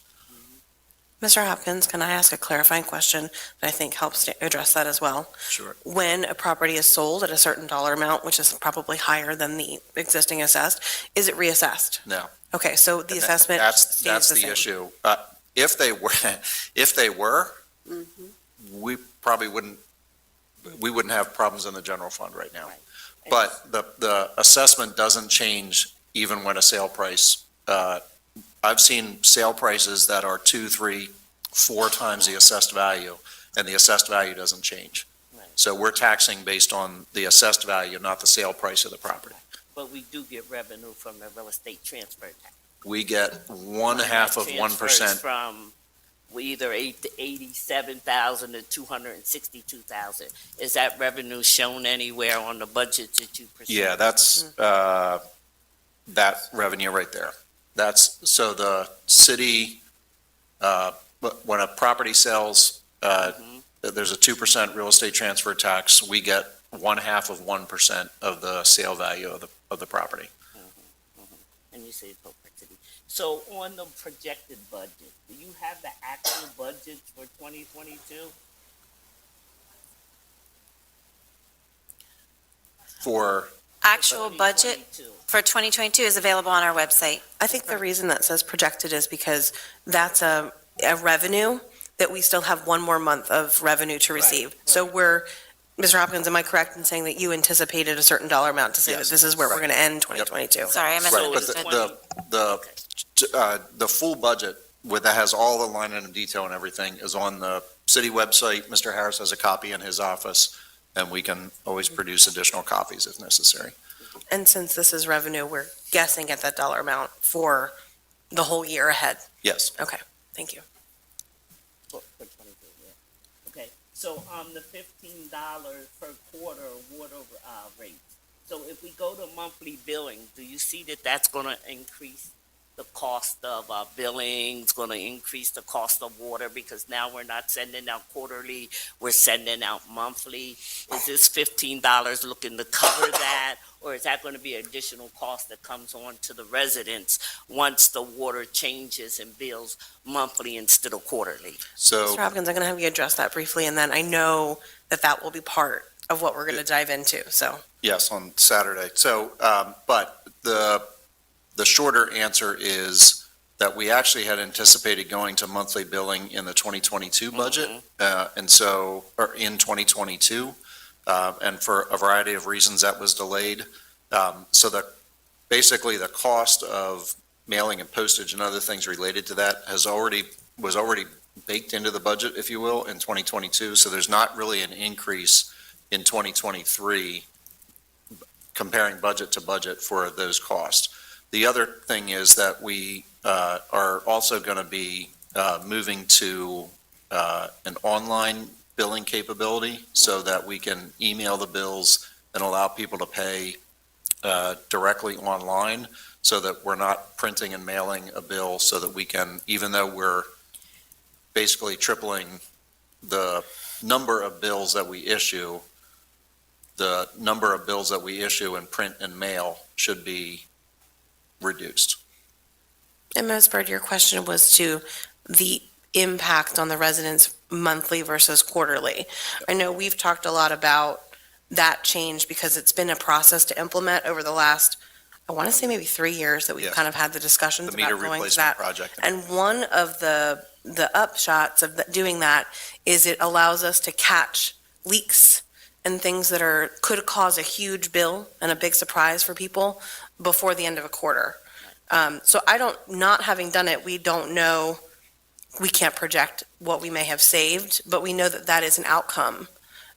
Mr. Hopkins, can I ask a clarifying question that I think helps to address that as well? Sure. When a property is sold at a certain dollar amount, which is probably higher than the existing assessed, is it reassessed? No. Okay, so the assessment stays That's the the same. issue. If they were, we probably wouldn't have problems in the general fund right now. But the assessment doesn't change even when a sale price, I've seen sale prices that are 2, 3, 4 times the assessed value, and the assessed value doesn't change. So we're taxing based on the assessed value, not the sale price of the property. But we do get revenue from the real estate transfer tax. We get 1/2 of 1%. From either 87,000 to 262,000. Is that revenue shown anywhere on the budget that you present? Yeah, that's that revenue right there. So the city, when a property sells, there's a 2% real estate transfer tax. We get 1/2 of 1% of the sale value of the property. And you say perplexity. So on the projected budget, do you have the actual budget for 2022? For Actual budget for 2022 is available on our website. I think the reason that says projected is because that's a revenue that we still have one more month of revenue to receive. So Mr. Hopkins, am I correct in saying that you anticipated a certain dollar amount to say that this is where we're going to end 2022? Sorry, I misunderstood. The full budget that has all the line item detail and everything is on the city website. Mr. Harris has a copy in his office, and we can always produce additional copies if necessary. And since this is revenue, we're guessing at that dollar amount for the whole year ahead. Yes. Okay, thank you. For 22, yeah. Okay, so on the $15 per quarter water rate, so if we go to monthly billing, do you see that that's going to increase the cost of billing's going to increase the cost of water because now we're not sending out quarterly, we're sending out monthly. Is this $15 looking to cover that? Or is that going to be additional cost that comes on to the residents once the water changes and bills monthly instead of quarterly? So. Mr. Hopkins, I'm going to have you address that briefly, and then I know that that will be part of what we're going to dive into, so. Yes, on Saturday. So, but the shorter answer is that we actually had anticipated going to monthly billing in the 2022 budget, and so, or in 2022, and for a variety of reasons that was delayed. So basically the cost of mailing and postage and other things related to that was already baked into the budget, if you will, in 2022. So there's not really an increase in 2023 comparing budget to budget for those costs. The other thing is that we are also going to be moving to an online billing capability so that we can email the bills and allow people to pay directly online so that we're not printing and mailing a bill so that we can, even though we're basically tripling the number of bills that we issue, the number of bills that we issue in print and mail should be reduced. And Ms. Bird, your question was to the impact on the residents monthly versus quarterly. I know we've talked a lot about that change because it's been a process to implement over the last, I want to say maybe 3 years that we've Yes. kind of had the discussions The meter about going to replacement that. project. And one of the upshots of doing that is it allows us to catch leaks and things that could cause a huge bill and a big surprise for people before the end of a quarter. So not having done it, we don't know, we can't project what we may have saved, but we know that that is an outcome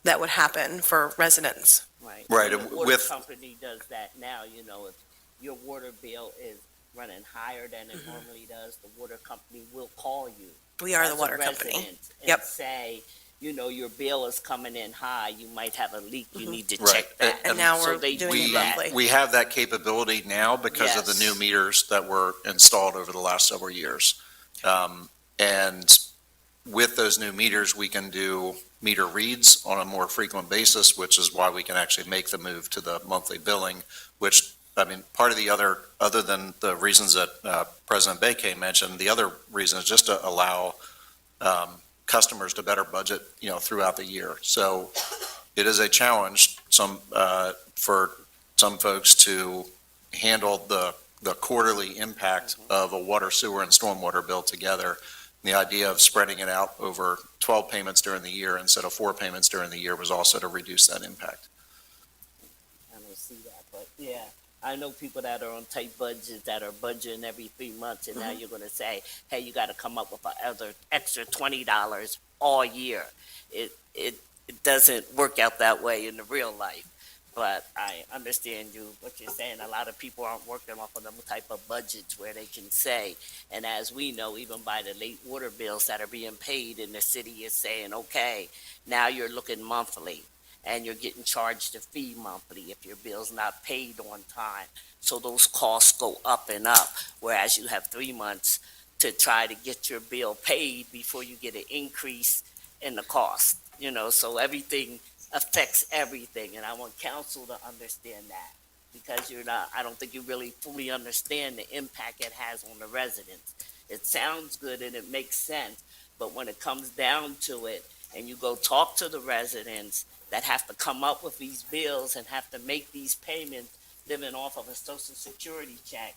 that would happen for residents. Right. Right, And the water with- company does that now, if your water bill is running higher than it normally does, the water company will call you. We are the as a water company. resident Yep. And say, your bill is coming in high, you might have a leak, you need to Right. check that. And now So we're they doing do it that. monthly. We have that capability now because of the Yes. new meters that were installed over the last several years. And with those new meters, we can do meter reads on a more frequent basis, which is why we can actually make the move to the monthly billing, which, part of the other than the reasons that President Bakay mentioned, the other reason is just to allow customers to better budget, throughout the year. So it is a challenge for some folks to handle the quarterly impact of a water, sewer, and stormwater bill together. The idea of spreading it out over 12 payments during the year instead of 4 payments during the year was also to reduce that impact. I don't see that, but yeah, I know people that are on tight budgets that are budgeting every 3 months, and now you're going to say, hey, you got to come up with another extra $20 all year. It doesn't work out that way in the real life. But I understand what you're saying. A lot of people aren't working off of them type of budgets where they can say, and as we know, even by the late water bills that are being paid, and the city is saying, okay, now you're looking monthly, and you're getting charged a fee monthly if your bill's not paid on time. So those costs go up and up, whereas you have 3 months to try to get your bill paid before you get an increase in the cost. So everything affects everything, and I want council to understand that, because I don't think you really fully understand the impact it has on the residents. It sounds good and it makes sense, but when it comes down to it, and you go talk to the residents that have to come up with these bills and have to make these payments living off of a social security check,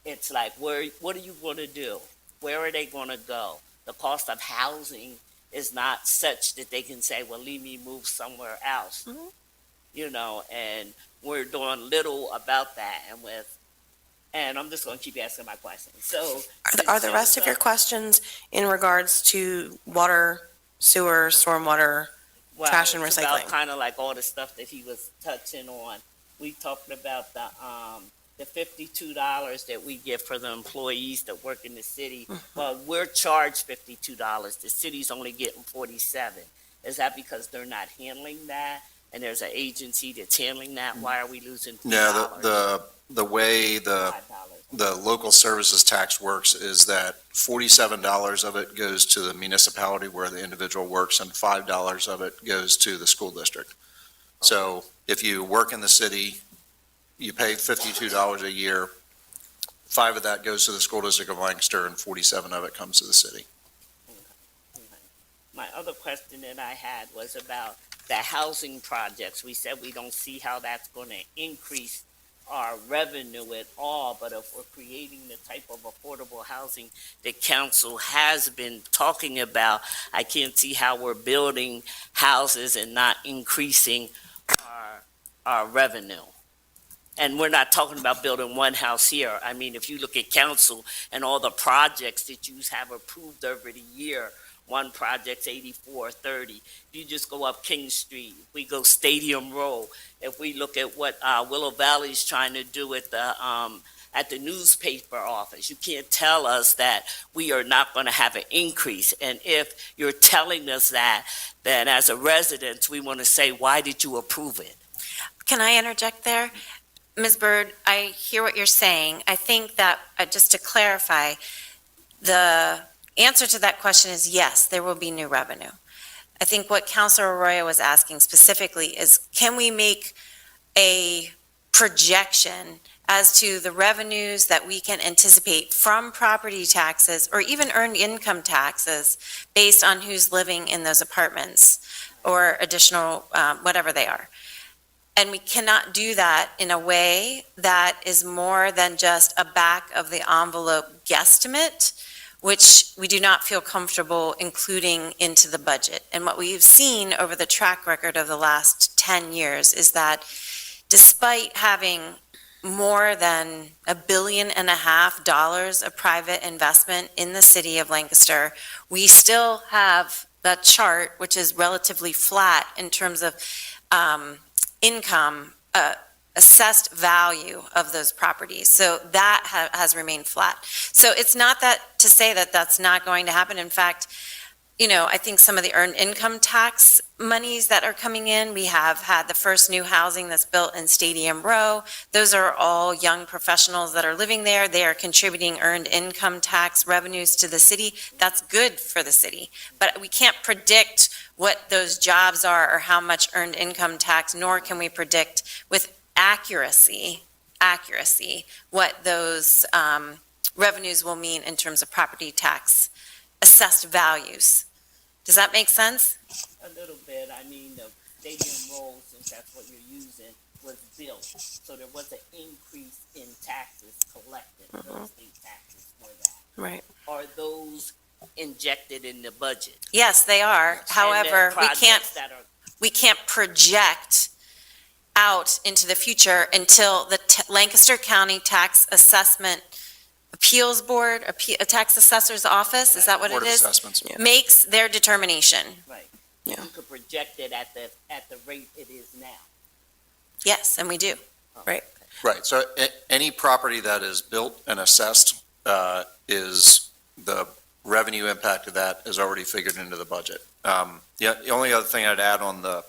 it's like, what are you going to do? Where are they going to go? The cost of housing is not such that they can say, well, leave me move somewhere else. And we're doing little about that. And I'm just going to keep asking my questions. So Are the rest of your questions in regards to water, sewer, stormwater, trash and recycling? Kind of like all the stuff that he was touching on. We talked about the $52 that we give for the employees that work in the city. Well, we're charged $52. The city's only getting $47. Is that because they're not handling that? And there's an agency that's handling that? Why are we losing $2? No, the way $5, the local services tax works is that $47 of it goes to the municipality where the individual works and $5 of it goes to the school district. So if you work in the city, you pay $52 a year. 5 of that goes to the school district of Lancaster and 47 of it comes to the city. My other question that I had was about the housing projects. We said we don't see how that's going to increase our revenue at all, but if we're creating the type of affordable housing that council has been talking about, I can't see how we're building houses and not increasing our revenue. And we're not talking about building one house here. I mean, if you look at council and all the projects that you have approved over the year, one project's 8430. You just go up King Street. If we go Stadium Row. If we look at what Willow Valley's trying to do at the newspaper office, you can't tell us that we are not going to have an increase. And if you're telling us that, then as a resident, we want to say, why did you approve it? Can I interject there? Ms. Byrd, I hear what you're saying. I think that, just to clarify, the answer to that question is yes, there will be new revenue. I think what Councilor Arroyo was asking specifically is, can we make a projection as to the revenues that we can anticipate from property taxes or even earned income taxes based on who's living in those apartments or additional, whatever they are. And we cannot do that in a way that is more than just a back of the envelope guesstimate, which we do not feel comfortable including into the budget. And what we've seen over the track record of the last 10 years is that despite having more than $1.5 billion of private investment in the city of Lancaster, we still have the chart, which is relatively flat in terms of income, assessed value of those properties. So that has remained flat. So it's not that to say that that's not going to happen. In fact, you know, I think some of the earned income tax monies that are coming in, we have had the first new housing that's built in Stadium Row. Those are all young professionals that are living there. They are contributing earned income tax revenues to the city. That's good for the city. But we can't predict what those jobs are or how much earned income tax, nor can we predict with accuracy what those revenues will mean in terms of property tax assessed values. Does that make sense? A little bit. I mean, the Stadium Row, since that's what you're using, was built. So there was an increase in taxes collected, real estate taxes for that. Right. Are those injected in the budget? Yes, they are. However, we can't project out into the future until the Lancaster County Tax Assessment Appeals Board, a tax assessor's office, is that what Board it of is? Assessments. Makes their determination. Right. Yeah. You could project it at the rate it is now. Yes, and we do. Right, so any property that is built and assessed is the revenue impact of that is already figured into the budget. The only other thing I'd add on the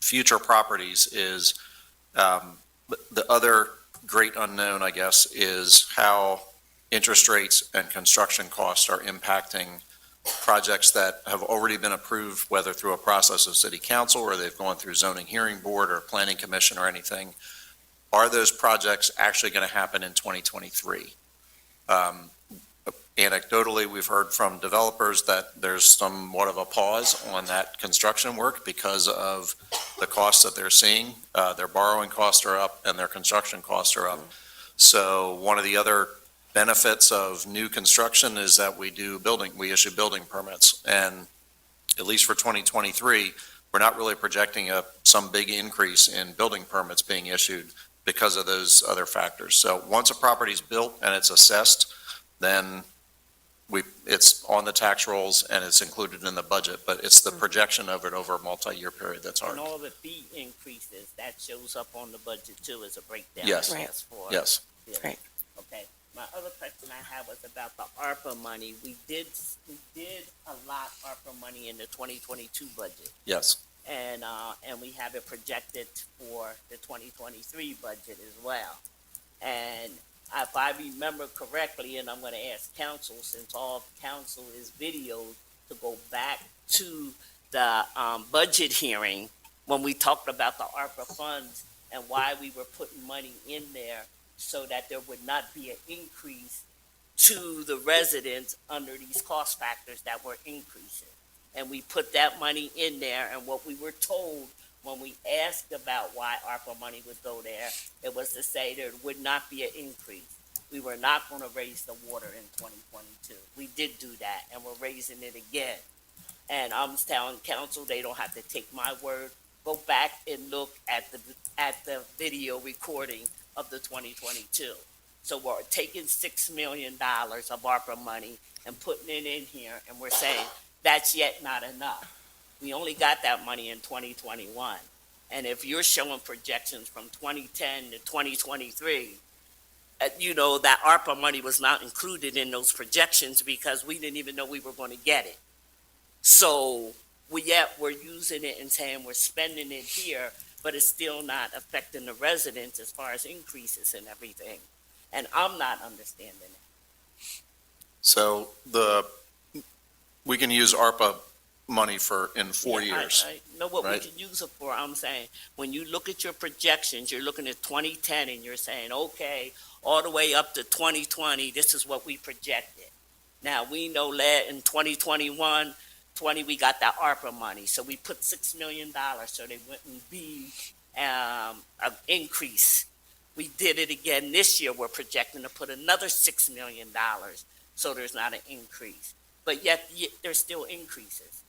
future properties is the other great unknown, I guess, is how interest rates and construction costs are impacting projects that have already been approved, whether through a process of city council or they've gone through zoning hearing board or planning commission or anything. Are those projects actually going to happen in 2023? Anecdotally, we've heard from developers that there's somewhat of a pause on that construction work because of the costs that they're seeing. Their borrowing costs are up and their construction costs are up. So one of the other benefits of new construction is that we issue building permits. And at least for 2023, we're not really projecting some big increase in building permits being issued because of those other factors. So once a property's built and it's assessed, then it's on the tax rolls and it's included in the budget, but it's the projection of it over a multi-year period that's hard. And all the fee increases, that shows up on the budget too as a breakdown. Yes. Right. Yes. Right. Okay. My other question I have was about the ARPA money. We did allot ARPA money in the 2022 budget. Yes. And we have it projected for the 2023 budget as well. And if I remember correctly, and I'm gonna ask council, since all council is videoed, to go back to the, budget hearing when we talked about the ARPA funds and why we were putting money in there so that there would not be an increase to the residents under these cost factors that were increasing. And we put that money in there, and what we were told when we asked about why ARPA money would go there, it was to say there would not be an increase. We were not gonna raise the water in 2022. We did do that, and we're raising it again. And I'm telling council, they don't have to take my word. Go back and look at the video recording of the 2022. So we're taking $6 million of ARPA money and putting it in here, and we're saying that's yet not enough. We only got that money in 2021. And if you're showing projections from 2010 to 2023, that ARPA money was not included in those projections because we didn't even know we were going to get it. So we're using it and saying we're spending it here, but it's still not affecting the residents as far as increases and everything. And I'm not understanding it. So we can use ARPA money in 4 years. I know what right? we can use it for. I'm saying, when you look at your projections, you're looking at 2010 and you're saying, okay, all the way up to 2020, this is what we projected. Now, we know that in 2021, we got that ARPA money. So we put $6 million so they wouldn't be an increase. We did it again this year. We're projecting to put another $6 million so there's not an increase. But yet there's still increases.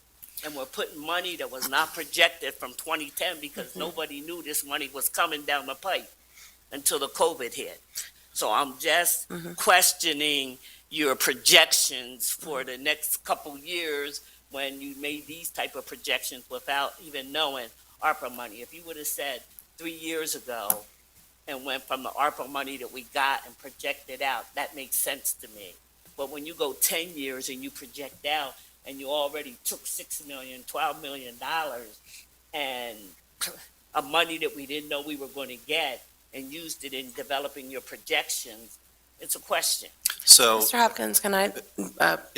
And we're putting money that was not projected from 2010 because nobody knew this money was coming down the pipe until the COVID hit. So I'm just questioning your projections for the next couple years when you made these type of projections without even knowing ARPA money. If you would have said 3 years ago and went from the ARPA money that we got and projected out, that makes sense to me. But when you go 10 years and you project out and you already took $6 million, $12 million and a money that we didn't know we were going to get and used it in developing your projections, it's a question. So, Mr. Hopkins, can I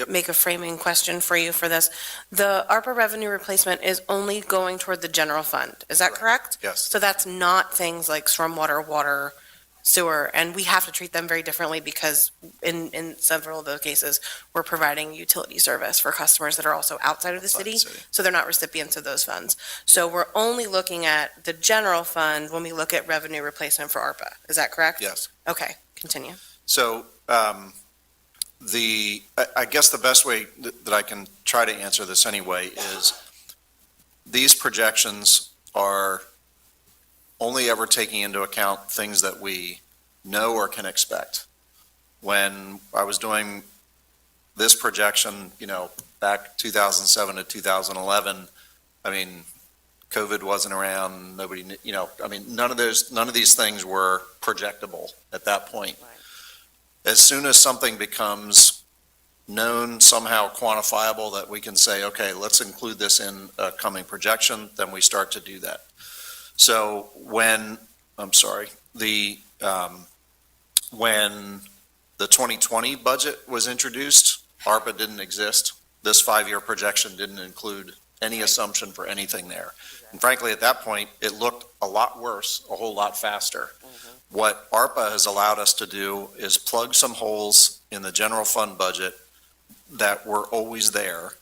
make a framing question for you for this? The ARPA revenue replacement is only going toward the general fund, is that correct? yes. So that's not things like stormwater, water, sewer, and we have to treat them very differently because in several of those cases, we're providing utility service for customers that are also outside of the city, so they're not recipients of those funds. So we're only looking at the general fund when we look at revenue replacement for ARPA, is that correct? Yes. Okay, continue. So I guess the best way that I can try to answer this anyway is these projections are only ever taking into account things that we know or can expect. When I was doing this projection, back 2007 to 2011, I mean, COVID wasn't around, nobody, none of these things were projectable at that point. Right. As soon as something becomes known, somehow quantifiable, that we can say, okay, let's include this in a coming projection, then we start to do that. So when the 2020 budget was introduced, ARPA didn't exist. This 5-year projection didn't include any assumption for anything there. And frankly, at that point, it looked a lot worse, a whole lot faster. What ARPA has allowed us to do is plug some holes in the general fund budget that were always there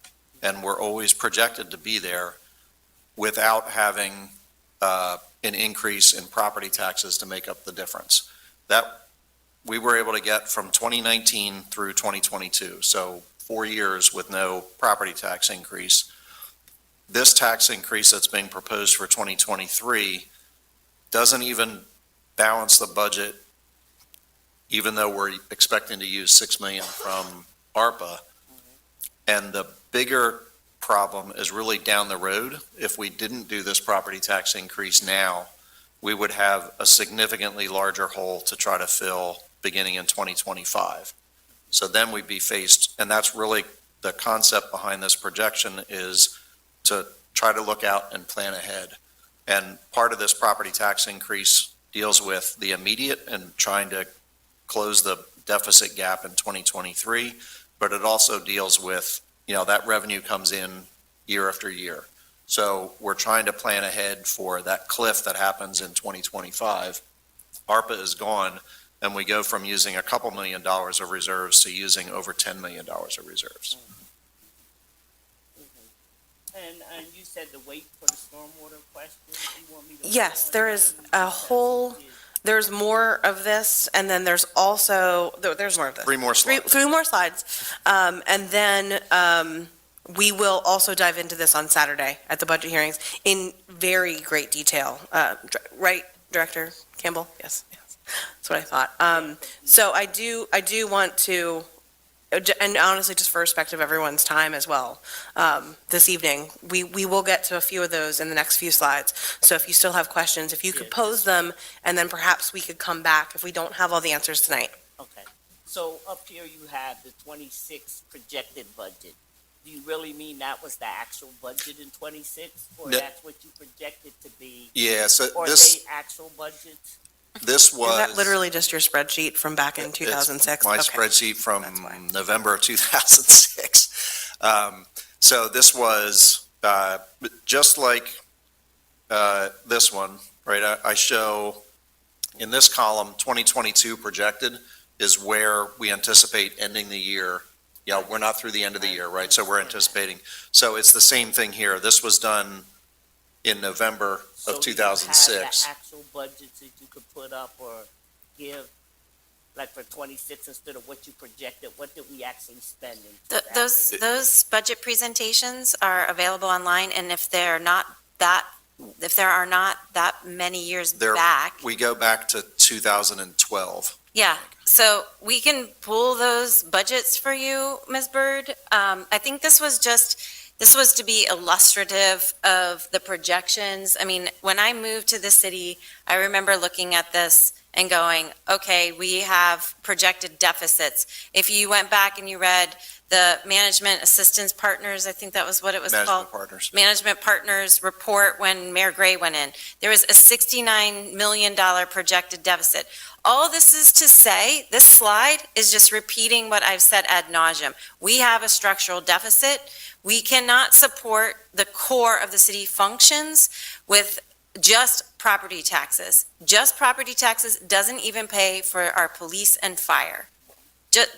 and were always projected to be there without having an increase in property taxes to make up the difference. That we were able to get from 2019 through 2022, so 4 years with no property tax increase. This tax increase that's being proposed for 2023 doesn't even balance the budget, even though we're expecting to use $6 million from ARPA. And the bigger problem is really down the road. If we didn't do this property tax increase now, we would have a significantly larger hole to try to fill beginning in 2025. So then we'd be faced, and that's really the concept behind this projection, is to try to look out and plan ahead. And part of this property tax increase deals with the immediate and trying to close the deficit gap in 2023, but it also deals with, that revenue comes in year after year. So we're trying to plan ahead for that cliff that happens in 2025. ARPA is gone, and we go from using a couple $1 million of reserves to using over $10 million of reserves. And you said to wait for the stormwater question? You want me to- Yes, there is there's more of this, and then there's also, there's more of this. Three more slides. Three more slides. And then we will also dive into this on Saturday at the budget hearings in very great detail. Right, Director Campbell? Yes, that's what I thought. So I do want to, and honestly, just for respect of everyone's time as well, this evening, we will get to a few of those in the next few slides. So if you still have questions, if you could pose them, and then perhaps we could come back if we don't have all the answers tonight. Okay, so up here you have the 26 projected budget. Do you really mean that was the actual budget in 26, or No. that's what you projected to be? Yeah, so Or this, they actual budgets? this was. Is that literally just your spreadsheet from back in 2006? It's my Okay. spreadsheet from That's why. November of 2006. So this was, just like this one, right? I show in this column, 2022 projected is where we anticipate ending the year. Yeah, we're not through the end of the year, right? So we're anticipating. So it's the same thing here. This was done in November So of do you have 2006. the actual budgets that you could put up or give, like for 26 instead of what you projected? What did we actually spend in? Those budget presentations are available online, and if there are not that many years There- back, We go back to 2012. yeah, so we can pull those budgets for you, Ms. Byrd. I think this was to be illustrative of the projections. I mean, when I moved to the city, I remember looking at this and going, okay, we have projected deficits. If you went back and you read the Management Assistance Partners, I think that was what it was called. Management Partners. Management Partners report when Mayor Gray went in. There was a $69 million projected deficit. All this is to say, this slide is just repeating what I've said ad nauseum. We have a structural deficit. We cannot support the core of the city functions with just property taxes. Just property taxes doesn't even pay for our police and fire.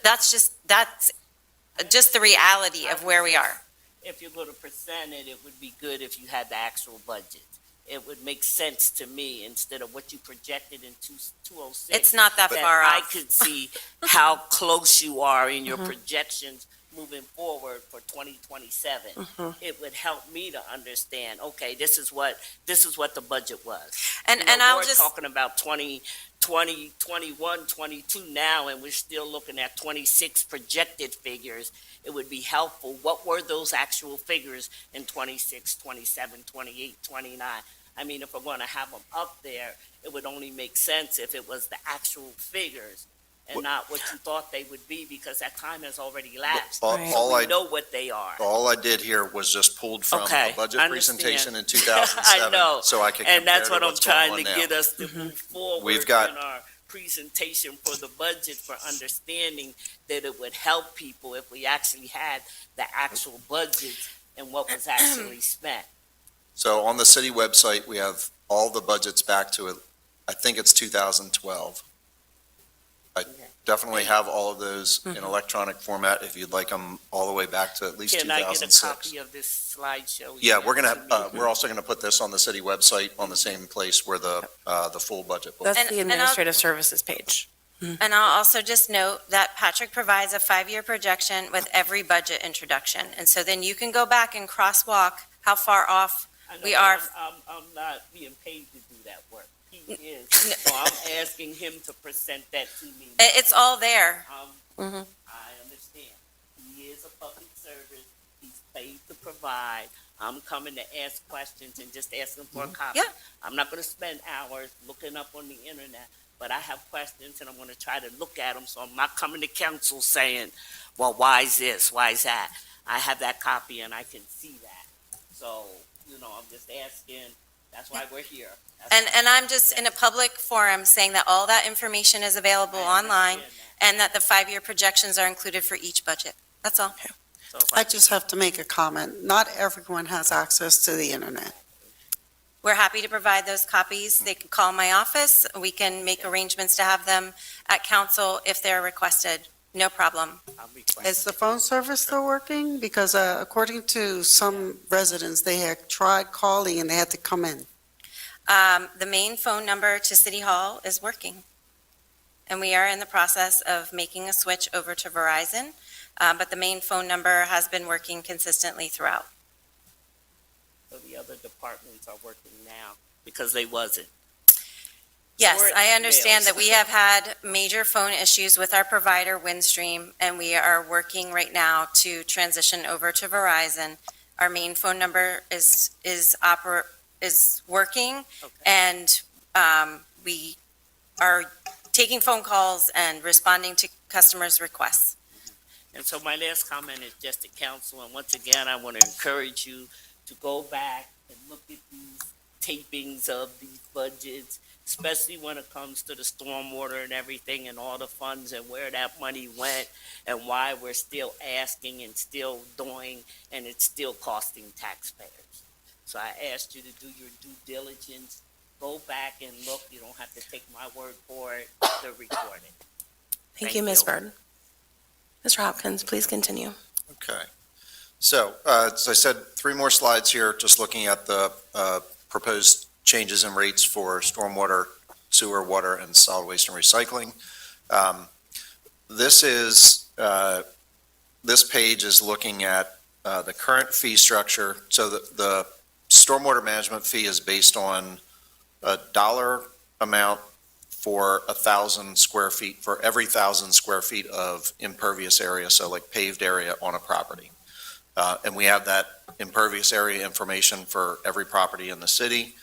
That's just the reality of where we are. If you're going to present it, it would be good if you had the actual budget. It would make sense to me instead of what you projected in 206. It's not that far I off. could see how close you are in your projections moving forward for 2027. It would help me to understand, okay, this is what the budget was. And You know, I'll we're just, talking about 2020, 21, 22 now, and we're still looking at 26 projected figures. It would be helpful. What were those actual figures in 26, 27, 28, 29? I mean, if we're going to have them up there, it would only make sense if it was the actual figures and not what you thought they would be, because that time has already elapsed. All We I know what they are. All I did here was just pulled from Okay, a budget understand. presentation in 2007. I know. So I could And compare that's to what I'm what's going trying on to now. get us to move forward We've got- in our presentation for the budget, for understanding that it would help people if we actually had the actual budget and what was actually spent. So on the city website, we have all the budgets back to, I think it's 2012. I definitely have all of those in electronic format if you'd like them all the way back to at least Can I get a 2006. copy of this slideshow? Yeah, we're also gonna put this on the city website on the same place where the full budget book. That's And- the and I'll- administrative services page. and I'll also just note that Patrick provides a 5-year projection with every budget introduction. And so then you can go back and crosswalk how far off I know, we but are. I'm not being paid to do that work. He is. So I'm asking him to present that to me. It's all there. Mhm. I understand. He is a public service. He's paid to provide. I'm coming to ask questions and just asking for a copy. Yeah. I'm not going to spend hours looking up on the internet, but I have questions and I'm going to try to look at them. So I'm not coming to council saying, well, why is this? Why is that? I have that copy and I can see that. So, I'm just asking That's why we're here. And I'm just in a public forum saying that all that information is available online and that the 5-year projections are included for each budget. That's all. I just have to make a comment. Not everyone has access to the internet. We're happy to provide those copies. They can call my office. We can make arrangements to have them at council if they're requested. No problem. Is the phone service still working? Because according to some residents, they had tried calling and they had to come in. The main phone number to City Hall is working. And we are in the process of making a switch over to Verizon, but the main phone number has been working consistently throughout. So the other departments are working now because they wasn't. Yes, Or I understand emails. that we have had major phone issues with our provider, Windstream, and we are working right now to transition over to Verizon. Our main phone number is working, and we are taking phone calls and responding to customers' requests. And so my last comment is just to council, and once again, I want to encourage you to go back and look at these tapings of these budgets, especially when it comes to the stormwater and everything and all the funds and where that money went and why we're still asking and still doing, and it's still costing taxpayers. So I asked you to do your due diligence, go back and look. You don't have to take my word for it, to record it. Thank you, Ms. Byrd. Mr. Hopkins, please continue. Okay. So, as I said, 3 more slides here, just looking at the proposed changes in rates for stormwater, sewer, water, and solid waste and recycling. This page is looking at the current fee structure. So the stormwater management fee is based on a dollar amount for 1,000 square feet, for every 1,000 square feet of impervious area, so like paved area on a property. And we have that impervious area information for every property in the city.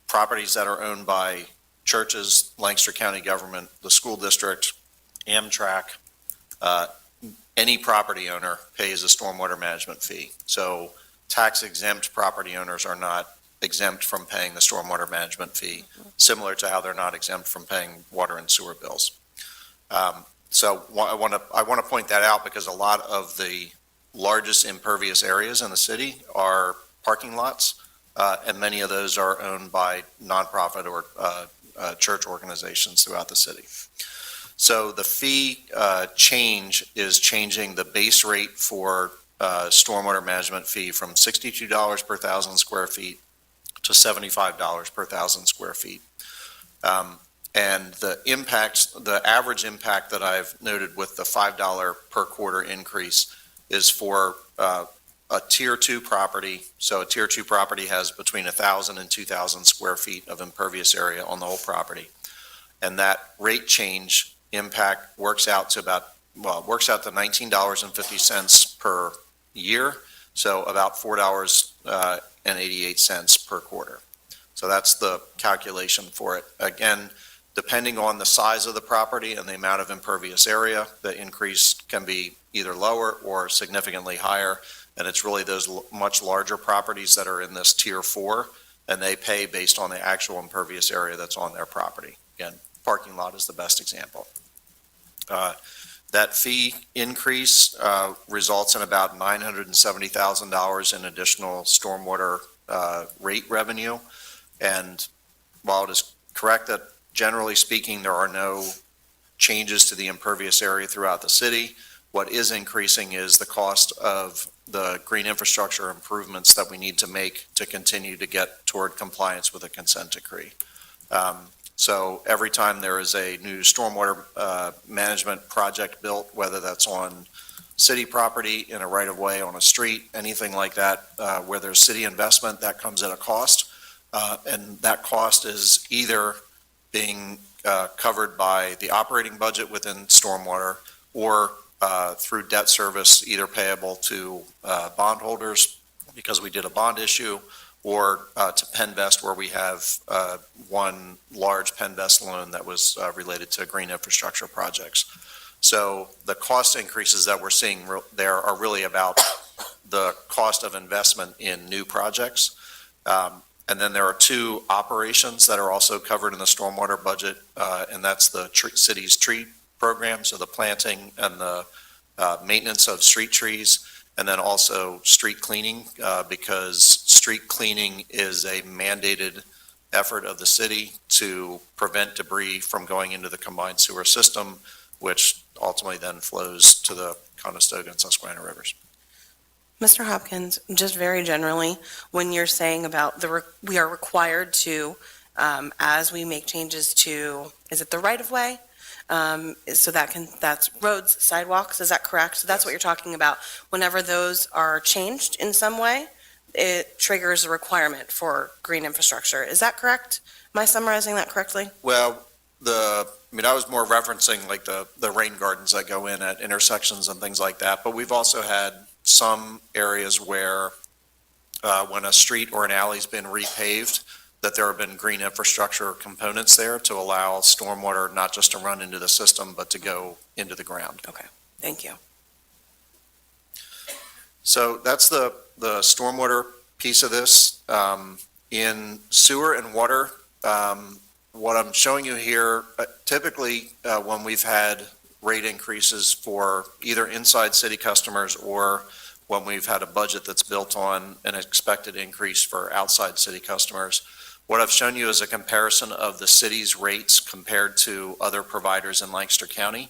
Properties that are owned by churches, Lancaster County government, the school district, Amtrak, any property owner pays a stormwater management fee. So tax exempt property owners are not exempt from paying the stormwater management fee, similar to how they're not exempt from paying water and sewer bills. So I want to point that out because a lot of the largest impervious areas in the city are parking lots, and many of those are owned by nonprofit or church organizations throughout the city. So the fee change is changing the base rate for stormwater management fee from $62 per 1,000 square feet to $75 per 1,000 square feet. And the average impact that I've noted with the $5 per quarter increase is for a tier 2 property. So a tier 2 property has between 1,000 and 2,000 square feet of impervious area on the whole property. And that rate change impact works out to $19.50 per year. So about $4.88 per quarter. So that's the calculation for it. Again, depending on the size of the property and the amount of impervious area, the increase can be either lower or significantly higher. And it's really those much larger properties that are in this tier 4, and they pay based on the actual impervious area that's on their property. Again, parking lot is the best example. That fee increase results in about $970,000 in additional stormwater rate revenue. And while it is correct that generally speaking, there are no changes to the impervious area throughout the city, what is increasing is the cost of the green infrastructure improvements that we need to make to continue to get toward compliance with a consent decree. So every time there is a new stormwater management project built, whether that's on city property, in a right-of-way, on a street, anything like that, where there's city investment, that comes at a cost. And that cost is either being covered by the operating budget within stormwater or through debt service, either payable to bondholders because we did a bond issue, or to Penvest, where we have one large Penvest loan that was related to green infrastructure projects. So the cost increases that we're seeing there are really about the cost of investment in new projects. And then there are two operations that are also covered in the stormwater budget, and that's the city's tree program, so the planting and the maintenance of street trees, and then also street cleaning, because street cleaning is a mandated effort of the city to prevent debris from going into the combined sewer system, which ultimately then flows to the Conestoga and Susquehanna rivers. Mr. Hopkins, just very generally, when you're saying about we are required to, as we make changes to, is it the right-of-way? So that's roads, sidewalks, is that correct? So that's what you're talking about. Whenever those are changed in some way, it triggers a requirement for green infrastructure. Is that correct? Am I summarizing that correctly? Well, I was more referencing like the rain gardens that go in at intersections and things like that, but we've also had some areas where when a street or an alley's been repaved, that there have been green infrastructure components there to allow stormwater not just to run into the system, but to go into the ground. Okay, thank you. So that's the stormwater piece of this. In sewer and water, what I'm showing you here, typically when we've had rate increases for either inside city customers or when we've had a budget that's built on an expected increase for outside city customers, what I've shown you is a comparison of the city's rates compared to other providers in Lancaster County.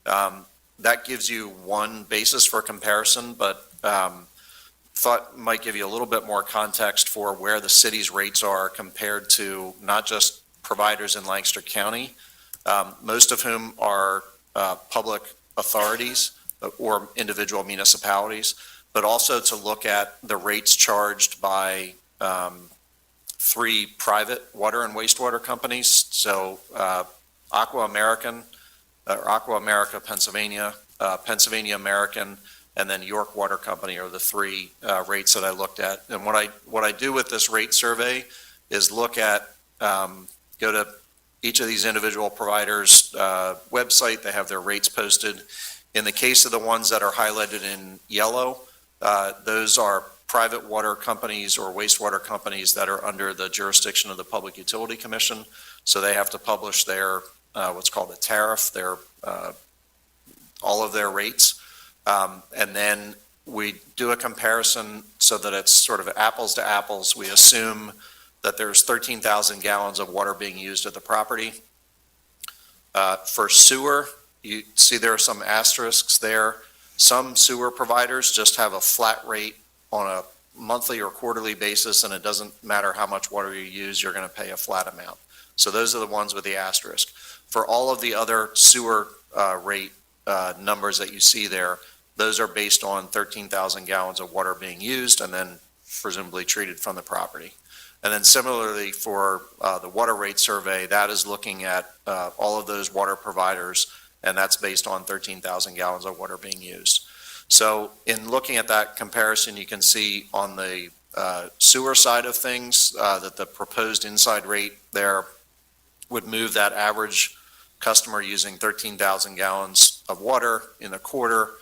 That gives you one basis for comparison, but thought might give you a little bit more context for where the city's rates are compared to not just providers in Lancaster County, most of whom are public authorities or individual municipalities, but also to look at the rates charged by three private water and wastewater companies. So Aqua America, Pennsylvania, Pennsylvania American, and then York Water Company are the three rates that I looked at. And what I do with this rate survey is look at, go to each of these individual providers' website. They have their rates posted. In the case of the ones that are highlighted in yellow, those are private water companies or wastewater companies that are under the jurisdiction of the Public Utility Commission. So they have to publish their, what's called a tariff, all of their rates. And then we do a comparison so that it's sort of apples to apples. We assume that there's 13,000 gallons of water being used at the property. For sewer, you see there are some asterisks there. Some sewer providers just have a flat rate on a monthly or quarterly basis, and it doesn't matter how much water you use, you're going to pay a flat amount. So those are the ones with the asterisk. For all of the other sewer rate numbers that you see there, those are based on 13,000 gallons of water being used and then presumably treated from the property. And then similarly for the water rate survey, that is looking at all of those water providers, and that's based on 13,000 gallons of water being used. So in looking at that comparison, you can see on the sewer side of things that the proposed inside rate there would move that average customer using 13,000 gallons of water in a quarter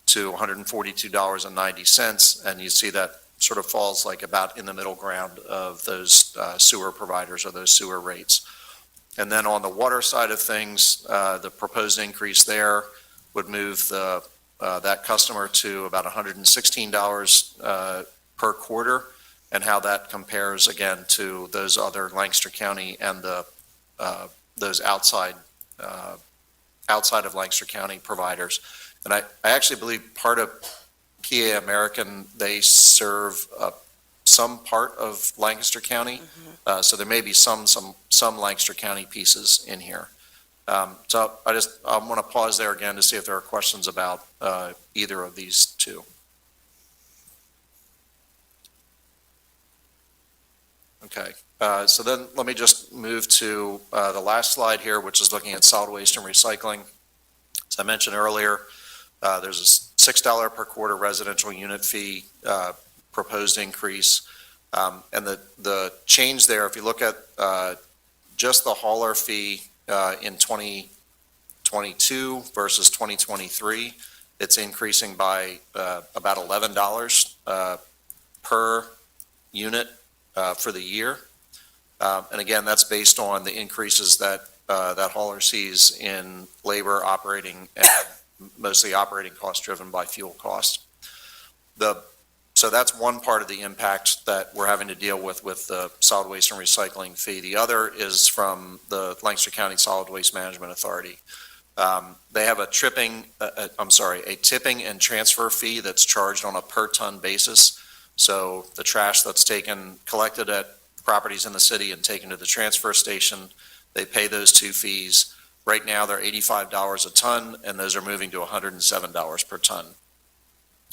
to $142.90. And you see that sort of falls like about in the middle ground of those sewer providers or those sewer rates. And then on the water side of things, the proposed increase there would move that customer to about $116 per quarter, and how that compares again to those other Lancaster County and those outside of Lancaster County providers. And I actually believe part of PA American, they serve some part of Lancaster County, so there may be some Lancaster County pieces in here. So I want to pause there again to see if there are questions about either of these two. Okay, so then let me just move to the last slide here, which is looking at solid waste and recycling. As I mentioned earlier, there's a $6 per quarter residential unit fee proposed increase. And the change there, if you look at just the hauler fee in 2022 versus 2023, it's increasing by about $11 per unit for the year. And again, that's based on the increases that hauler sees in labor, operating, and mostly operating costs driven by fuel costs. So that's one part of the impact that we're having to deal with the solid waste and recycling fee. The other is from the Lancaster County Solid Waste Management Authority. They have a tipping and transfer fee that's charged on a per ton basis. So the trash that's collected at properties in the city and taken to the transfer station, they pay those two fees. Right now, they're $85 a ton, and those are moving to $107 per ton.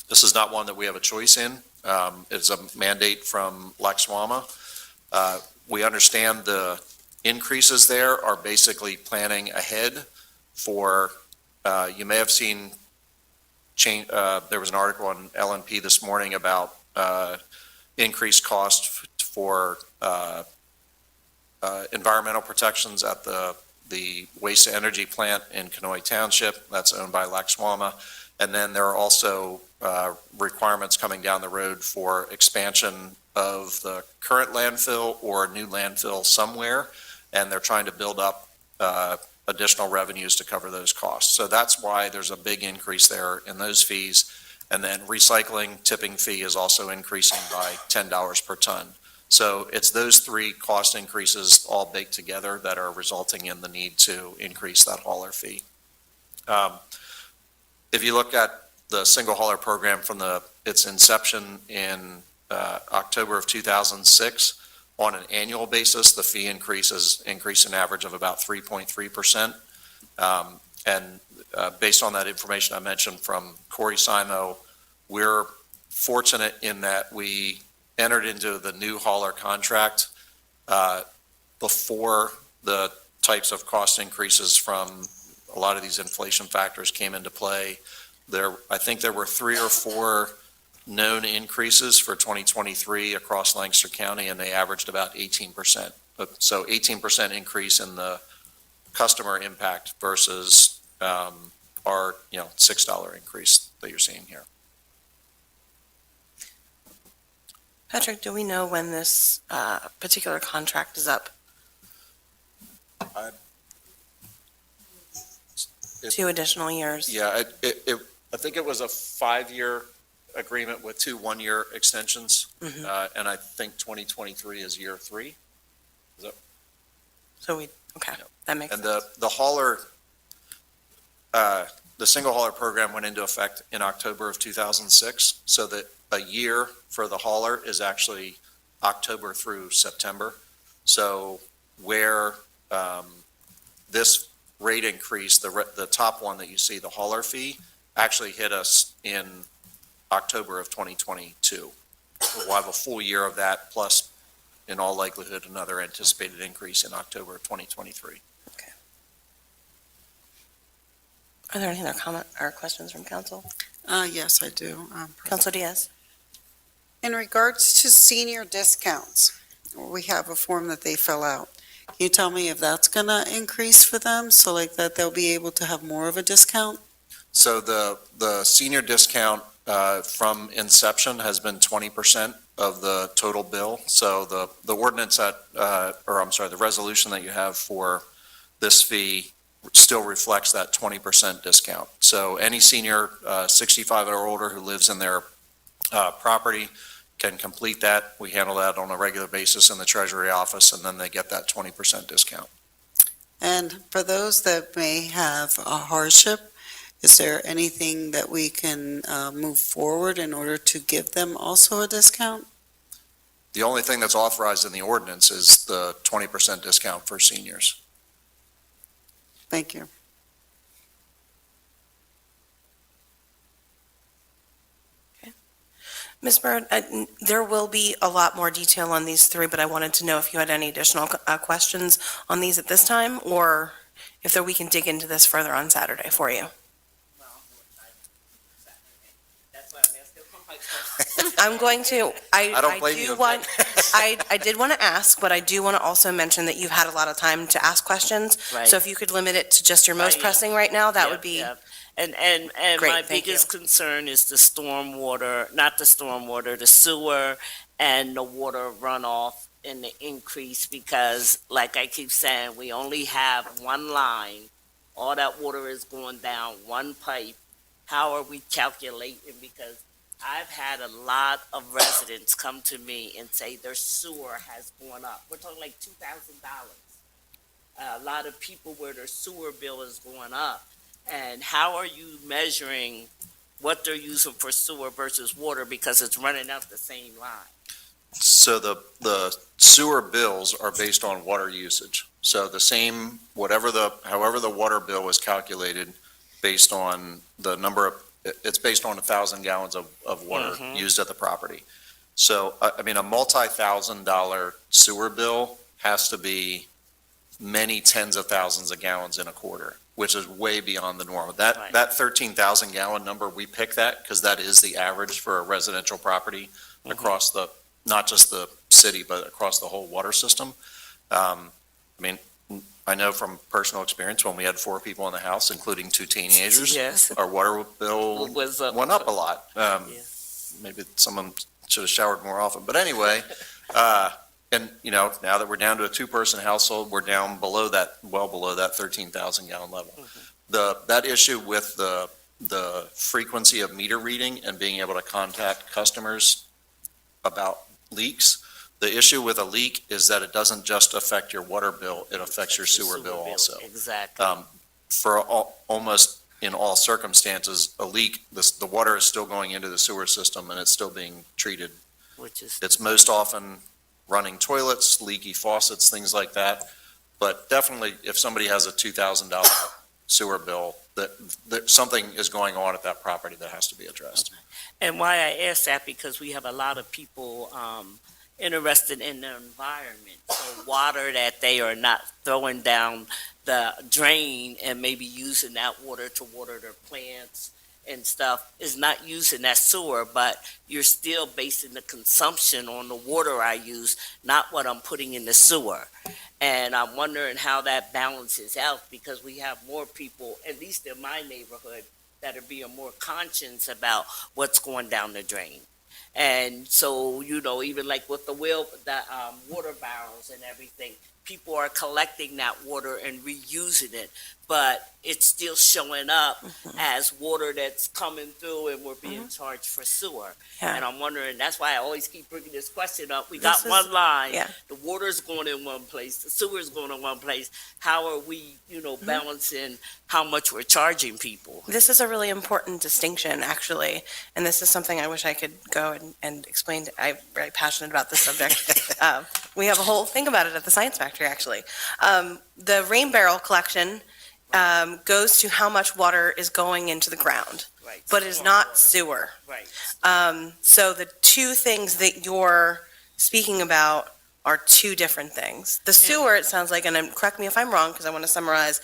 This is not one that we have a choice in. It's a mandate from Lexwama. We understand the increases there are basically planning ahead for, you may have seen, there was an article on LNP this morning about increased cost for environmental protections at the waste to energy plant in Kenoi Township. That's owned by Lexwama. And then there are also requirements coming down the road for expansion of the current landfill or new landfill somewhere, and they're trying to build up additional revenues to cover those costs. So that's why there's a big increase there in those fees. And then recycling tipping fee is also increasing by $10 per ton. So it's those three cost increases all baked together that are resulting in the need to increase that hauler fee. If you look at the single hauler program from its inception in October of 2006, on an annual basis, the fee increase an average of about 3.3%. And based on that information I mentioned from Corey Simo, we're fortunate in that we entered into the new hauler contract before the types of cost increases from a lot of these inflation factors came into play. I think there were 3 or 4 known increases for 2023 across Lancaster County, and they averaged about 18%. So 18% increase in the customer impact versus our $6 increase that you're seeing here. Patrick, do we know when this particular contract is up? 2 additional years. Yeah, I think it was a 5-year agreement with 2 one-year extensions, and I think 2023 is year 3. That makes and sense. the hauler, the single hauler program went into effect in October of 2006, so that a year for the hauler is actually October through September. So where this rate increase, the top one that you see, the hauler fee, actually hit us in October of 2022. We'll have a full year of that, plus in all likelihood another anticipated increase in October of 2023. Okay. Are there any other comment or questions from council? Yes, I do. Council Diaz? In regards to senior discounts, we have a form that they fill out. Can you tell me if that's going to increase for them, so like that they'll be able to have more of a discount? So the senior discount from inception has been 20% of the total bill. So the ordinance the resolution that you have for this fee still reflects that 20% discount. So any senior 65 or older who lives in their property can complete that. We handle that on a regular basis in the Treasury office, and then they get that 20% discount. And for those that may have a hardship, is there anything that we can move forward in order to give them also a discount? The only thing that's authorized in the ordinance is the 20% discount for seniors. Thank you. Ms. Bird, there will be a lot more detail on these 3, but I wanted to know if you had any additional questions on these at this time, or if we can dig into this further on Saturday for you. I'm going to, I don't blame you. I did want to ask, but I do want to also mention that you've had a lot of time to ask questions. Right. So if you could limit it to just your most pressing right now, that would be Yep. And great. my Thank biggest concern is the stormwater, not the stormwater, the sewer and the water runoff and the increase? Because like I keep saying, we only have one line. All that water is going down one pipe. How are we calculating? Because I've had a lot of residents come to me and say their sewer has gone up. We're talking like $2,000. A lot of people where their sewer bill is going up. And how are you measuring what they're using for sewer versus water because it's running out the same line? So the sewer bills are based on water usage. So the same, however the water bill was calculated based on the number of, it's based on 1,000 gallons of water used at the property. So, I mean, a multi-$1,000 sewer bill has to be many tens of thousands of gallons in a quarter, which is way beyond the norm. That 13,000 gallon number, we pick that because that is the average for a residential property across not just the city, but across the whole water system. I mean, I know from personal experience, when we had 4 people in the house, including 2 teenagers, Yes. our water bill Was up. went up a lot. Maybe someone should have showered more often, but anyway, and now that we're down to a 2-person household, we're down well below that 13,000 gallon level. That issue with the frequency of meter reading and being able to contact customers about leaks, the issue with a leak is that it doesn't just affect your water bill, it affects your sewer bill also. Exactly. For almost in all circumstances, a leak, the water is still going into the sewer system and it's still being treated. It's most often running toilets, leaky faucets, things like that. But definitely, if somebody has a $2,000 sewer bill, that something is going on at that property that has to be addressed. And why I ask that, because we have a lot of people interested in the environment. So water that they are not throwing down the drain and maybe using that water to water their plants and stuff is not using that sewer, but you're still basing the consumption on the water I use, not what I'm putting in the sewer. And I'm wondering how that balances out, because we have more people, at least in my neighborhood, that are being more conscious about what's going down the drain. And so, even like with the water barrels and everything, people are collecting that water and reusing it, but it's still showing up as water that's coming through and we're being charged for sewer. Yeah. And I'm wondering, that's why I always keep bringing this question up. We got one line, the water's going in one place, the sewer's going in one place. How are we, balancing how much we're charging people? This is a really important distinction, actually, and this is something I wish I could go and explain. I'm very passionate about this subject. We have a whole thing about it at the Science Factory, actually. The rain barrel collection goes to how much water is going into the ground, Right. but is not sewer. Right. So the two things that you're speaking about are two different things. The sewer, it sounds like, and correct me if I'm wrong, because I want to summarize,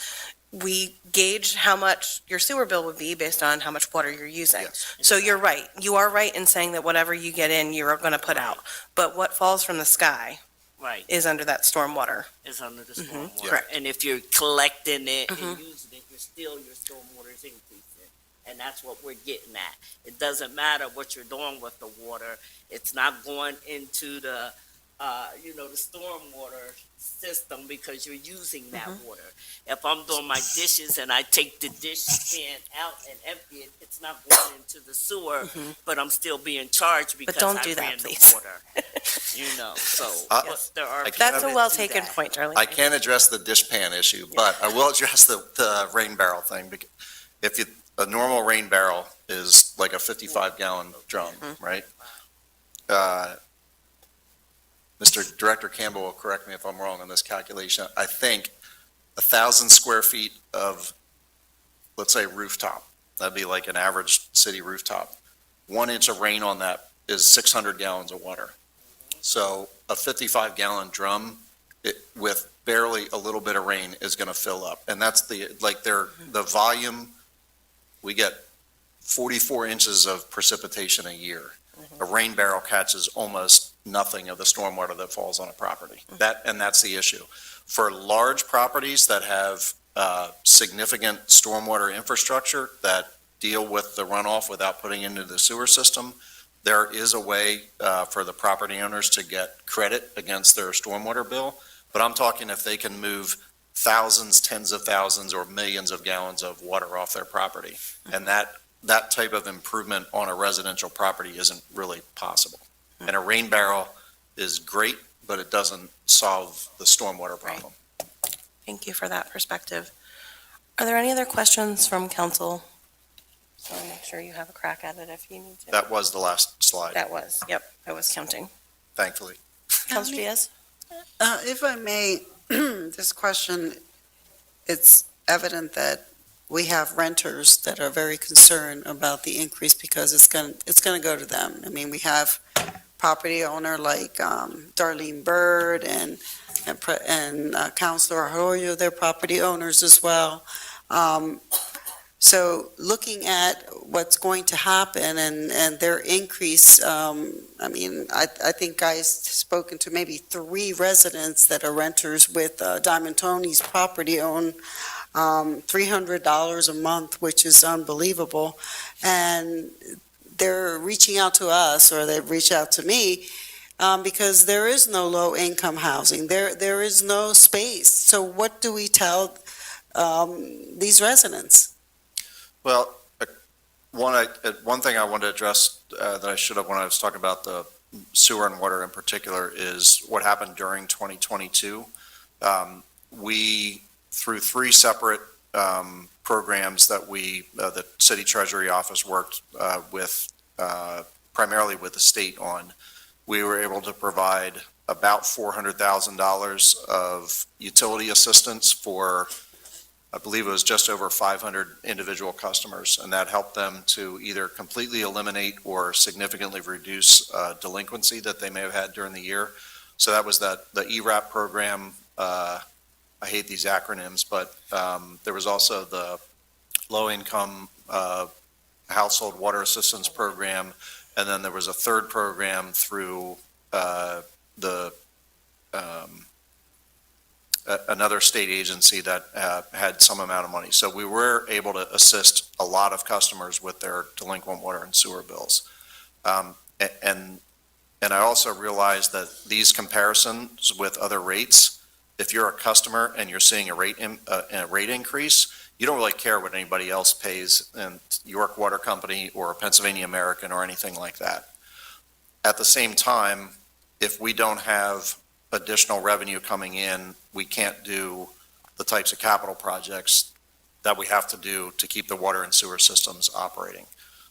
we gauge how much your sewer bill would be based on how much water you're using. Yes. So you're right. You are right in saying that whatever you get in, you're going to put out. But what falls from the sky Right. is under that stormwater. Is under the stormwater. Correct. And if you're collecting it and using it, your stormwater is increasing. And that's what we're getting at. It doesn't matter what you're doing with the water. It's not going into the stormwater system because you're using that water. If I'm doing my dishes and I take the dish pan out and empty it, it's not going into the sewer, but I'm still being charged because don't I do that, ran please. the water. So there are. That's a people well that do taken that. point, Charlie. I can't address the dish pan issue, but I will address the rain barrel thing. A normal rain barrel is like a 55-gallon drum, right? Mr. Director Campbell will correct me if I'm wrong on this calculation. I think 1,000 square feet of, let's say, rooftop, that'd be like an average city rooftop. 1 inch of rain on that is 600 gallons of water. So a 55-gallon drum with barely a little bit of rain is going to fill up. And that's the volume, we get 44 inches of precipitation a year. A rain barrel catches almost nothing of the stormwater that falls on a property. That's the issue. For large properties that have significant stormwater infrastructure that deal with the runoff without putting into the sewer system, There is a way for the property owners to get credit against their stormwater bill, but I'm talking if they can move thousands, tens of thousands, or millions of gallons of water off their property. And that type of improvement on a residential property isn't really possible. And a rain barrel is great, but it doesn't solve the stormwater problem. Thank you for that perspective. Are there any other questions from council? So I'll make sure you have a crack at it if you need to. That was the last slide, That was, yep, I was counting. thankfully. Councilor Diaz? If I may, this question, it's evident that we have renters that are very concerned about the increase because it's going to go to them. I mean, we have property owner like Darlene Bird and Councilor Arroyo, they're property owners as well. So looking at what's going to happen and their increase, I mean, I think Guy's spoken to maybe 3 residents that are renters with Diamond Tony's property own $300 a month, which is unbelievable. And they're reaching out to us, or they've reached out to me, because there is no low-income housing. There is no space. So what do we tell these residents? Well, one thing I wanted to address that I should have when I was talking about the sewer and water in particular is what happened during 2022. We, through 3 separate programs that the City Treasury Office worked with, primarily with the state on, we were able to provide about $400,000 of utility assistance for, I believe it was just over 500 individual customers, and that helped them to either completely eliminate or significantly reduce delinquency that they may have had during the year. So that was the ERAP program. I hate these acronyms, but there was also the low-income household water assistance program, and then there was a third program through another state agency that had some amount of money. So we were able to assist a lot of customers with their delinquent water and sewer bills. And I also realized that these comparisons with other rates, if you're a customer and you're seeing a rate increase, you don't really care what anybody else pays in York Water Company or Pennsylvania American or anything like that. At the same time, if we don't have additional revenue coming in, we can't do the types of capital projects that we have to do to keep the water and sewer systems operating.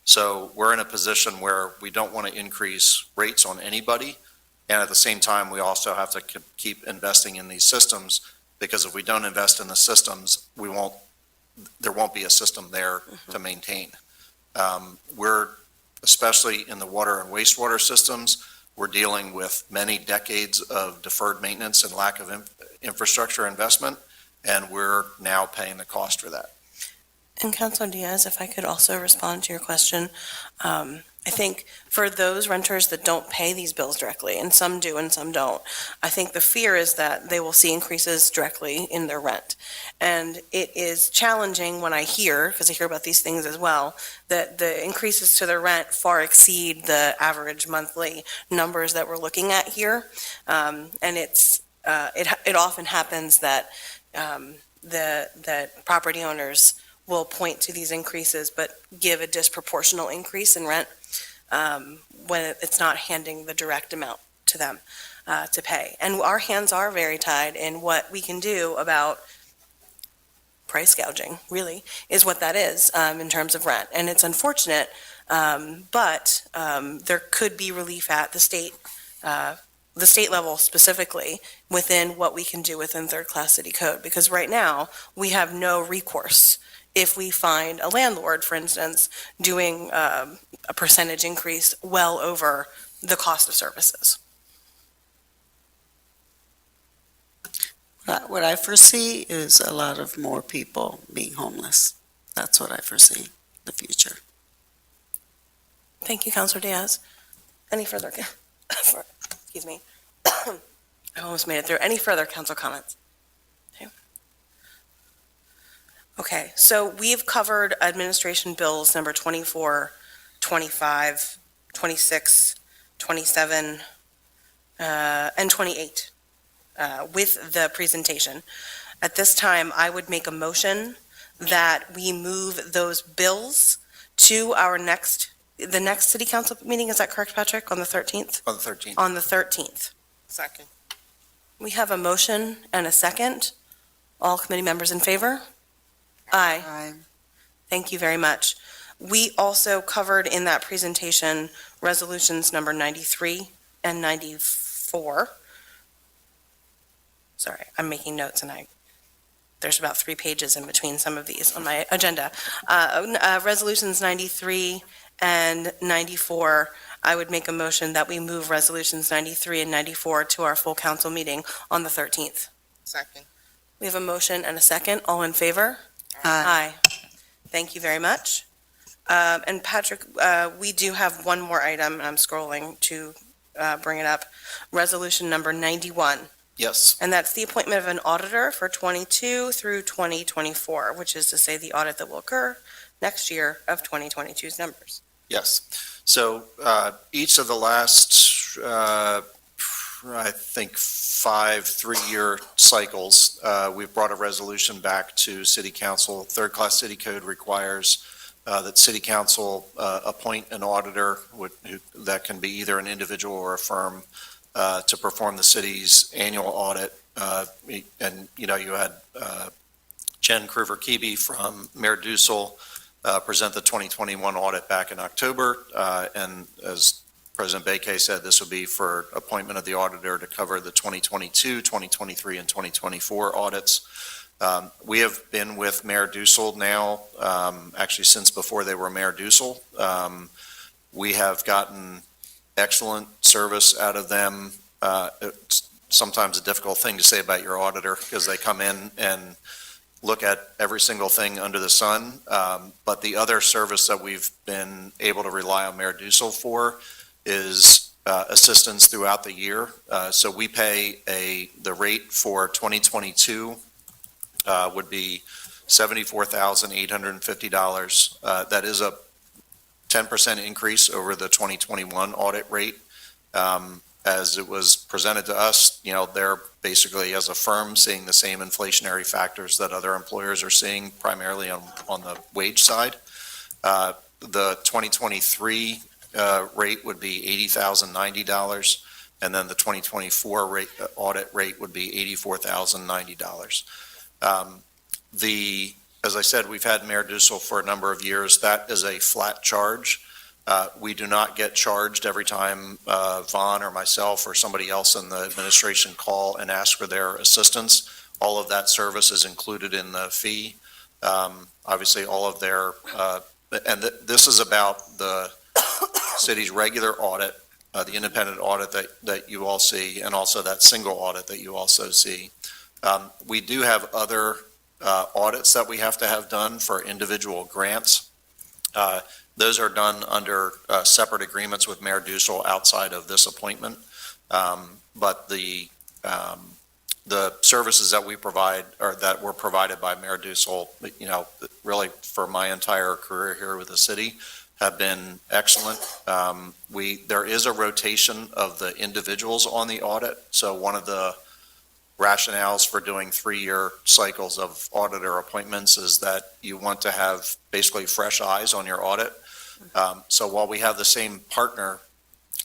So we're in a position where we don't want to increase rates on anybody, and at the same time, we also have to keep investing in these systems, because if we don't invest in the systems, there won't be a system there to maintain. We're, especially in the water and wastewater systems, we're dealing with many decades of deferred maintenance and lack of infrastructure investment, and we're now paying the cost for that. And Councilor Diaz, if I could also respond to your question, I think for those renters that don't pay these bills directly, and some do and some don't, I think the fear is that they will see increases directly in their rent. And it is challenging when I hear, because I hear about these things as well, that the increases to their rent far exceed the average monthly numbers that we're looking at here. And it often happens that the property owners will point to these increases, but give a disproportional increase in rent when it's not handing the direct amount to them to pay. And our hands are very tied in what we can do about price gouging, really, is what that is in terms of rent. And it's unfortunate, but there could be relief at the state level specifically within what we can do within third-class city code. Because right now, we have no recourse if we find a landlord, for instance, doing a percentage increase well over the cost of services. What I foresee is a lot of more people being homeless. That's what I foresee in the future. Thank you, Councilor Diaz. Any further, excuse me, I almost made it through. Any further council comments? Okay, so we've covered administration bills number 24, 25, 26, 27, and 28 with the presentation. At this time, I would make a motion that we move those bills to the next city council meeting. Is that correct, Patrick? On the 13th? On the 13th. On the 13th. Second. We have a motion and a second. All committee members in favor? Aye. Thank you very much. We also covered in that presentation resolutions number 93 and 94. Sorry, I'm making notes and there's about 3 pages in between some of these on my agenda. Resolutions 93 and 94, I would make a motion that we move resolutions 93 and 94 to our full council meeting on the 13th. Second. We have a motion and a second. All in favor? Aye. Thank you very much. And Patrick, we do have one more item, and I'm scrolling to bring it up. Resolution number 91, Yes. and that's the appointment of an auditor for 22 through 2024, which is to say the audit that will occur next year of 2022's numbers. Yes. So each of the last, I think, 5 3-year cycles, we've brought a resolution back to City Council. Third-class city code requires that City Council appoint an auditor that can be either an individual or a firm to perform the city's annual audit. And, you know, you had Jen Kruver-Kebe from Mayor Dussel present the 2021 audit back in October. And as President Bakay said, this will be for appointment of the auditor to cover the 2022, 2023, and 2024 audits. We have been with Mayor Dussel now, actually since before they were Mayor Dussel. We have gotten excellent service out of them. It's sometimes a difficult thing to say about your auditor because they come in and look at every single thing under the sun. But the other service that we've been able to rely on Mayor Dussel for is assistance throughout the year. So we pay the rate for 2022 would be $74,850. That is a 10% increase over the 2021 audit rate. As it was presented to us, you know, they're basically, as a firm, seeing the same inflationary factors that other employers are seeing, primarily on the wage side. The 2023 rate would be $80,090, and then the 2024 audit rate would be $84,090. As I said, we've had Mayor Dussel for a number of years. That is a flat charge. We do not get charged every time Vaughn or myself or somebody else in the administration call and ask for their assistance. All of that service is included in the fee. Obviously, all of their, this is about the city's regular audit, the independent audit that you all see, and also that single audit that you also see. We do have other audits that we have to have done for individual grants. Those are done under separate agreements with Mayor Dussel outside of this appointment. But the services that we provide, or that were provided by Mayor Dussel, you know, really for my entire career here with the city, have been excellent. There is a rotation of the individuals on the audit. So one of the rationales for doing 3-year cycles of auditor appointments is that you want to have basically fresh eyes on your audit. So while we have the same partner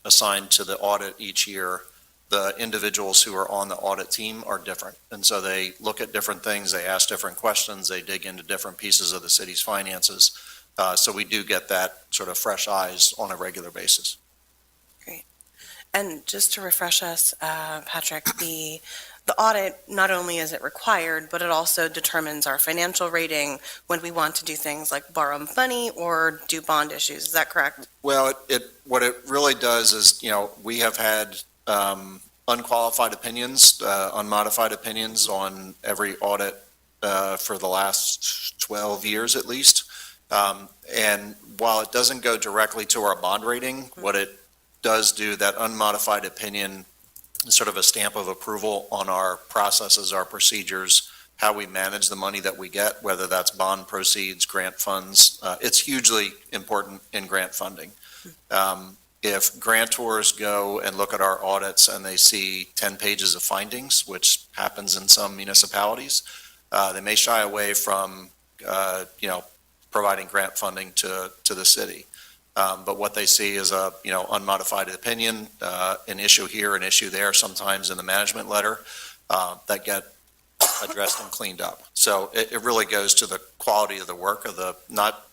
assigned to the audit each year, the individuals who are on the audit team are different. And so they look at different things, they ask different questions, they dig into different pieces of the city's finances. So we do get that sort of fresh eyes on a regular basis. Great. And just to refresh us, Patrick, the audit, not only is it required, but it also determines our financial rating when we want to do things like borrow money or do bond issues. Is that correct? Well, what it really does is, you know, we have had unqualified opinions, unmodified opinions on every audit for the last 12 years at least. And while it doesn't go directly to our bond rating, what it does do, that unmodified opinion is sort of a stamp of approval on our processes, our procedures, how we manage the money that we get, whether that's bond proceeds, grant funds. It's hugely important in grant funding. if grantors go and look at our audits and they see 10 pages of findings, which happens in some municipalities, they may shy away from, providing grant funding to the city. But what they see is a, unmodified opinion, an issue here, an issue there, sometimes in the management letter, that get addressed and cleaned up. So it really goes to the quality of the work of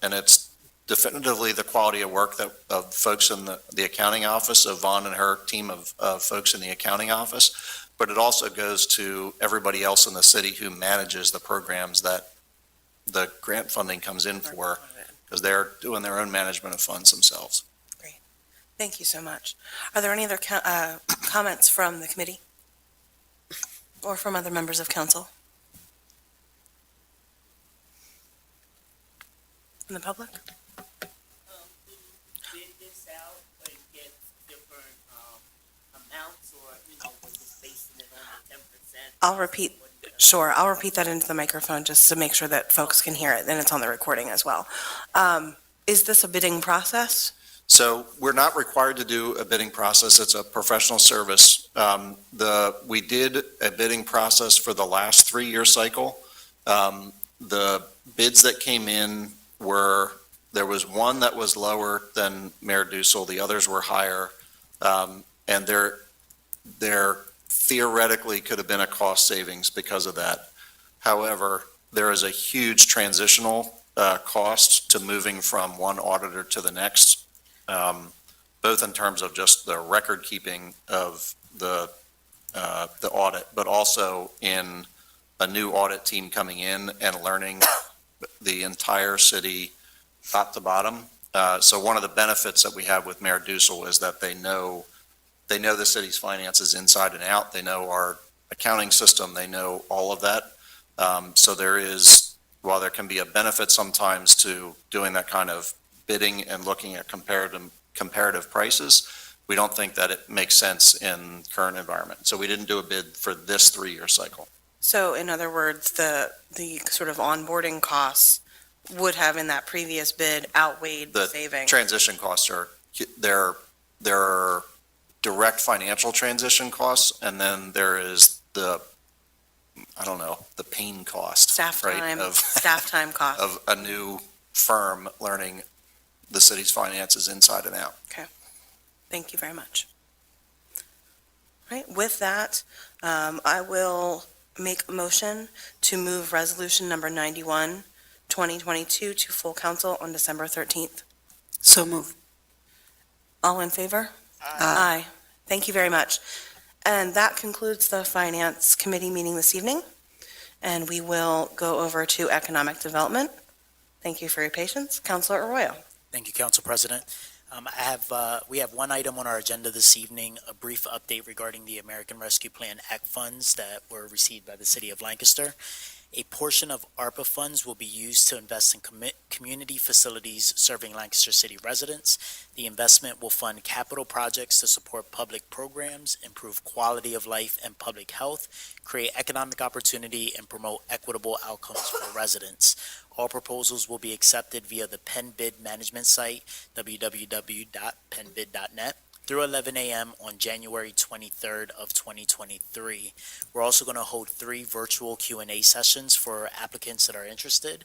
and it's definitively the quality of work of folks in the accounting office, of Vaughn and her team of folks in the accounting office, but it also goes to everybody else in the city who manages the programs that the grant funding comes in for, because they're doing their own management of funds themselves. Thank you so much. Are there any other comments from the committee or from other members of council? From the public? Bid this out and get different amounts, or, was this basing it on the 10%? I'll repeat that into the microphone just to make sure that folks can hear it, and it's on the recording as well. Is this a bidding process? So we're not required to do a bidding process. It's a professional service. We did a bidding process for the last 3-year cycle. The bids that came in there was one that was lower than Mayor Dussel, the others were higher. And there theoretically could have been a cost savings because of that. However, there is a huge transitional cost to moving from one auditor to the next, both in terms of just the record keeping of the audit, but also in a new audit team coming in and learning the entire city top to bottom. So one of the benefits that we have with Mayor Dussel is that they know the city's finances inside and out. They know our accounting system. They know all of that. So while there can be a benefit sometimes to doing that kind of bidding and looking at comparative prices, we don't think that it makes sense in current environment. So we didn't do a bid for this 3-year cycle. So in other words, the sort of onboarding costs would have in that previous bid outweighed the savings? Transition costs there are direct financial transition costs, and then there is the pain cost. Staff time cost. Of a new firm learning the city's finances inside and out. Okay. Thank you very much. All right, with that, I will make a motion to move resolution number 91, 2022 to full council on December 13th. So moved. All in favor? Aye. Thank you very much. And that concludes the Finance Committee meeting this evening. And we will go over to Economic Development. Thank you for your patience. Councilor Arroyo. Thank you, Council President. We have one item on our agenda this evening, a brief update regarding the American Rescue Plan Act funds that were received by the City of Lancaster. A portion of ARPA funds will be used to invest in community facilities serving Lancaster City residents. The investment will fund capital projects to support public programs, improve quality of life and public health, create economic opportunity, and promote equitable outcomes for residents. All proposals will be accepted via the Penn Bid Management site, www.pennbid.net, through 11 a.m. on January 23rd of 2023. We're also going to hold 3 virtual Q&A sessions for applicants that are interested.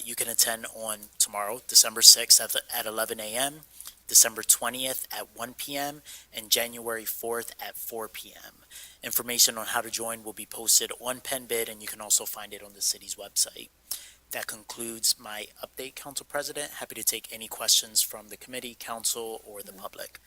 You can attend on tomorrow, December 6th at 11 a.m., December 20th at 1 p.m., and January 4th at 4 p.m. Information on how to join will be posted on Penn Bid, and you can also find it on the city's website. That concludes my update, Council President. Happy to take any questions from the committee, council, or the public.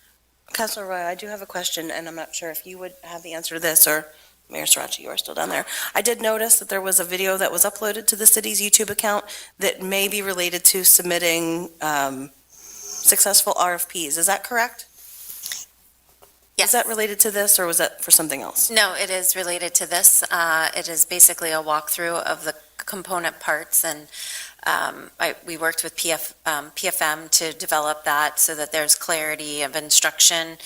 Councilor Roy, I do have a question, and I'm not sure if you would have the answer to this, or Mayor Sriracha, you are still down there. I did notice that there was a video that was uploaded to the city's YouTube account that may be related to submitting successful RFPs. Is that correct? Yes. Is that related to this, or was that for something else? No, it is related to this. It is basically a walkthrough of the component parts, and we worked with PFM to develop that so that there's clarity of instruction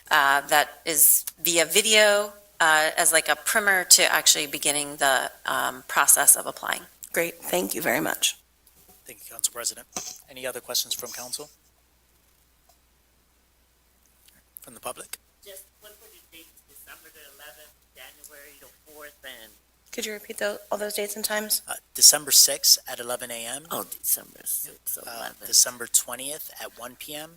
that is via video as like a primer to actually beginning the process of applying. Great, thank you very much. Thank you, Council President. Any other questions from council? from the public? Just what were the dates, December the 11th, January the 4th, and? Could you repeat all those dates and times? December 6th at 11 a.m., Oh, December 6th, 11th. December 20th at 1 p.m.,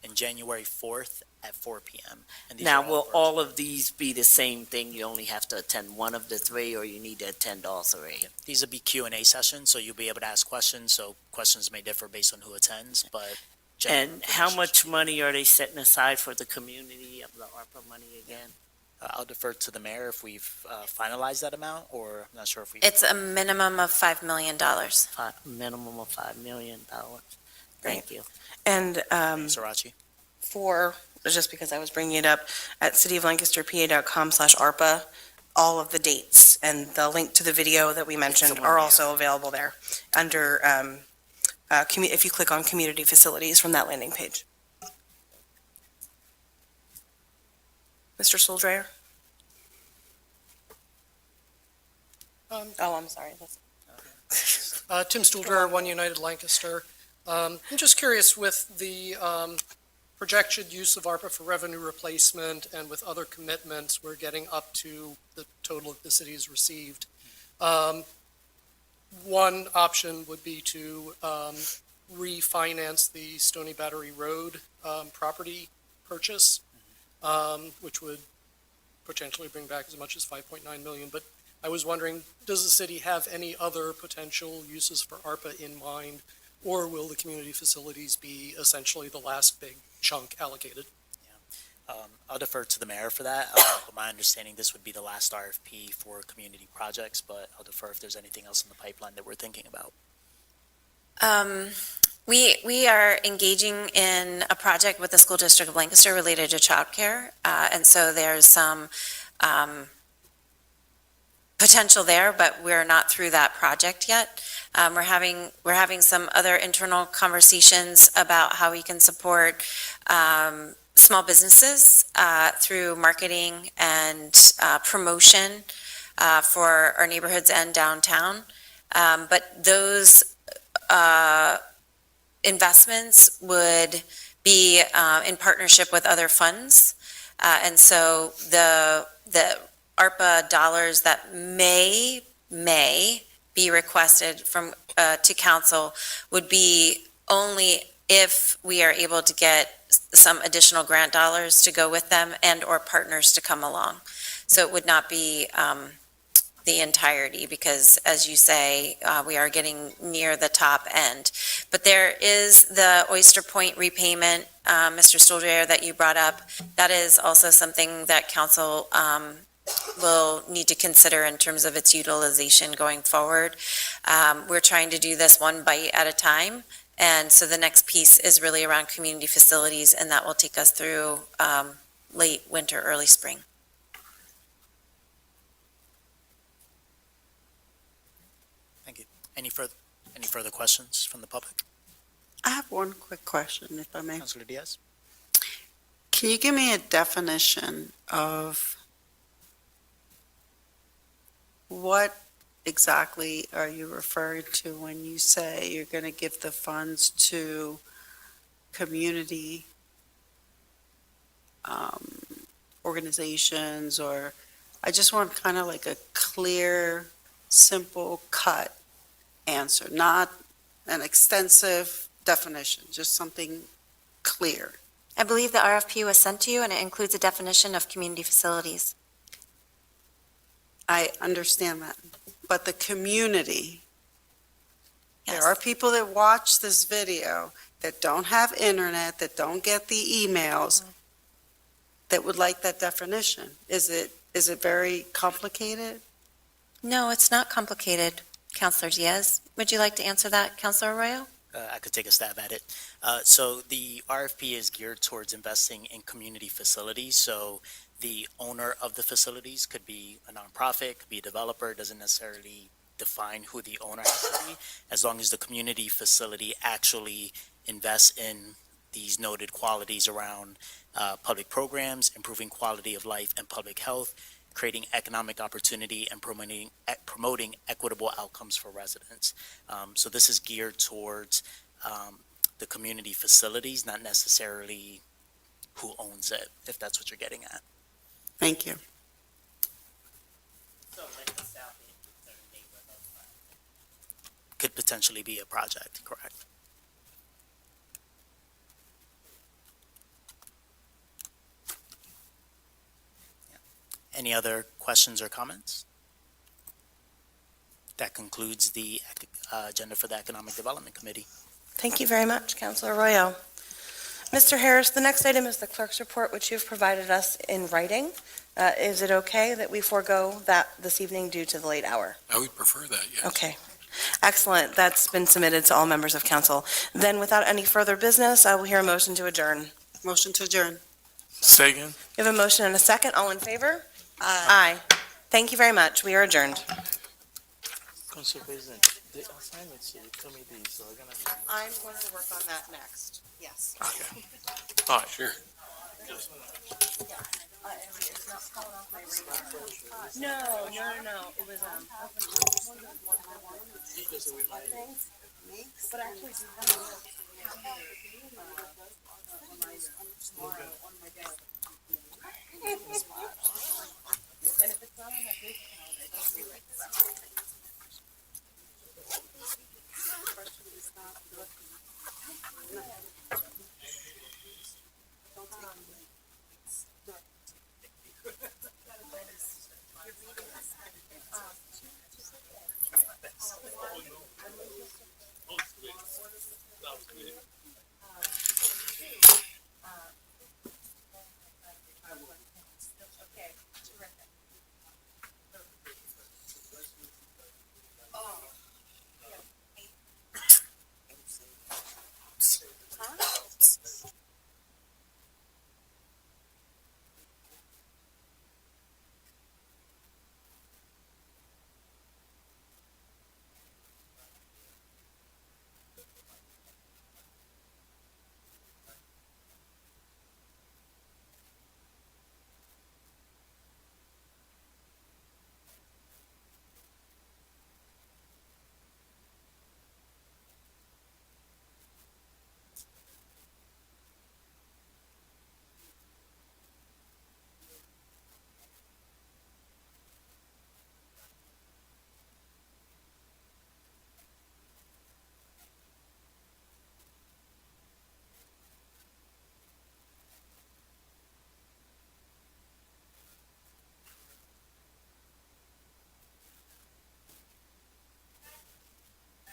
and January 4th at 4 p.m. And these Now, are will for- all of these be the same thing? You only have to attend one of the three, or you need to attend all three? These will be Q&A sessions, so you'll be able to ask questions, so questions may differ based on who attends, but. general And how information much should be- money are they setting aside for the community of the ARPA money again? I'll defer to the mayor if we've finalized that amount, or I'm not sure if we. It's a minimum of $5 million. Minimum of $5 million. Thank you. And Sarachi? just because I was bringing it up, at cityoflancasterpa.com/ARPA, all of the dates and the link to the video that we mentioned one are there. also available there under, if you click on community facilities from that landing page. Mr. Soldreyer? Oh, I'm sorry. Tim Stuhldreher, One United Lancaster. I'm just curious with the projected use of ARPA for revenue replacement and with other commitments, we're getting up to the total that the city has received. One option would be to refinance the Stony Battery Road property purchase, which would potentially bring back as much as 5.9 million. But I was wondering, does the city have any other potential uses for ARPA in mind, or will the community facilities be essentially the last big chunk allocated? I'll defer to the mayor for that. But my understanding, this would be the last RFP for community projects, but I'll defer if there's anything else in the pipeline that we're thinking about. We are engaging in a project with the School District of Lancaster related to childcare, and so there's some potential there, but we're not through that project yet. We're having some other internal conversations about how we can support small businesses through marketing and promotion for our neighborhoods and downtown. But those investments would be in partnership with other funds. And so the ARPA dollars that may be requested from, to council would be only if we are able to get some additional grant dollars to go with them and/or partners to come along. So it would not be the entirety, because as you say, we are getting near the top end. But there is the Oyster Point repayment, Mr. Stolzier, that you brought up. That is also something that council will need to consider in terms of its utilization going forward. We're trying to do this one bite at a time. And so the next piece is really around community facilities, and that will take us through late winter, early spring. Thank you. Any further questions from the public? I have one quick question, if I may. Councilor Diaz? Can you give me a definition of what exactly are you referring to when you say you're going to give the funds to community organizations? Or I just want kind of like a clear, simple cut answer, not an extensive definition, just something clear. I believe the RFP was sent to you, and it includes a definition of community facilities. I understand that, but the community, Yes. there are people that watch this video that don't have internet, that don't get the emails, that would like that definition. Is it very complicated? No, it's not complicated, Councilor Diaz. Would you like to answer that, Councilor Arroyo? I could take a stab at it. So the RFP is geared towards investing in community facilities. So the owner of the facilities could be a nonprofit, could be a developer, doesn't necessarily define who the owner has to be, as long as the community facility actually invests in these noted qualities around public programs, improving quality of life and public health, creating economic opportunity, and promoting equitable outcomes for residents. So this is geared towards the community facilities, not necessarily who owns it, if that's what you're getting at. Thank you. Could potentially be a project, correct? Any other questions or comments? That concludes the agenda for the Economic Development Committee. Thank you very much, Councilor Arroyo. Mr. Harris, the next item is the clerk's report, which you've provided us in writing. Is it okay that we forego that this evening due to the late hour? I would prefer that, yes. Okay. Excellent. That's been submitted to all members of council. Then without any further business, I will hear a motion to adjourn. Motion to adjourn. Second. We have a motion and a second. All in favor? Aye. Thank you very much. We are adjourned. Council President, the assignment to the committee, so we're gonna. I'm going to work on that next. Yes. Okay. All right. Sure. No. It was, but actually, and if it's not on my calendar, don't do it.